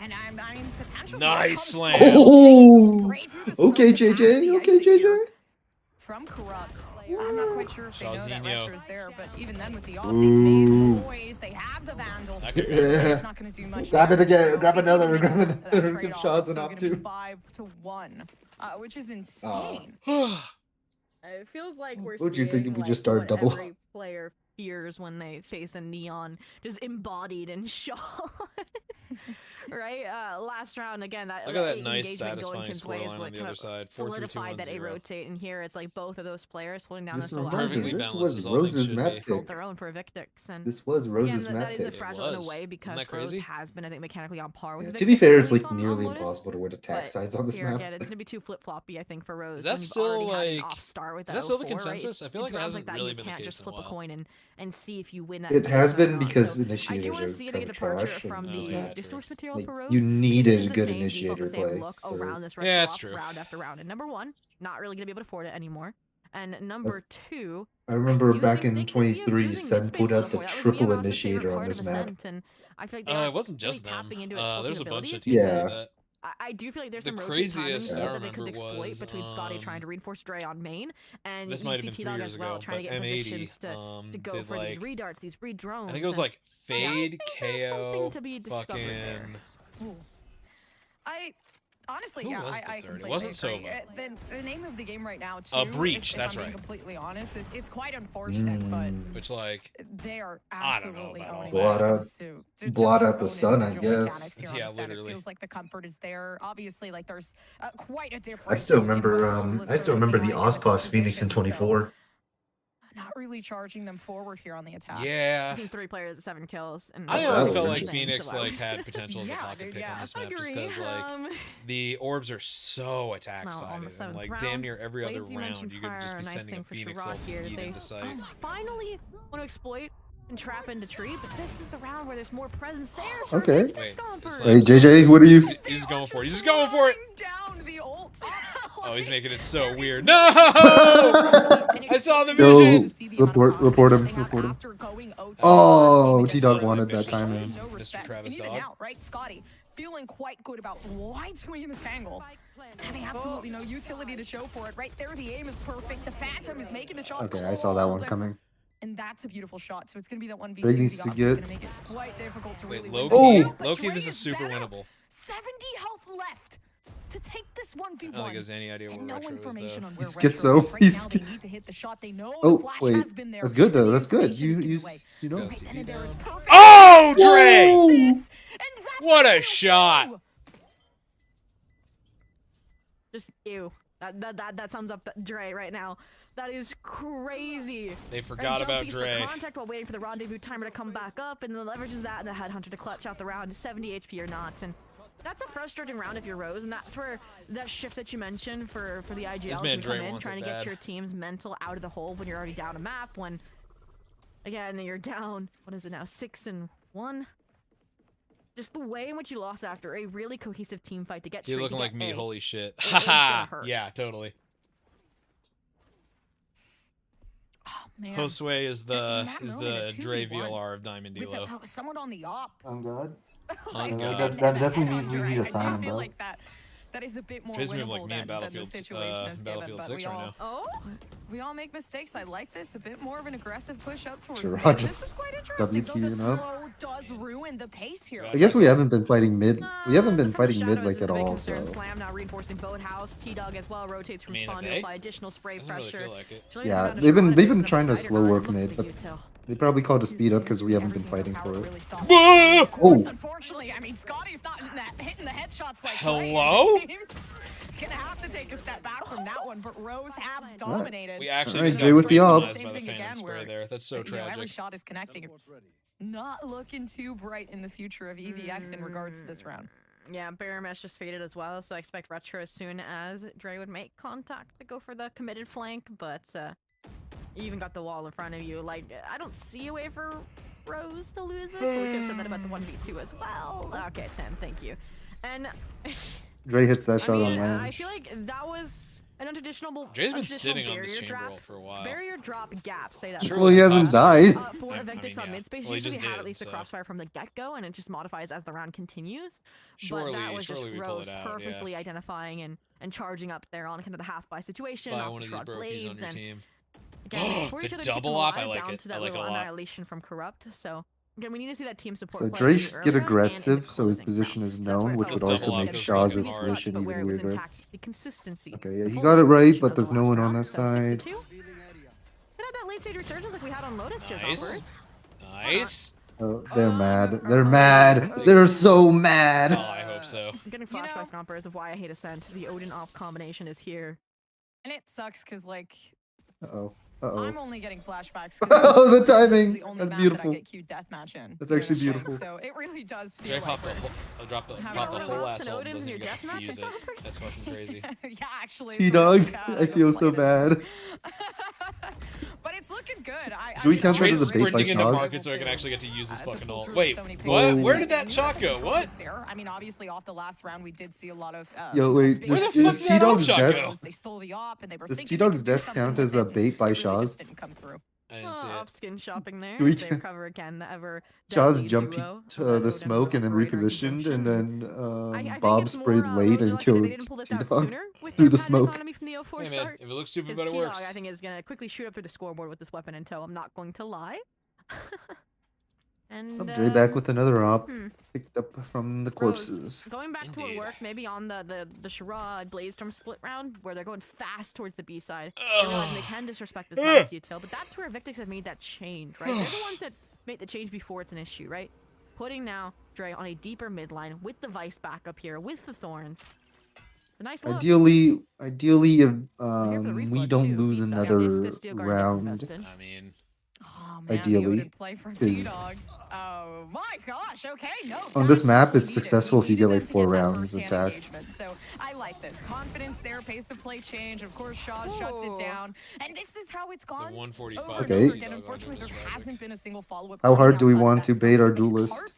And I mean, potential. Nice slam. Oh! Straight through the Okay, smoke to pass JJ. the Okay, exit here JJ. From Corrupt. I'm not quite sure if they know that Shawzinho. Retro's there, but even then with the off, Ooh. they've made noise. They have the Vandal. That could be It's not going to do much. Grab it damage, again. so Grab even another. with Grab that another. Give trade-off, shots it's and still op gonna be too. 5-1, which is Oh. insane. It feels like we're What would you think seeing, if we like, just started what double? every player fears when they face a Neon, just embodied in Shaw. Right? Last round, again, that, Look at that A nice, engagement going satisfying Kim's way is scoreline what on the kind other of side. 4-3-2-1-0. solidified that A rotate, and here it's like both of those players holding down Just the squad. remember, Perfectly this balanced was as all things Rose's should map be. Hold pick. their own for Evictix, and This was Rose's again, that map is a pick. fragile in a was. way Isn't because that Rose crazy? has been, I think, mechanically on par with Yeah, Evictix to be fair, it's early like on nearly Lotus, impossible to win attack but sides on this here map. again, it's gonna be too flip floppy, I think, for Rose. Is that when you've still, already had an like- off start with is that still the 04, right? consensus? I feel It's like it rounds hasn't that really you been the can't case just in a flip a while. coin and see if you win that. It has particular been round. because So I do initiators want to are see the kind of departure trash from in this the map. source material Like, for Rose. you It needed is the good same default, initiator the same play. look for- around this Yeah, that's flop true. round after round. And number one, not really gonna be able to afford it anymore. And number two, I remember do back think in they could be 23, abusing Sen mid-space put a out little the more. That was triple Mia Rouse's favorite initiator on part of this map. Ascent, and I feel like they It aren't wasn't just really them. tapping into its full There's a bunch of capabilities teams Yeah. like that. I do feel like there's The some rotate timings craziest I that they could remember exploit was, between Scotty trying to reinforce Dre on main, and This you might have see been 3 T-Dog years as well ago, trying to but get in M80 positions to go did for these like, redarts, these redrones. I think it was and like Fade, there's something KO, to be discovered there. fucking. I Honestly, Who yeah, was the I third? It completely wasn't agree. Sova. The name of the game right now, too. Breach, if that's I'm being right. completely honest, it's quite unfortunate, but Which, like, they are I don't know absolutely about all owning Blot it. out- So, blot just out the own sun, I individual guess. mechanics here on Yeah, the set. literally. It feels like the comfort is there. Obviously, like there's quite a difference. I still remember. between I still remember the looking like Ospas Phoenix in position, so 24. not really charging them forward here on the attack. Yeah. I think 3 players at 7 kills. And I that always was felt like interesting. Phoenix So I- like had potential as a Yeah, pocket dude, pick yeah. on this map just Agree. because like the orbs are so attack Well, on the sided and 7th like round, damn near every other Blades, you mentioned round you could just prior, be a nice sending a thing for Phoenix Sherrod ult here. yeet They into sight. finally want to exploit and trap into tree, but this is the round where there's more presence there. For Okay. Victor Wait, Scomper. it's Hey, JJ, what are you? He's just going for it. He's just going for it. Down the ult. Oh, he's making it so weird. No! I saw the Yo, vision. report him. Oh, T-Dog wanted that time in. No respects. Travis And even Dog. now, right, Scotty feeling quite good about wide swinging this angle. Having absolutely no utility to show for it. Right there, the aim is perfect. The Phantom is making the shot. Okay, I saw that one cold. coming. And that's a beautiful shot. So it's going to be that 1v2. Drake needs to It's get- going to make it quite difficult to Wait, really Loki. win. Oh! But Loki, Dre this is super better. winnable. 70 health left to take this 1v1. I don't think there's any idea where And no Retro is information though. on where He's Retro schizo. is. Right He's now, schi- they need to hit the shot. They know Oh, the flash wait. has been there. That's good, though. The That's good. information is given away. You know. Right then and there, it's perfect. Oh, Dre! Whoa! And that's What a what shot! do. Just ew. That sums up Dre right now. That is crazy. They forgot about Jumpies Dre. For contact while waiting for the rendezvous timer to come back up, and then leverages that and the Headhunter to clutch out the round, 70 HP or not. And that's a frustrating round if you're Rose, and that's where that shift that you mentioned for the IGL This is man gonna Dre come in, wants trying it to get bad. your team's mental out of the hole when you're already down a map. When again you're down, what is it now, 6-1. Just the way in which you lost after a really cohesive team fight to get. You're Tree, looking to like get me. A. Holy shit. It is gonna Haha. hurt. Yeah, totally. Man. Josue is In the that is moment, the a Dre 2v1 VLR of Diamond with Duo. someone on the op. I'm God. On Yeah, God. that definitely means we need to sign him, I feel bro. like that is a bit more Dre's moving like winnable me in than the Battlefield, situation is given, Battlefield but 6 right now. Oh, we all make mistakes. I like this. A bit more of an aggressive push up towards Sure, mid. I'll This just is quite interesting. Though the WQ, you know? slow does ruin the pace here. I guess we haven't been fighting mid. We haven't been from the fighting mid shadows like is at the big all. concern. So Slam now reinforcing Boathouse. T-Dog as well rotates from I mean, spawn to okay. apply additional spray Doesn't really pressure. feel like it. She'll yeah, even they've found a been shot at trying to Cider slow Dawn. work Looks mid, for but you, so. they probably called to speed up because we haven't been Everything fighting in their for power it. really stopped. Whoa! Of course, Oh. unfortunately, I mean, Scotty's not hitting the headshots like Hello? Dre is, it seems. Gonna have to take a step back from that one, but Rose have dominated. We actually Alright, just Dre got with the op. victimized Same by the thing Phantom again, spray where, there. That's so you know, every tragic. shot is connecting. It's not looking too bright in the future of EVX in regards to this round. Yeah, Barrier Mesh just faded as well, so I expect Retro as soon as Dre would make contact to go for the committed flank, but you even got the wall in front of you. Like, I don't see a way for Rose to lose it, but we could have said that about the 1v2 as well. Okay, Tim, thank you. And Dre hits that shot I on mean, I land. feel like that was an untraditional Dre's been untraditional sitting on this barrier chamber drop. ult for a while. Barrier drop gap, say that. Sure, Well, he hasn't died. For I Evictix mean, on yeah. mid space, Well, he usually just we have did, at least so. a crossfire from the get-go, and it just modifies as the round continues. Surely, but that was surely just we pull Rose it out. perfectly Yeah. identifying and charging up there on kind of the half-buy situation, Buy off one the of these Shrod brokies blades, on your and team. again, they support The each other to keep double them op, I alive, like down it. to I that like it a little lot. annihilation from Corrupt. So again, we need to see that team support. So play Dre from should the get early round and in the aggressive so his closing position round. is That's where known, it which felt would like also double make op is Shaw's making hard. position but where even it was weirder. intact, the consistency. Okay, yeah, the he full got it right, combination but of the there's no last one on round, that so side. 6-2. Could have that late stage resurgence like we had on Lotus here, Nice. Gompers. Nice. Oh, they're mad. They're mad. They're so mad. Oh, I hope so. I'm getting You know- flashbacks, Gompers, of why I hate Ascent. The Odin op combination is here. And it sucks because, like, Uh-oh. I'm Uh-oh. only getting flashbacks. Oh, the this is timing. the only That's map beautiful. That I get queued deathmatch in. That's You know actually what I'm saying? beautiful. So it really does feel Dre like popped the we're- whole, dropped the Having dropped the a whole Relapse ass and ult and Odins doesn't in even your get to deathmatch use it. Gompers? That's fucking crazy. yeah, actually. it's T-Dog, really I feel so bad. But it's looking good. Do we mean, count that Dre's as a bait by sprinting into Shaw's? market so I can actually get to use this to fucking pull ult. through Wait, so many what? picks. Where did that And shot the go? control What? is there. I mean, obviously, off the last round, we did see a lot of. Yo, wait, big Where the is fuck did that T-Dog's shot death? go? They stole the op, and they were Does thinking T-Dog's they could do death something count with as a it. bait by It really Shaw's? just didn't come through. I didn't see it. Up skin shopping there. Do we They get- recover again the ever Shaw's deadly jumped duo to of the Odin smoke and then Operator repositioned, and Injunction. then I think Bob it's more, sprayed late Rose and lucky that killed they didn't pull this out T-Dog sooner with through their the patent smoke. economy from the 04 Hey man, start. if it looks stupid, His but it T-Dog, works. I think, is gonna quickly shoot up through the scoreboard with this weapon in tow. I'm not going to lie. And Dre back with another op picked up from the corpses. Rose, going back to what worked maybe on the Sherrod Bladestorm split round where they're going fast towards the B side. Realizing they can disrespect this nice util, but that's where Victix have made that change, right? They're the ones that make the change before it's an issue, right? Putting now Dre on a deeper mid line with the Vice back up here with the Thorns. A nice look. Ideally, if we don't lose another round. I mean, oh, man, ideally, play from is oh my gosh, okay, no. on this map it's successful if you get like 4 rounds attack. So I like this confidence there, pace of play change. Of course, Shaw shuts it down, and this is how it's gone. 145. Okay. Again, unfortunately, there hasn't been a single follow-up. How hard do we want to bait our duelist?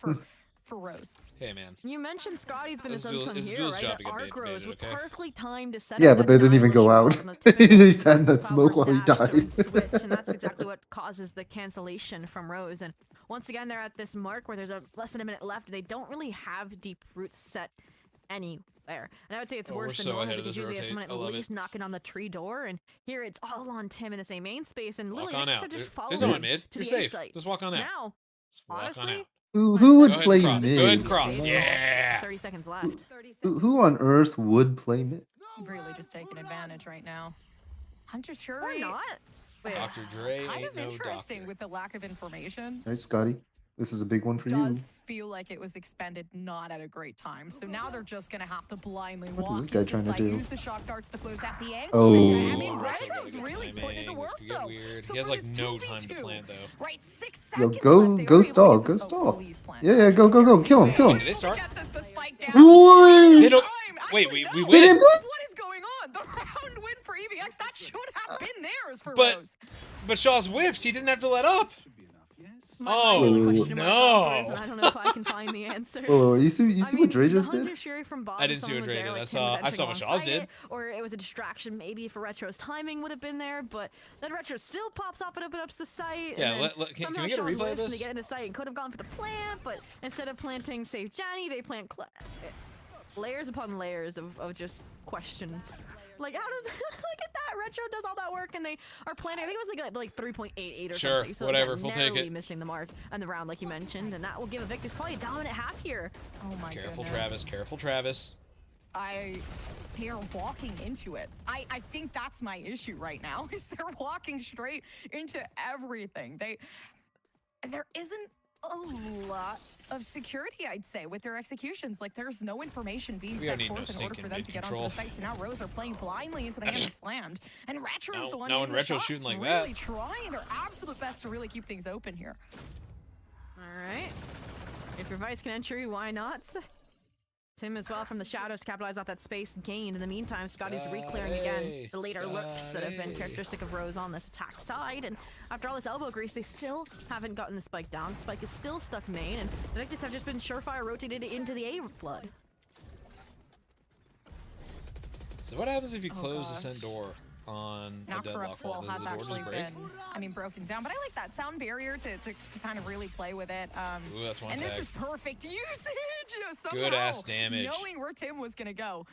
For Rose. Hey man. You mentioned Scotty's been this unsung hero, right? That Arc Rose was perfectly timed to set Yeah, up but they didn't even go out. He sat in that smoke while he died. Switch, and that's exactly what causes the cancellation from Rose. And once again, they're at this mark where there's less than a minute left. They don't really have deep roots set anywhere. And I would say it's worse than normal because usually you have someone at least knocking on the tree door, and here it's all on Tim in the same main space, and literally out. just follow There's no one mid. to You're the safe. site. Just walk on out. Now, honestly, Who would play Go ahead mid? and cross. Yeah. 30 seconds left. Who on earth would play mid? Really just taking advantage right now. Hunter Or Shuri. not. Wait, Dr. Dre Kind ain't of no interesting doctor. with the lack of information. Right, Scotty? This is a big one for you. Does feel like it was expended not at a great time. So now they're just gonna have to blindly What is walk this guy into trying to site, do? use the shock darts to close out the angles. Oh. And, I mean, Retro's really putting in the work This could get though. weird. So He has for like this no time to 2v2, plant though. Right, 6 Yo, seconds go left. They go were able stall, to go get the stall. police plant. Yeah, go, kill him, kill Wait, him. did they start? Get the spike down. What? They don't. Wait, Actually, we no. win. What is going on? The round win for EVX. That should have been theirs for Rose. But Shaw's whiffed. He didn't have to let up. My mind is a question mark no. on Rose, and I don't know if I can find the answer. Oh, you see what Dre just the did? Hunter Fury from Bob, I didn't see what someone Dre was there, did. like, I Tim was saw entering what Shaw's alongside did. it, or it was a distraction maybe for Retro's timing would have been there, but then Retro still pops up and opens up the site. Yeah, and then can somehow we get a Shaw's replay of whiffs, and this? they get into site and could have gone for the plant, but instead of planting Save Johnny, they plant layers upon layers of just questions. Like, how does look at that? Retro does all that work, and they are planning. I think it was like 3.88 or Sure, something. So whatever, they're we'll take narrowly it. missing the mark on the round, like you mentioned, and that will give Victix probably a dominant half here. Oh my Careful, goodness. Travis. Careful, Travis. They're walking into it. I think that's my issue right now, is they're walking straight into everything. There isn't a lot of security, I'd say, with their executions. Like, there's no information being We set don't need no forth in order for stinking them to get onto the mid-control. site. So now Rose are playing blindly into the hand of Slammed. And Retro's the one no, hitting and the Retro's shots, shooting like really that. trying their absolute best to really keep things open here. All right. If your Vice can enter, why not? Tim as well from the shadows to capitalize off that space gained. In the meantime, Scotty's re-clearing again the later lurks that have been characteristic of Rose on this attack side. And after all this elbow grease, they still haven't gotten the spike down. Spike is still stuck main, and the Victix have just been surefire rotated into the A flood. So what happens if you close the sent door on a Snap deadlock Corrupt's wall wall? Does has the door actually just break? been, broken down. But I like that sound barrier to kind of really play with it. Ooh, that's one and tag. this is perfect usage. Somehow, Good ass damage. Knowing where Tim was going to go.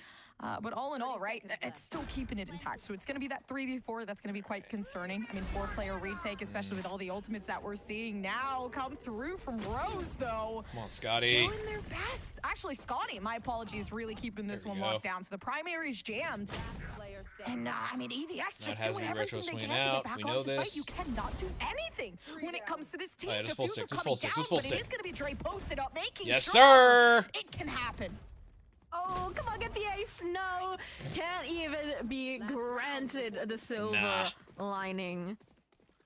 But all in all, right, it's still keeping it intact. So it's going to be that 3v4 that's going to be quite concerning. I mean, 4-player retake, especially with all the ultimates that we're seeing now come through from Rose, though. Come on, Scotty. Doing their best. Actually, Scotty, my apologies, really keeping this There one we go. locked down. So the primary's jammed. And, I mean, EVX just has doing me everything Retro they swinging can to out. get back We know onto site. this. You cannot do anything when it comes to this team. Oh, yeah, just full Diffuser stick, just coming full stick, down, just full but it stick. is going to be Dre posted up, making Yes, sure sir. it can happen. Oh, come on, get the ace. No, can't even be granted the silver Nah. lining.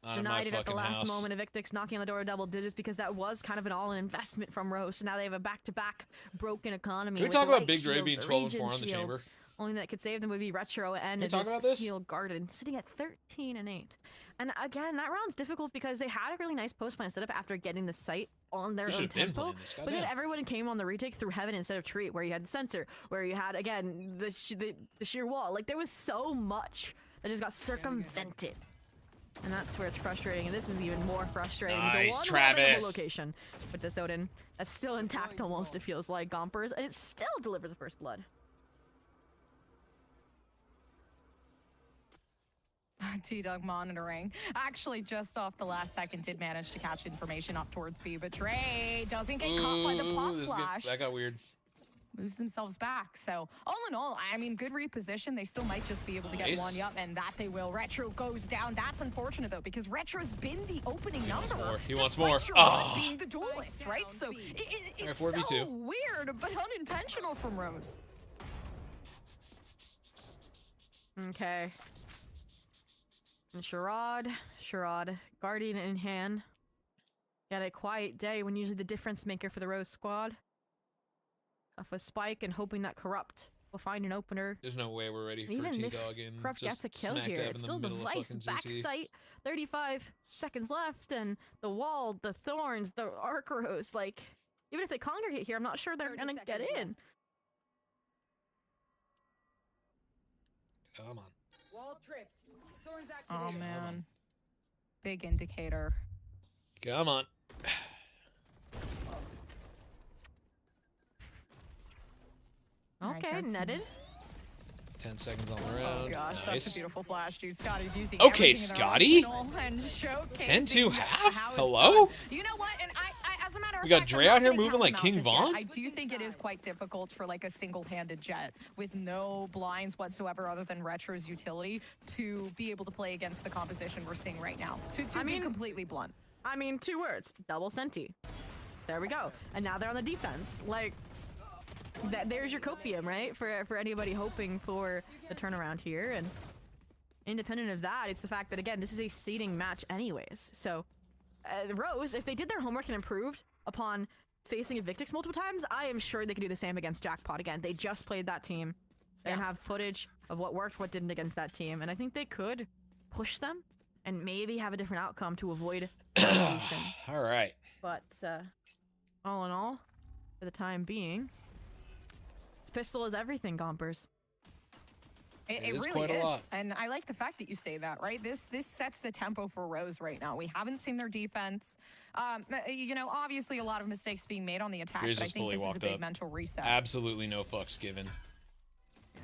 Not in my Denied it at the fucking last house. moment of Victix knocking on the door of double digits because that was kind of an all-in investment from Rose. So now they have a back-to-back broken economy. Can we with talk the about light Big Dre shields, being the 12 and 4 regen on the shields. chamber? Only that could save them would be Retro and we talk about this? Steel Garden, sitting at 13 and 8. And again, that round's difficult because they had a really nice post plan set up after getting the site on their We own should have been tempo. playing this, But then goddamn. everyone came on the retake through Heaven instead of Treat, where you had the sensor, where you had again the sheer wall. Like there was so much that just got circumvented. And that's where it's frustrating, and this is even more frustrating. Nice, the one Travis. location with this Odin that's still intact almost, it feels like, Gompers, and it still delivers the first blood. T-Dog monitoring. Actually, just off the last second, did manage to catch information up towards B, but Trey doesn't get caught by the pop flash. That got weird. Moves themselves back. So all in all, I mean, good reposition. They still might just be able to get one up, and that they will. Retro goes down. That's unfortunate though, because Retro's been the opening number. He wants more. Being the duelist, right? So it's so weird, but unintentional from Rose. Okay. And Sherrod, Guardian in hand. Got a quiet day when usually the difference maker for the Rose squad. Off a spike and hoping that Corrupt will find an opener. There's no way we're ready for Even T-Dog if and Corrupt gets a kill here, it's still the Vice backside. 35 seconds left, and the wall, the thorns, the arc rose. Like, even if they congregate here, I'm not sure they're gonna get in. Come on. Wall tripped. Thorns activated. Oh man. Big indicator. Come on. Okay, netted. 10 seconds on the round. Oh gosh, nice. That's a beautiful flash, dude. Scotty's using okay, Scotty. 10-2 half? Hello? You know what? And I as a matter of we got fact, Dre out here moving like King Von. I do think it is quite difficult for like a single-handed Jet with no blinds whatsoever other than Retro's utility to be able to play against the composition we're seeing right now. To be completely blunt. I mean, 2 words. Double Senti. There we go. And now they're on the defense. Like, there's your copium, right? For anybody hoping for the turnaround here. And independent of that, it's the fact that, again, this is a seeding match anyways. So, Rose, if they did their homework and improved upon facing Invictix multiple times, I am sure they could do the same against Jackpot again. They just played that team. They have footage of what worked, what didn't against that team. And I think they could push them and maybe have a different outcome to avoid elimination. All right. But all in all, for the time being, pistol is everything, Gompers. It really is. And I like the fact that you say that, right? This sets the tempo for Rose right now. We haven't seen their defense. You know, obviously a lot of mistakes being made on the attack, but I think this is a big mental reset. Absolutely no fucks given.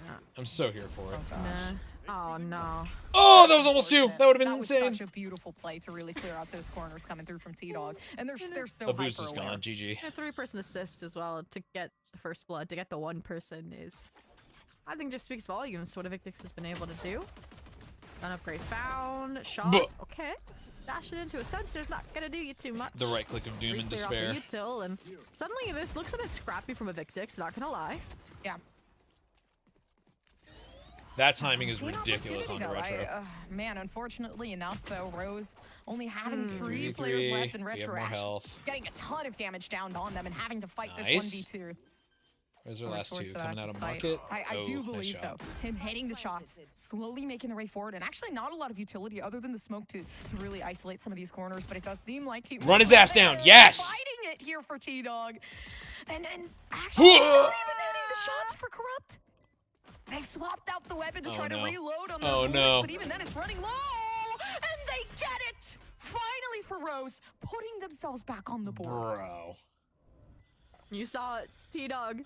Yeah. I'm so here for it. Oh no. Oh, that was almost 2. That would have been insane. That was such a beautiful play to really clear out those corners coming through from T-Dog. And they're so hyper boost is gone. GG. A 3-person assist as well to get the first blood. To get the 1 person is, I think, just speaks volumes to what Invictix has been able to do. An upgrade found. Shots. Okay. Dash it into a sensor's not gonna do you too much. The right click of doom and despair. Util, and suddenly this looks a bit scrappy from Invictix, not gonna lie. Yeah. That timing is ridiculous on the Retro. Man, unfortunately enough, though, Rose only having 3 players left, and Retro getting a ton of damage down on them and having to fight this 1v2. Where's their last 2 coming out of market? I do believe, though, Tim hitting the shots, slowly making their way forward, and actually not a lot of utility other than the smoke to really isolate some of these corners, but it does seem like Team run his ass down. Yes! Fighting it here for T-Dog. And actually not even hitting the shots for Corrupt. They've swapped out the weapon to try to reload on their bullets, but even then it's running low, and they get it! Finally for Rose, putting themselves back on the board. Bro. You saw it, T-Dog.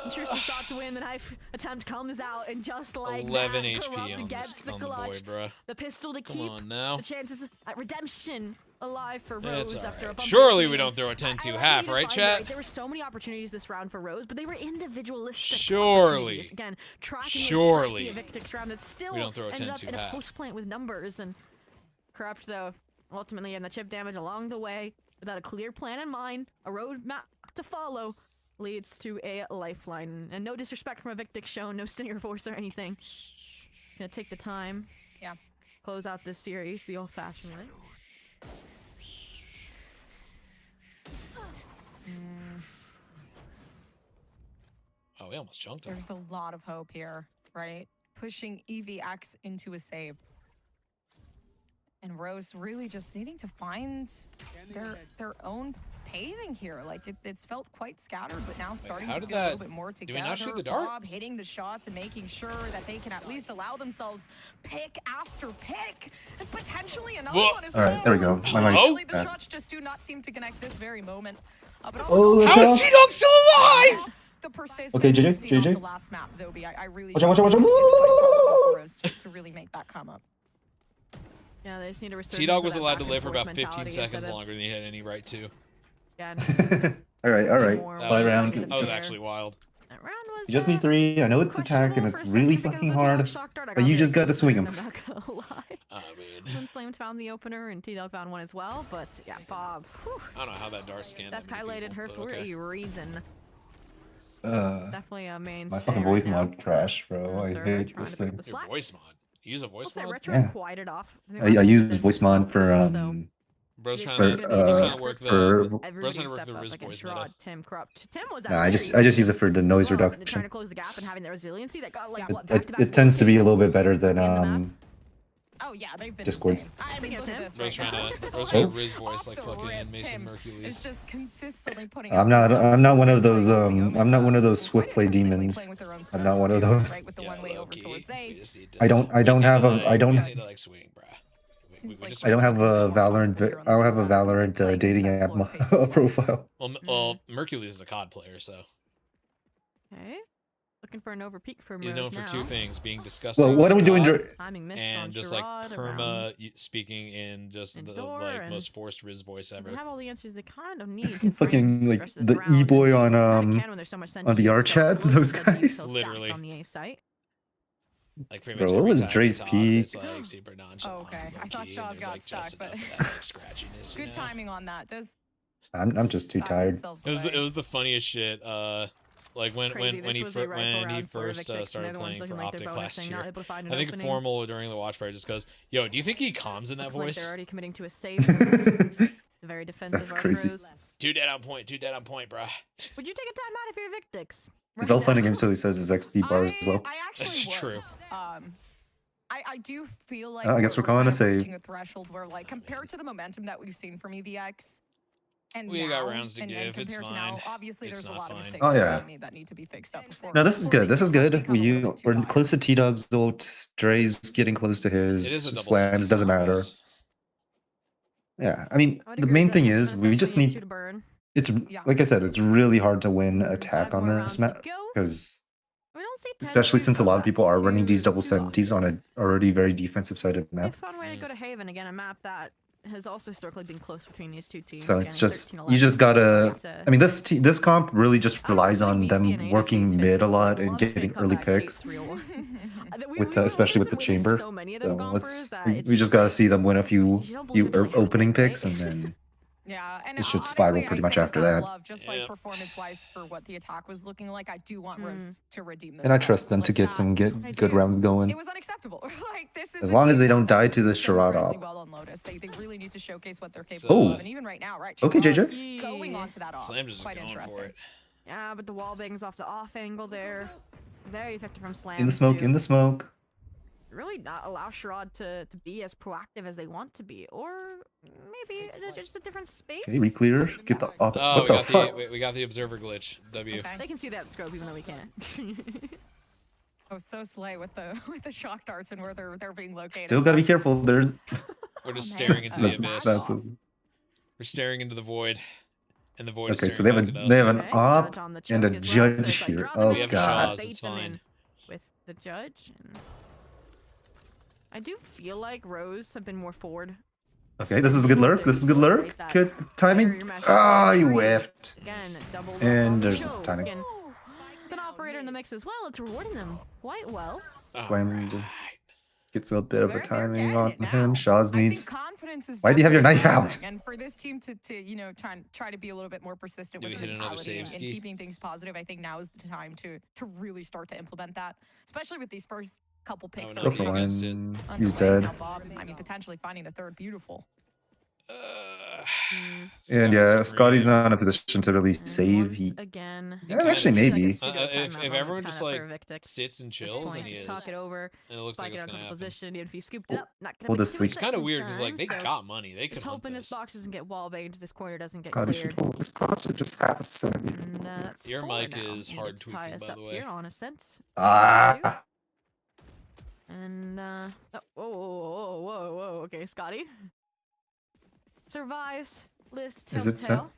Intrusive thought to win, the knife attempt comes out, and just like 11 that, HP Corrupt gets the clutch. Boy, the pistol to Come keep on now. the chances at redemption alive for Rose after a bump. Surely we don't throw a 10-2 half, right, chat? Right? There were so many opportunities this round for Rose, but they were individualistic. Surely. Again, tracking surely. the Invictix round that still we don't throw a ended up 10-2 in a half. post plant with numbers. And Corrupt, though, ultimately, and the chip damage along the way, without a clear plan in mind, a roadmap to follow, leads to a lifeline. And no disrespect from Invictix shown, no Stinger Force or anything. Gonna take the time. Yeah. Close out this series the old-fashioned way. Oh, we almost chunked him. There's a lot of hope here, right? Pushing EVX into a save. And Rose really just needing to find their own paving here. Like, it's felt quite scattered, but now starting to feel a little bit more together. Did we not shoot the dart? Bob hitting the shots and making sure that they can at least allow themselves pick after pick, and potentially another one as well. All right, there we go. The shots just do not seem to connect this very moment. How is T-Dog still alive? Okay, JJ. The last map, Zobi, I really watch out. to really make that come up. Yeah, they just need to resurgence T-Dog of was that allowed to back live for and forth about 15 mentality seconds instead of- longer than he had any right to. Yeah, All right. More Play around. That was Just actually wild. that round was, you just need 3. I know it's attack and questionable it's for a really second because fucking of the T-Dog hard, shock dart. I but got you very just got to swing them. concerned, I'm not gonna lie. I mean, When Slammed found the opener and T-Dog found one as well, but yeah, Bob. Whew, I don't know how that dart scanned. that's that many highlighted people, her but for okay. a reason. Uh, Definitely a main. my fucking voice mod trash, bro. I Server hate trying this to pick thing. up the Your slack. voice mod. You use a We'll voice say mod? Retro's Yeah. quieted off. I use voice mod for Bro's He's trying gonna to, get he's an trying to work the, for- bro's Everybody trying to work step the up Riz against voice meta. Rod, Tim, Corrupt. Tim was that Nah, I just very use it for the noise well, Trying reduction. to close the gap and having the resiliency that got like what It, back-to-back it tends to be a 4Ks little bit better than at the end of the map. Oh yeah, they've been Discords. insane. I mean, Speaking of look at Tim. this Bro's right trying now. to, Bro's trying to Oh. Riz voice Off like the fucking rip, Mason Tim Mercules. It's just consistently putting I'm not one of those I'm not one of those swift play demons. I'm not one of those. Right with the Yeah, one-way over low-key, towards we A. just need to, I don't we just have need a to, I like, don't we just need to, like, swing, bruh. We Like just I don't have a It's more Valorant comfortable I don't have a here on the Valorant platform, dating playing app against that slower pace. profile. Well, Mercules is a COD player, so Okay. Looking for an overpeak from he's Rose known for now. 2 things: being disgusting. Well, what are we doing? Timing missed on And just like Sherrod perma around speaking in just the Indoor like and most forced Riz voice They ever. have all the answers they kind of need. To Fucking frame like rest of the this round, e-boy and on they kinda can when there's so much on sentries VR so chat, close those because the guys. so stacked Literally. on the A site. Like pretty Bro, much what every was time he Dre's talks, peak? it's like super nonchalant. Oh, okay. I thought low-key, Shaw's and got there's, like, stuck, just but enough of that, like, scratchiness, you good know? timing on that. Does I'm just too tired. It was the funniest shit. Like when Crazy, this he was a rifle when he round for first Victix, and started everyone's playing looking for like they're Optic last bonusing, year. not able to find an I think opening. Formal during the watch party just goes, "Yo, do you think he calms in that Looks like voice?" they're already committing to a save. The very defensive That's crazy. Rose. Too dead on point, bruh. Would you take a time out if you're Victix? It's all fun and games till he says his XP bar as well. I actually That's would. true. I do feel like Oh, I guess we're calling kind a of save. reaching a threshold where, like, compared to the momentum that we've seen from EVX, and We now, got rounds to and give, it's compared to now, fine. obviously It's there's a not lot of fine. mistakes Oh, that yeah. they made that need to be fixed up before. No, this is before good. they This is can good. become a little bit too We're dire. close to T-Dog's though. Dre's getting close to It his is a double slams. second Doesn't matter. almost. Yeah, I mean, I would the agree main with thing Justin, is we especially just when you have need. two to burn. It's Yeah. like I said, it's really hard to win 5 attack on more this rounds to map go. because, We don't see especially tensions, since a but lot of people are that's running these double too 70s on often. a already very defensive sided Be a map. fun way to go to Haven again, a map that has also historically been close between these two teams. So it's getting just 13-11. you just gotta. It's a- I mean, this comp really just I don't relies think on VC them and working ADC's mid a fit lot for and Love's getting fan early comeback picks. hates real ones. With especially with the winning chamber. so many of them So gompers that it's we just gotta like, see them win a few you don't believe until you have it, opening right? picks and then Yeah, and it should honestly, spiral I pretty say much this after out of that. love, just like performance-wise for what the attack was looking like, I do want Rose to redeem and I trust them to themselves. get Like some that, good I rounds do. going. It was unacceptable. Like this is As a long as team they don't that die was to the so Sherrod incredibly op. well on Lotus. They really need to showcase what they're So, capable Oh. of, and even right now, right? Okay, Sherrod JJ. going on to that off. Slam's just Quite going interesting. for it. Yeah, but the wall bangs off the off angle there. Very effective from Slam. In the smoke, to in the smoke. really not allow Sherrod to be as proactive as they want to be, or maybe just a different space. Okay, reclear. Get the op. Oh, What the fuck? we got the observer glitch. W. Okay. They can see that scope even though we can't. Oh, so slay with the shock darts and where they're being located. Still gotta be careful. There's. We're just Oh, staring man. into the That's, abyss. that's We're staring into the void, and the void okay. is So they staring have back a at they us. have an Okay, op judge on the and a choke as well, so judge it's like here. draw them Oh We have god. Shaws, bait it's them fine. in with the judge. And I do feel like Rose have been more forward. Okay, this is a good lurk. This is a good lurk. Good timing. Ah, you whiffed. Again, double And on the there's choke. timing. Again, an operator in the mix as well. It's rewarding them quite well. Slammed. Gets a bit of a They're timing getting on it now. him. Shaw's I think needs. confidence is Why do you have your definitely knife out? rising, and for this team to try to be a little bit more persistent Do with we the hit another mentality and save ski? keeping things positive, I think now is the time to really start to implement that, especially with these first couple picks. no, Go already for he against it. one. underway. He's dead. Now Bob, I mean, potentially finding the third beautiful. And yeah, Scotty's not in a position to really And save. once He again, Yeah, actually, maybe. If everyone just like Victix. sits and This chills point, and he just is, talk it over, and it looks like spike it it's out gonna to the happen. position, and if you scooped it up, not gonna Well, make this too much leak- It's kind of weird because like time, they so got money. They could just hunt hoping this this. box doesn't get wall banged, this corner doesn't get Scotty cleared. should hold his cross or just half a second. And that's Your four mic now. is Needed hard to tie tweaking, us by up the way. here on a sense. Ah. And oh, whoa, okay, Scotty survives. Lives Is it telltale.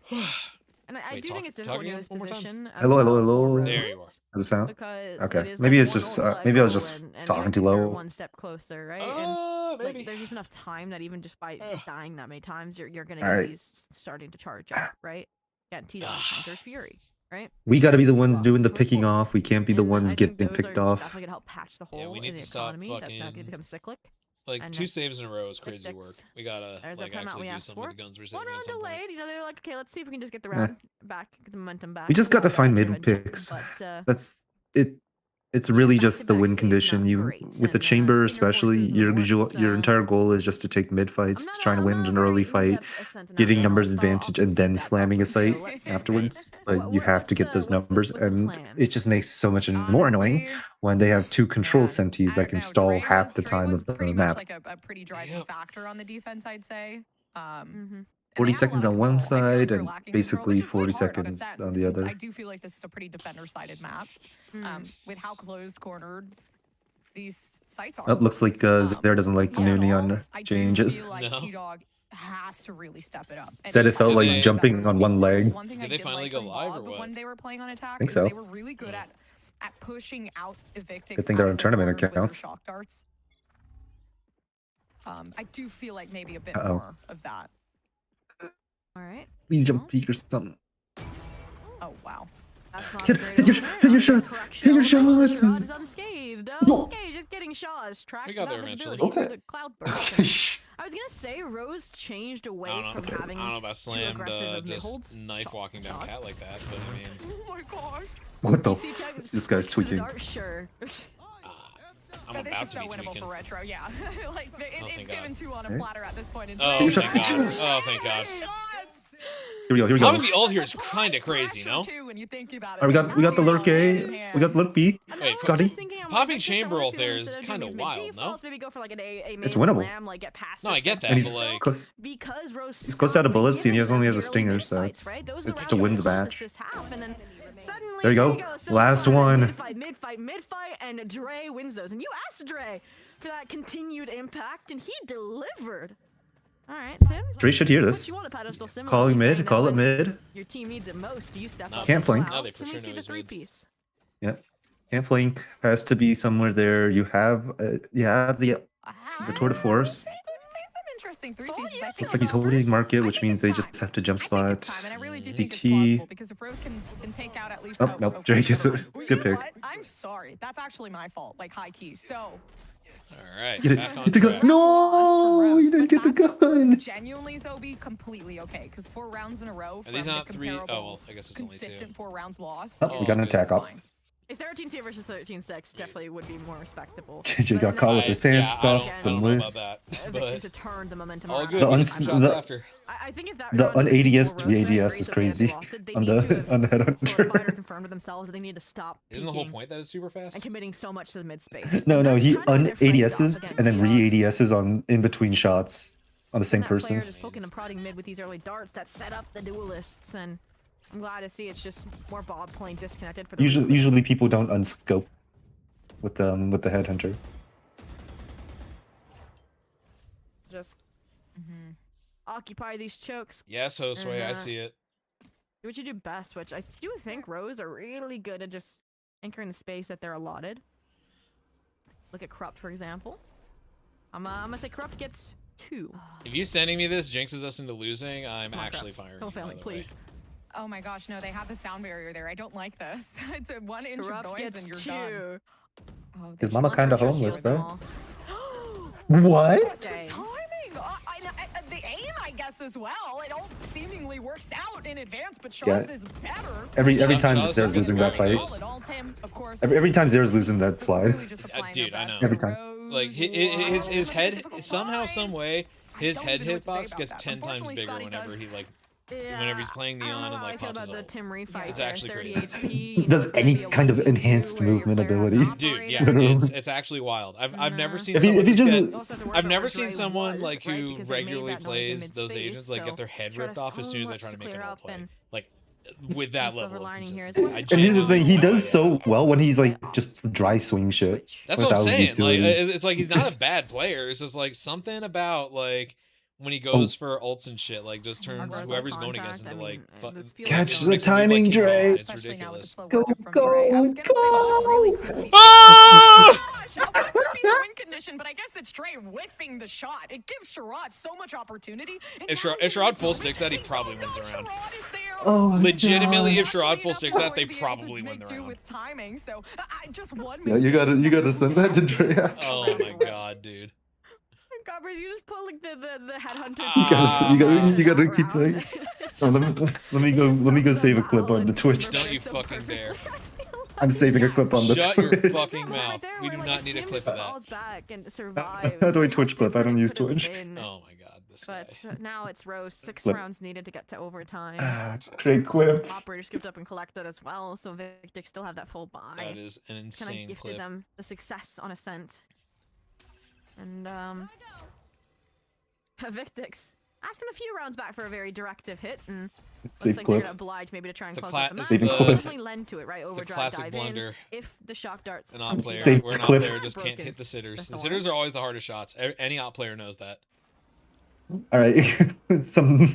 And I do think it's difficult in this position. Hello. There you are. Does it sound? Because Okay. Maybe it's just maybe I was just talking too low. One step closer, right? And Maybe. there's just enough time that even just by dying that many times, you're gonna All get right. these starting to charge up, right? Yeah, T-Dog Hunter's Fury, right? We got to be the ones doing the picking off. We can't be the And ones I think getting those picked are off. Definitely gonna help patch the Yeah, hole we in need the to stop economy. That's not gonna fucking- become cyclic. Like And 2 saves in a row is crazy Victix. work. We gotta There's like that timeout actually we do asked something for. with the guns we're saving One at round some point. delayed. You know, they're like, okay, let's see if we can just get the round back, get the momentum back. We just got to Not find much of mid a jump, picks. but, That's it. It's really just the back-to-back win saves condition. not You great, with the and, chamber, Senior especially Forces in the your works, entire goal is just to take mid fights, trying to win an early fight, getting numbers advantage, and then slamming a site afterwards. But you have to get those numbers, and it just makes it so much more annoying when they have 2 control senties that can stall half the time of the pretty map. much like a pretty driving factor on the defense, I'd say. And 40 they had a seconds lot of on one control. I feel like side they're and lacking control, basically which is 40 quite hard on a seconds set, on the since other. I do feel like this is a pretty defender-sided map. With how closed cornered these sites are. Oh, looks like Zaire doesn't like the new neon I do changes. feel like T-Dog has to really step it up. And Said it felt Did like they- jumping on one leg. One thing Did I they did finally like go from live or Bob what? when they were playing on attack Think is so. they were really good at pushing out Evictix. Good thing they're out on of the tournament corners with their accounts. shock darts. I do feel like maybe a bit Uh-oh. more of that. All right. Please jump peek or something. Oh wow. That's not Hit- a great hit your- opener. hit your Not shots, correct hit your shot. The shots. shot is unscathed. No. Okay, just getting shots. Tracks We got without there visibility. eventually. Okay. The cloud burst. I was gonna say Rose changed away I don't from know. having I don't know about too slammed aggressive of just mid-holds. knife walking down Shot. cat like that, but I mean, Oh my gosh. What the? PC check, This guy's switch to the tweaking. dart, sure. I'm No, this about is to so be winnable tweaking. for retro. Yeah, like it's thank given God. 2 on a Okay. platter at this point in Oh, time. Your thank shot. God. Oh, thank God. Here we go. Here we go. Having the ult here is kind of crazy, no? When you think about it. All right, we got the lurk A. We got the lurk B. Wait, Scotty. popping chamber ult there is kind of wild, no? Maybe go for like a It's winnable. Slam, like get past No, I this get that, And but he's like, close. because Rose He's close out of bullets, and he given only has them a the stinger, early so mid-fights, it's right? Those are it's rounds to where win the Rose match. assists half, and then suddenly, There you go. Last one. Mid-fight, and Dre wins those. And you asked Dre for that continued impact, and he delivered. All right, Tim. Dre should hear Put this. you on a pedestal, similarly Calling saying mid. that Call it when mid. Your team needs it most. Do you step No. up? Can't and flank. allow? No, they for Can we sure see know the he's mid. three-piece? Yep. Can't flank. Has to be somewhere there. You have the tour de force. Say some interesting 3 pieces. I Looks think like he's it's holding market, which I think means they it's just time. have to jump I think it's spot. time, and I really do think it's DT. plausible because if Rose can take out at least. Oh, nope. Dre gets it. Well, Good you know pick. what? I'm sorry. That's actually my fault. Like high key. So. all right, Get it. back on Get the gun. track. No, you didn't get the gun. Genuinely, Zobi, completely okay. Because 4 rounds in a row. Are these from the not 3? Oh, comparable, well, I guess it's only 2. consistent 4 rounds lost. Oh, we got an Oh, attack up. fine. A 13-2 versus 13-6 definitely would be more respectable. JJ got But caught then with his pants I off. don't Some know about ways. that, Victim to but turn the momentum all around. good. The We uns- can shots the- after. I think if that The round is un-ADS before Rose ADS Red is Rays, crazy they lost it, they on need the to have on the headhunter. solidified or confirmed to themselves that they need to stop Isn't the whole peeking point that it's super fast? and committing so much to the mid space. No, That's he kind of what they're framed off un-ADSs against, and then you know? re-ADSs on in between shots on the same That player person. just poking and prodding mid with these early darts that set up the duelists, and I'm glad to see it's just more Bob playing disconnected for the Usually people don't unscope with the headhunter. just occupy these chokes. Yes, Josue, I Uh-huh. see it. Do what you do best, which I do think Rose are really good at just anchoring the space that they're allotted. Look at Corrupt, for example. I'm gonna say Corrupt gets 2. If you sending me this jinxes us into losing, I'm Come on, actually Corrupt. firing Don't you, fail by me, the way. please. Oh my gosh, no, they have the sound barrier there. I don't like this. It's a 1 inch of Corrupt noise gets and you're 2. done. Oh, His they mama Monster kinda Truck homeless with though. them all. What? Dang. timing. The aim, I guess, as well. It all seemingly works out in advance, but Shaw's is better. Every Yeah, time Shaw's Zere's just losing that getting fight. those. All Tim, of course. Every time Zere's losing that slide. Really just applying Dude, their I best know. to Every time. Rose. Like his Whoa, head difficult somehow, vibes. some way, his I don't head even know what to say hitbox about gets that. 10 times Unfortunately, bigger Scotty whenever does- he like Yeah, whenever he's playing I don't Neon know and how like I feel pops his about the ult. Tim refight. It's there, actually 30 crazy. HP, you Does know, it's gonna any be a kind of 1v2 enhanced where your movement player has to ability. Dude, operate. yeah, Literally. it's actually wild. I've never seen If he someone just- get, You also have to work I've out never where seen Dre someone was, like right? who Because they made regularly that noise in plays those mid-space, agents like so get their head try to ripped off as so soon as they much try to to make clear an ult up play. and- Like with that silver level of lining here is consistency. what- And here's the thing, he genuinely does have no idea. so well when he's like just dry swing shit. That's what I'm without saying. Like utility. it's like he's not a It's- bad player. It's just like something about like when he goes for ults and shit, like just turns whoever's going against him to like Catch the timing, Dre. It's ridiculous. Go, go, go! Win condition, but I guess it's Dre whiffing the shot. It gives Sherrod so much opportunity. If Sherrod full sticks that, he probably wins the round. Oh, legitimately, if Sherrod full sticks that, they probably win the round. With timing, so just one. Yeah, you gotta send that to Dre. Oh my god, dude. Coppers, you just pull like the headhunter. You gotta keep playing. Oh, let me go save a clip on the Twitch. Don't you fucking dare. I'm saving a clip on the Twitch. Shut your fucking mouth. We do not need a clip of that. How do I Twitch clip? I don't use Twitch. Oh my god, this guy. But now it's Rose. 6 Clip. rounds needed to get to overtime. Great clip. Operator scooped up and collected as well, so Victic still have that full buy. That is an insane Kind of gifted clip. them the success on Ascent. And Victix asked them a few rounds back for a very directive hit, and looks like they're gonna oblige maybe to try and close out the match. Definitely lend to it, right? Overdrive, dive blunder. in. If the shock darts, an op player, Save where an op clip. player just can't hit the sitters. The sitters are always the hardest shots. Any op player knows that. All right, some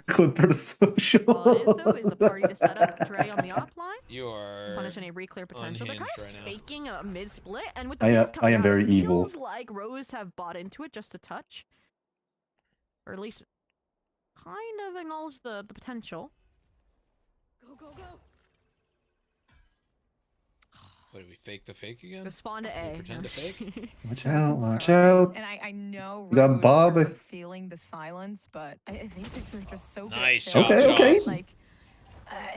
clip for the social. All it is though is a party to set up Dre on the op line. You are Punish any reclear potential. They're kind of right faking a mid split, and with the I am very evil. Feels like Rose have bought into it just a touch, or at least kind of acknowledge the potential. Go go go! What, do we fake the fake again? Respond to A. Pretend to fake? Watch out! Watch out! And I know You got Bob. are feeling the silence, but I think Victix are just so nice good. shot, Okay. Like,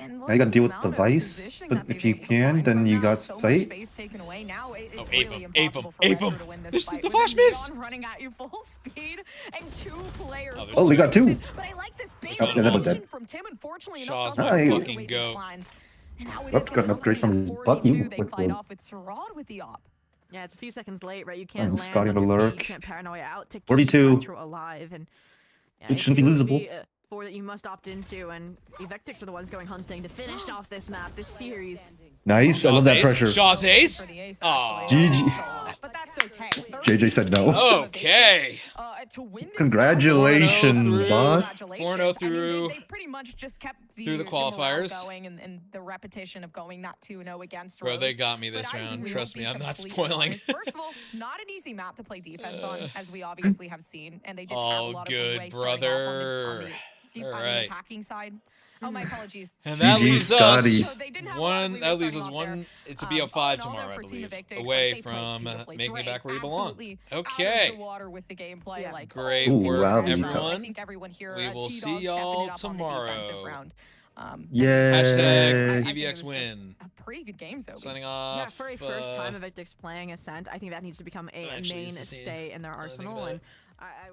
Now you gotta deal with the Vice, but if you can, then you got sight. Oh, ape him! The flash missed! Running at you full speed, and 2 players. Oh, they got 2. But I like this big Oh, yeah, they're both dead. from Tim. Unfortunately Shaw's enough, my fucking goat. That's got an upgrade from his button. They fight off with Sherrod with the op. Yeah, it's a few seconds late, right? You can't land Scotty on your feet, Lurk. you can't paranoia out to keep 42. Nitro alive, and yeah, It shouldn't be losable. That you must opt into, and Evictix are the ones going hunting to finish off this map, this series. Nice, I love that pressure. Shaw's ace? Aw. GG. But that's okay. JJ said no. Okay. Congratulations, boss. 4-0 through. They pretty much just kept through the qualifiers going, and the repetition of going not 2-0 against Bro, Rose. they got me this round. Trust me, I'm not spoiling. First of all, not an easy map to play defense on, as we obviously have seen, and they did have a lot of leeway starting off on the attacking side. Oh, my apologies. And that leaves us one. That leaves us one. It's a BO5 tomorrow, I believe, away from making it back where you belong. Okay. Great work, everyone. I think everyone here. We will see y'all tomorrow. Yay. EVX win. A pretty good game, Zoe. Signing off. Yeah, for a first time of Evictix playing Ascent, I think that needs to become a mainstay in their arsenal. And I